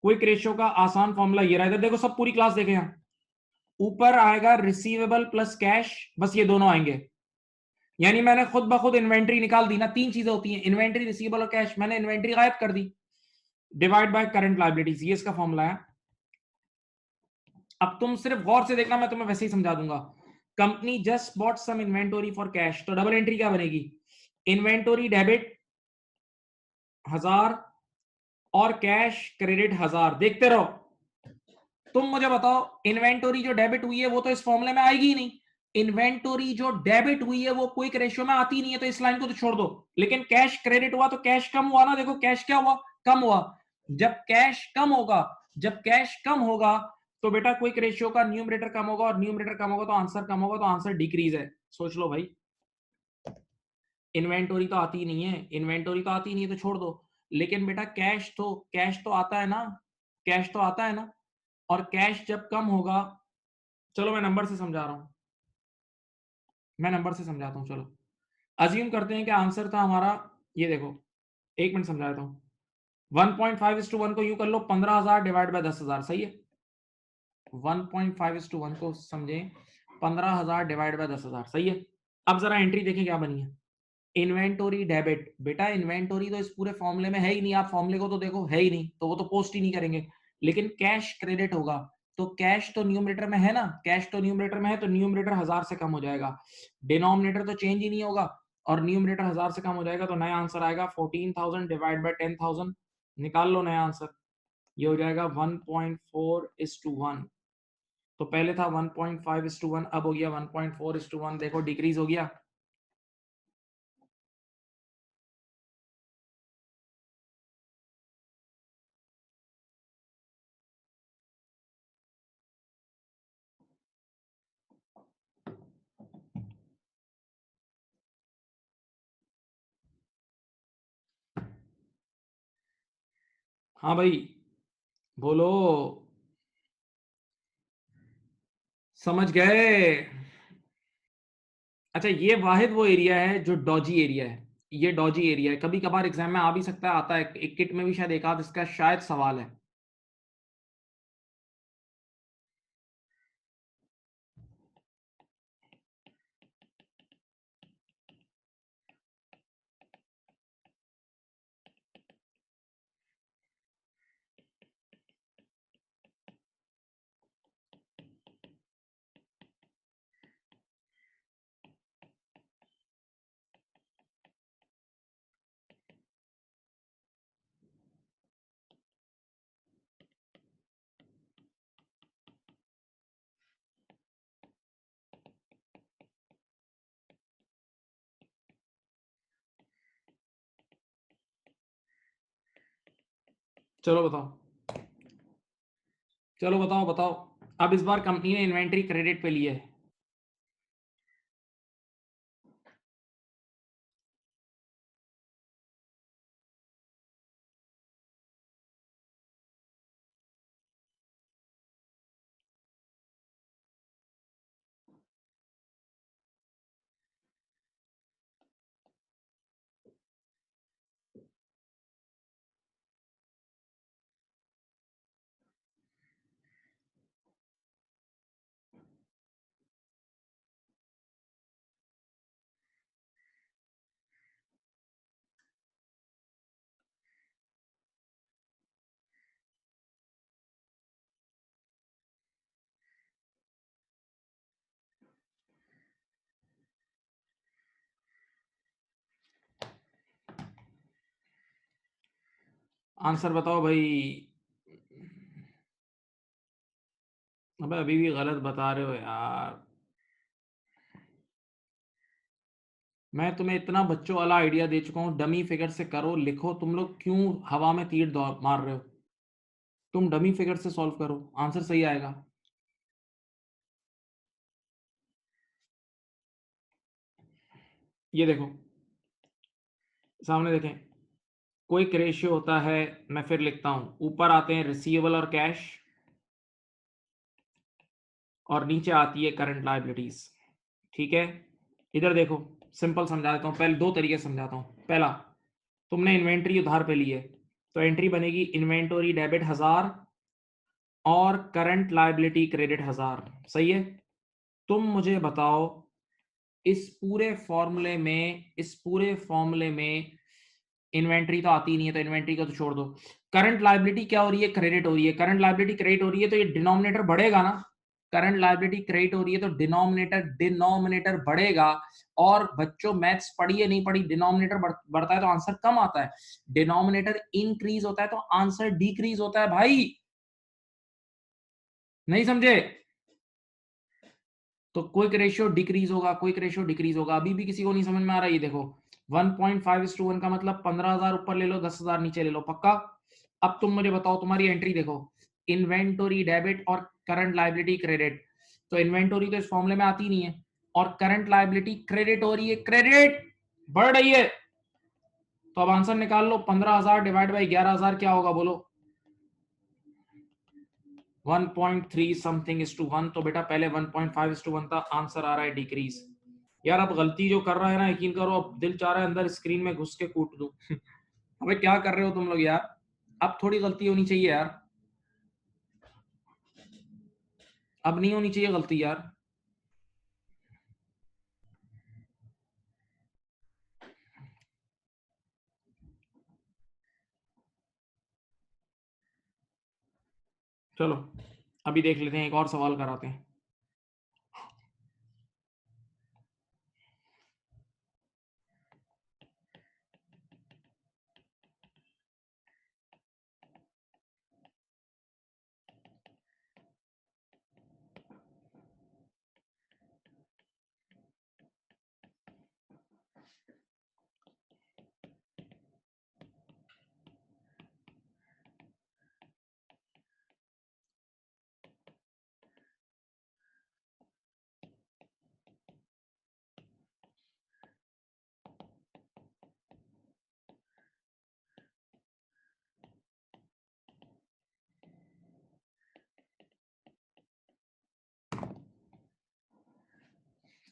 क्विक रेशियो का आसान फॉर्मूला ये रहा। इधर देखो, सब पूरी क्लास देखे यहां। ऊपर आएगा रिसीवेबल प्लस कैश, बस ये दोनों आएंगे। यानी मैंने खुद ब खुद इन्वेंट्री निकाल दी ना। तीन चीजें होती हैं, इन्वेंट्री, रिसीवेबल और कैश। मैंने इन्वेंट्री गायब कर दी। डिवाइड बाय करंट लायबिलिटीज, ये इसका फॉर्मूला है। अब तुम सिर्फ गौर से देखना, मैं तुम्हें वैसे ही समझा दूंगा। Company just bought some inventory for cash, तो डबल एंट्री क्या बनेगी? इन्वेंटोरी डेबिट 1000 और कैश क्रेडिट 1000। देखते रहो। तुम मुझे बताओ, इन्वेंटोरी जो डेबिट हुई है वो तो इस फॉर्मूले में आएगी ही नहीं। इन्वेंटोरी जो डेबिट हुई है वो क्विक रेशियो में आती नहीं है, तो इस लाइन को तो छोड़ दो। लेकिन कैश क्रेडिट हुआ तो कैश कम हुआ ना। देखो, कैश क्या हुआ? कम हुआ। जब कैश कम होगा, जब कैश कम होगा, तो बेटा क्विक रेशियो का न्यूमरेटर कम होगा, और न्यूमरेटर कम होगा तो आंसर कम होगा, तो आंसर डिक्रीज है। सोच लो भाई। इन्वेंटोरी तो आती ही नहीं है, इन्वेंटोरी तो आती ही नहीं है, तो छोड़ दो। लेकिन बेटा कैश तो आता है ना। कैश तो आता है ना। और कैश जब कम होगा, चलो मैं नंबर से समझा रहा हूं। मैं नंबर से समझाता हूं, चलो। अज्यूम करते हैं कि आंसर था हमारा, ये देखो, एक मिनट समझा देता हूं। 1.5:1 को यूं कर लो, 15,000 डिवाइड बाय 10,000, सही है। 1.5:1 को समझे, 15,000 डिवाइड बाय 10,000, सही है। अब जरा एंट्री देखें क्या बनी है। इन्वेंटोरी डेबिट, बेटा इन्वेंटोरी तो इस पूरे फॉर्मूले में है ही नहीं। आप फॉर्मूले को तो देखो, है ही नहीं, तो वो तो पोस्ट ही नहीं करेंगे। लेकिन कैश क्रेडिट होगा, तो कैश तो न्यूमरेटर में है ना। कैश तो न्यूमरेटर में है, तो न्यूमरेटर 1000 से कम हो जाएगा। डिनोमिनेटर तो चेंज ही नहीं होगा, और न्यूमरेटर 1000 से कम हो जाएगा, तो नया आंसर आएगा 14,000 डिवाइड बाय 10,000। निकाल लो नया आंसर। ये हो जाएगा 1.4:1। तो पहले था 1.5:1, अब हो गया 1.4:1। देखो, डिक्रीज हो गया। हाँ भाई, बोलो। समझ गए। अच्छा, ये वाहिद वो एरिया है जो डॉजी एरिया है। ये डॉजी एरिया है, कभी कभार एग्जाम में आ भी सकता है, आता है एक किट में भी शायद, एक आध इसका शायद सवाल है। चलो बताओ। चलो बताओ बताओ। अब इस बार कंपनी ने इन्वेंट्री क्रेडिट पे ली है। आंसर बताओ भाई। अबे अभी भी गलत बता रहे हो यार। मैं तुम्हें इतना बच्चों वाला आइडिया दे चुका हूँ, डमी फिगर से करो, लिखो। तुम लोग क्यों हवा में तीर मार रहे हो? तुम डमी फिगर से सॉल्व करो, आंसर सही आएगा। ये देखो, सामने देखें। क्विक रेशियो होता है, मैं फिर लिखता हूं, ऊपर आते हैं रिसीवेबल और कैश, और नीचे आती है करंट लायबिलिटीज। ठीक है, इधर देखो, सिंपल समझा देता हूं। पहले दो तरीके से समझाता हूं। पहला, तुमने इन्वेंट्री उधार पे ली है, तो एंट्री बनेगी इन्वेंटरी डेबिट 1000 और करंट लायबिलिटी क्रेडिट 1000। सही है। तुम मुझे बताओ, इस पूरे फॉर्मूले में इन्वेंट्री तो आती ही नहीं है, तो इन्वेंट्री को तो छोड़ दो। करंट लायबिलिटी क्या हो रही है? क्रेडिट हो रही है। करंट लायबिलिटी क्रेडिट हो रही है, तो ये डिनोमिनेटर बढ़ेगा ना। करंट लायबिलिटी क्रेडिट हो रही है, तो डिनोमिनेटर बढ़ेगा। और बच्चों, मैथ्स पढ़ी है नहीं पढ़ी, डिनोमिनेटर बढ़ता है तो आंसर कम आता है, डिनोमिनेटर इंक्रीज होता है तो आंसर डिक्रीज होता है भाई। नहीं समझे? तो क्विक रेशियो डिक्रीज होगा, क्विक रेशियो डिक्रीज होगा। अभी भी किसी को नहीं समझ में आ रहा है? ये देखो, 1.5:1 का मतलब 15,000 ऊपर ले लो, 10,000 नीचे ले लो, पक्का? अब तुम मुझे बताओ, तुम्हारी एंट्री देखो, इन्वेंटोरी डेबिट और करंट लायबिलिटी क्रेडिट। तो इन्वेंटोरी तो इस फॉर्मूले में आती नहीं है, और करंट लायबिलिटी क्रेडिट हो रही है, क्रेडिट बढ़ रही है। तो अब आंसर निकाल लो, 15,000 डिवाइड बाई 11,000 क्या होगा बोलो? 1.3 समथिंग इज टू 1। तो बेटा पहले 1.5 इज टू 1 था, आंसर आ रहा है डिक्रीज। यार अब गलती जो कर रहा है ना, यकीन करो, अब दिल चाह रहा है अंदर स्क्रीन में घुस के कूट दूं। अबे क्या कर रहे हो तुम लोग यार? अब थोड़ी गलती होनी चाहिए यार, अब नहीं होनी चाहिए गलती यार। चलो अभी देख लेते हैं, एक और सवाल कराते हैं।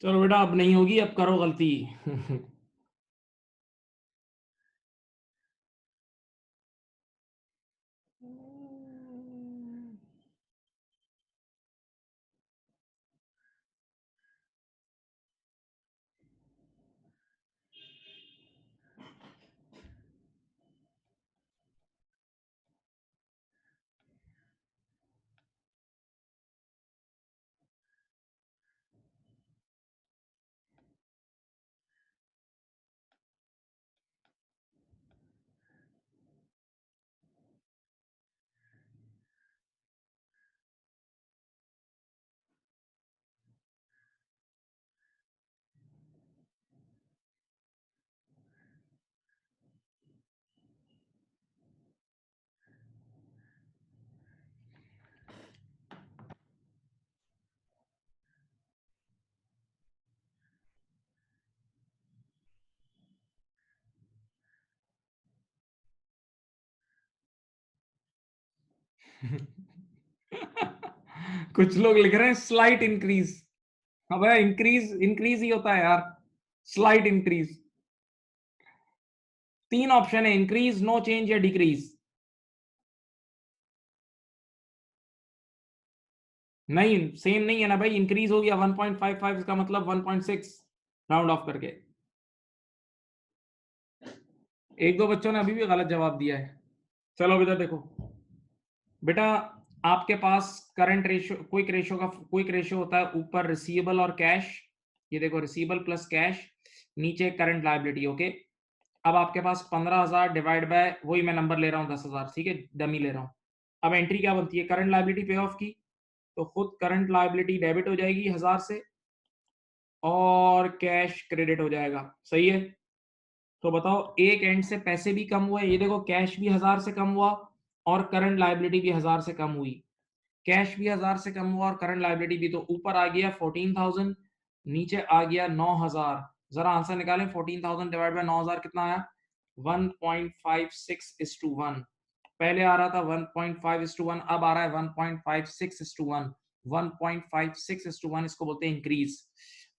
चलो बेटा, अब नहीं होगी, अब करो गलती। कुछ लोग लिख रहे हैं स्लाइट इंक्रीज। हाँ भैया, इंक्रीज इंक्रीज ही होता है यार, स्लाइट इंक्रीज। 3 ऑप्शन है, इंक्रीज, नो चेंज या डिक्रीज। नहीं, सेम नहीं है ना भाई, इंक्रीज हो गया 1.55, इसका मतलब 1.6 राउंड ऑफ करके। एक दो बच्चों ने अभी भी गलत जवाब दिया है। चलो बेटा देखो, बेटा आपके पास करंट रेशियो, क्विक रेशियो होता है, ऊपर रिसीवेबल और कैश। ये देखो, रिसीवेबल प्लस कैश, नीचे करंट लायबिलिटी। ओके, अब आपके पास 15,000 डिवाइड बाय, वही मैं नंबर ले रहा हूँ 10,000, ठीक है, डमी ले रहा हूँ। अब एंट्री क्या बनती है, करंट लायबिलिटी पे ऑफ की, तो खुद करंट लायबिलिटी डेबिट हो जाएगी 1000 से, और कैश क्रेडिट हो जाएगा। सही है, तो बताओ एक एंड से पैसे भी कम हुए, ये देखो कैश भी 1000 से कम हुआ और करंट लायबिलिटी भी 1000 से कम हुई। कैश भी 1000 से कम हुआ और करंट लायबिलिटी भी, तो ऊपर आ गया 14,000, नीचे आ गया 9,000। जरा आंसर निकालें, 14,000 डिवाइड बाय 9,000 कितना आया, 1.56:1। पहले आ रहा था 1.5:1, अब आ रहा है 1.56:1। 1.56:1 इसको बोलते हैं इंक्रीज।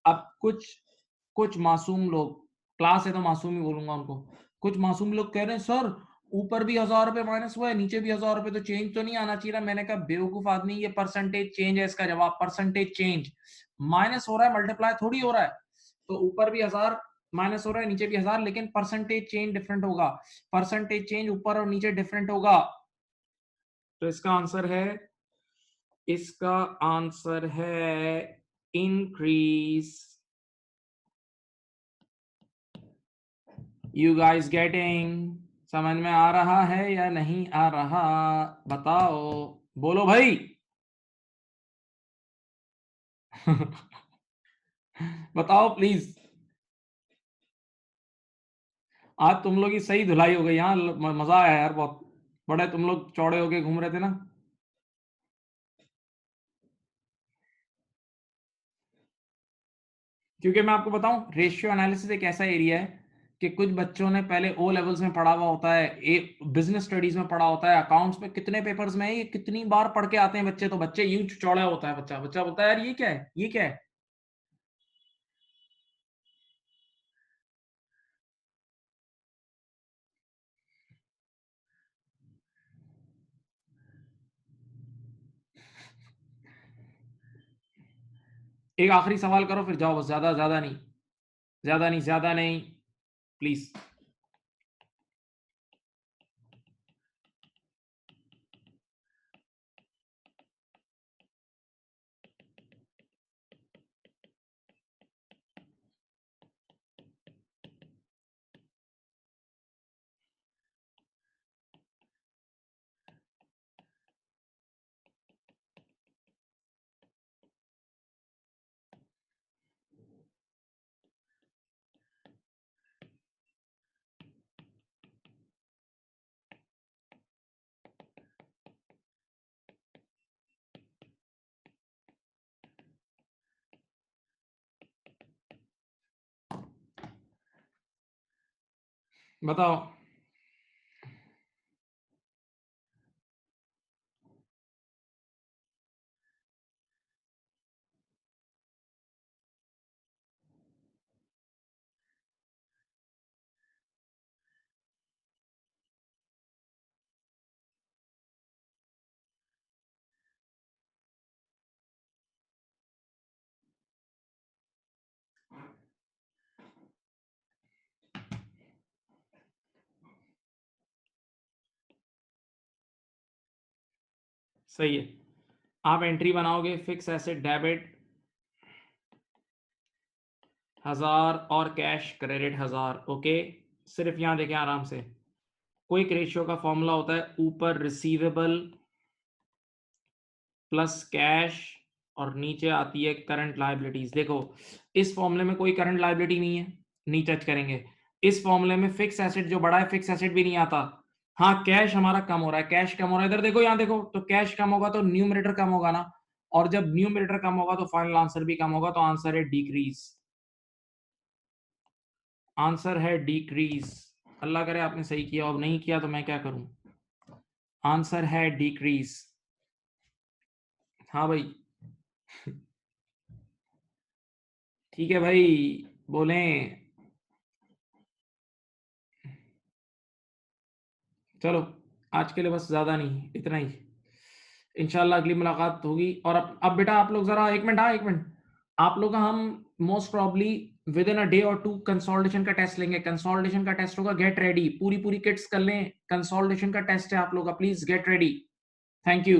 अब कुछ मासूम लोग, क्लास है तो मासूम ही बोलूंगा उनको, कुछ मासूम लोग कह रहे हैं सर ऊपर भी 1000 रुपए माइनस हुआ है, नीचे भी 1000 रुपए, तो चेंज तो नहीं आना चाहिए। मैंने कहा बेवकूफ आदमी, ये परसेंटेज चेंज है, इसका जवाब परसेंटेज चेंज। माइनस हो रहा है, मल्टीप्लाई थोड़ी हो रहा है। तो ऊपर भी 1000 माइनस हो रहा है, नीचे भी 1000, लेकिन परसेंटेज चेंज डिफरेंट होगा। परसेंटेज चेंज ऊपर और नीचे डिफरेंट होगा। तो इसका आंसर है इंक्रीज। You guys getting? समझ में आ रहा है या नहीं आ रहा, बताओ, बोलो भाई। बताओ प्लीज। आज तुम लोग की सही धुलाई हो गई यहाँ, मजा आया यार बहुत। बड़े तुम लोग चौड़े होके घूम रहे थे ना। क्योंकि मैं आपको बताऊं, रेशियो एनालिसिस एक ऐसा एरिया है कि कुछ बच्चों ने पहले ओ लेवल्स में पढ़ा हुआ होता है, बिजनेस स्टडीज में पढ़ा होता है, अकाउंट्स में कितने पेपर्स में है, ये कितनी बार पढ़ के आते हैं बच्चे, तो बच्चे यूं चौड़ा होता है बच्चा, बच्चा बोलता है यार ये क्या है, ये क्या है। एक आखिरी सवाल करो फिर जाओ, बस, ज्यादा ज्यादा नहीं, ज्यादा नहीं, ज्यादा नहीं, प्लीज। बताओ। सही है, आप एंट्री बनाओगे, फिक्स एसेट डेबिट 1000 और कैश क्रेडिट 1000। ओके, सिर्फ यहां देखें आराम से, क्विक रेशियो का फॉर्मूला होता है ऊपर रिसीवेबल प्लस कैश और नीचे आती है करंट लायबिलिटीज। देखो इस फॉर्मूले में कोई करंट लायबिलिटी नहीं है, नहीं टच करेंगे। इस फॉर्मूले में फिक्स एसेट जो बड़ा है, फिक्स एसेट भी नहीं आता। हाँ, कैश हमारा कम हो रहा है, कैश कम हो रहा है, इधर देखो, यहाँ देखो, तो कैश कम होगा तो न्यूमरेटर कम होगा ना, और जब न्यूमरेटर कम होगा तो फाइनल आंसर भी कम होगा, तो आंसर है डिक्रीज। आंसर है डिक्रीज। अल्लाह करे आपने सही किया, अब नहीं किया तो मैं क्या करूं। आंसर है डिक्रीज। हाँ भाई ठीक है भाई, बोलें। चलो आज के लिए बस ज़्यादा नहीं, इतना ही। इंशाल्लाह अगली मुलाकात होगी। और अब बेटा आप लोग ज़रा 1 मिनट, हाँ 1 मिनट, आप लोग का हम most probably with in a day और 2 कंसोलिडेशन का टेस्ट लेंगे। कंसोलिडेशन का टेस्ट होगा, गेट रेडी, पूरी किट्स कर लें, कंसोलिडेशन का टेस्ट है आप लोग का, please get ready. Thank you.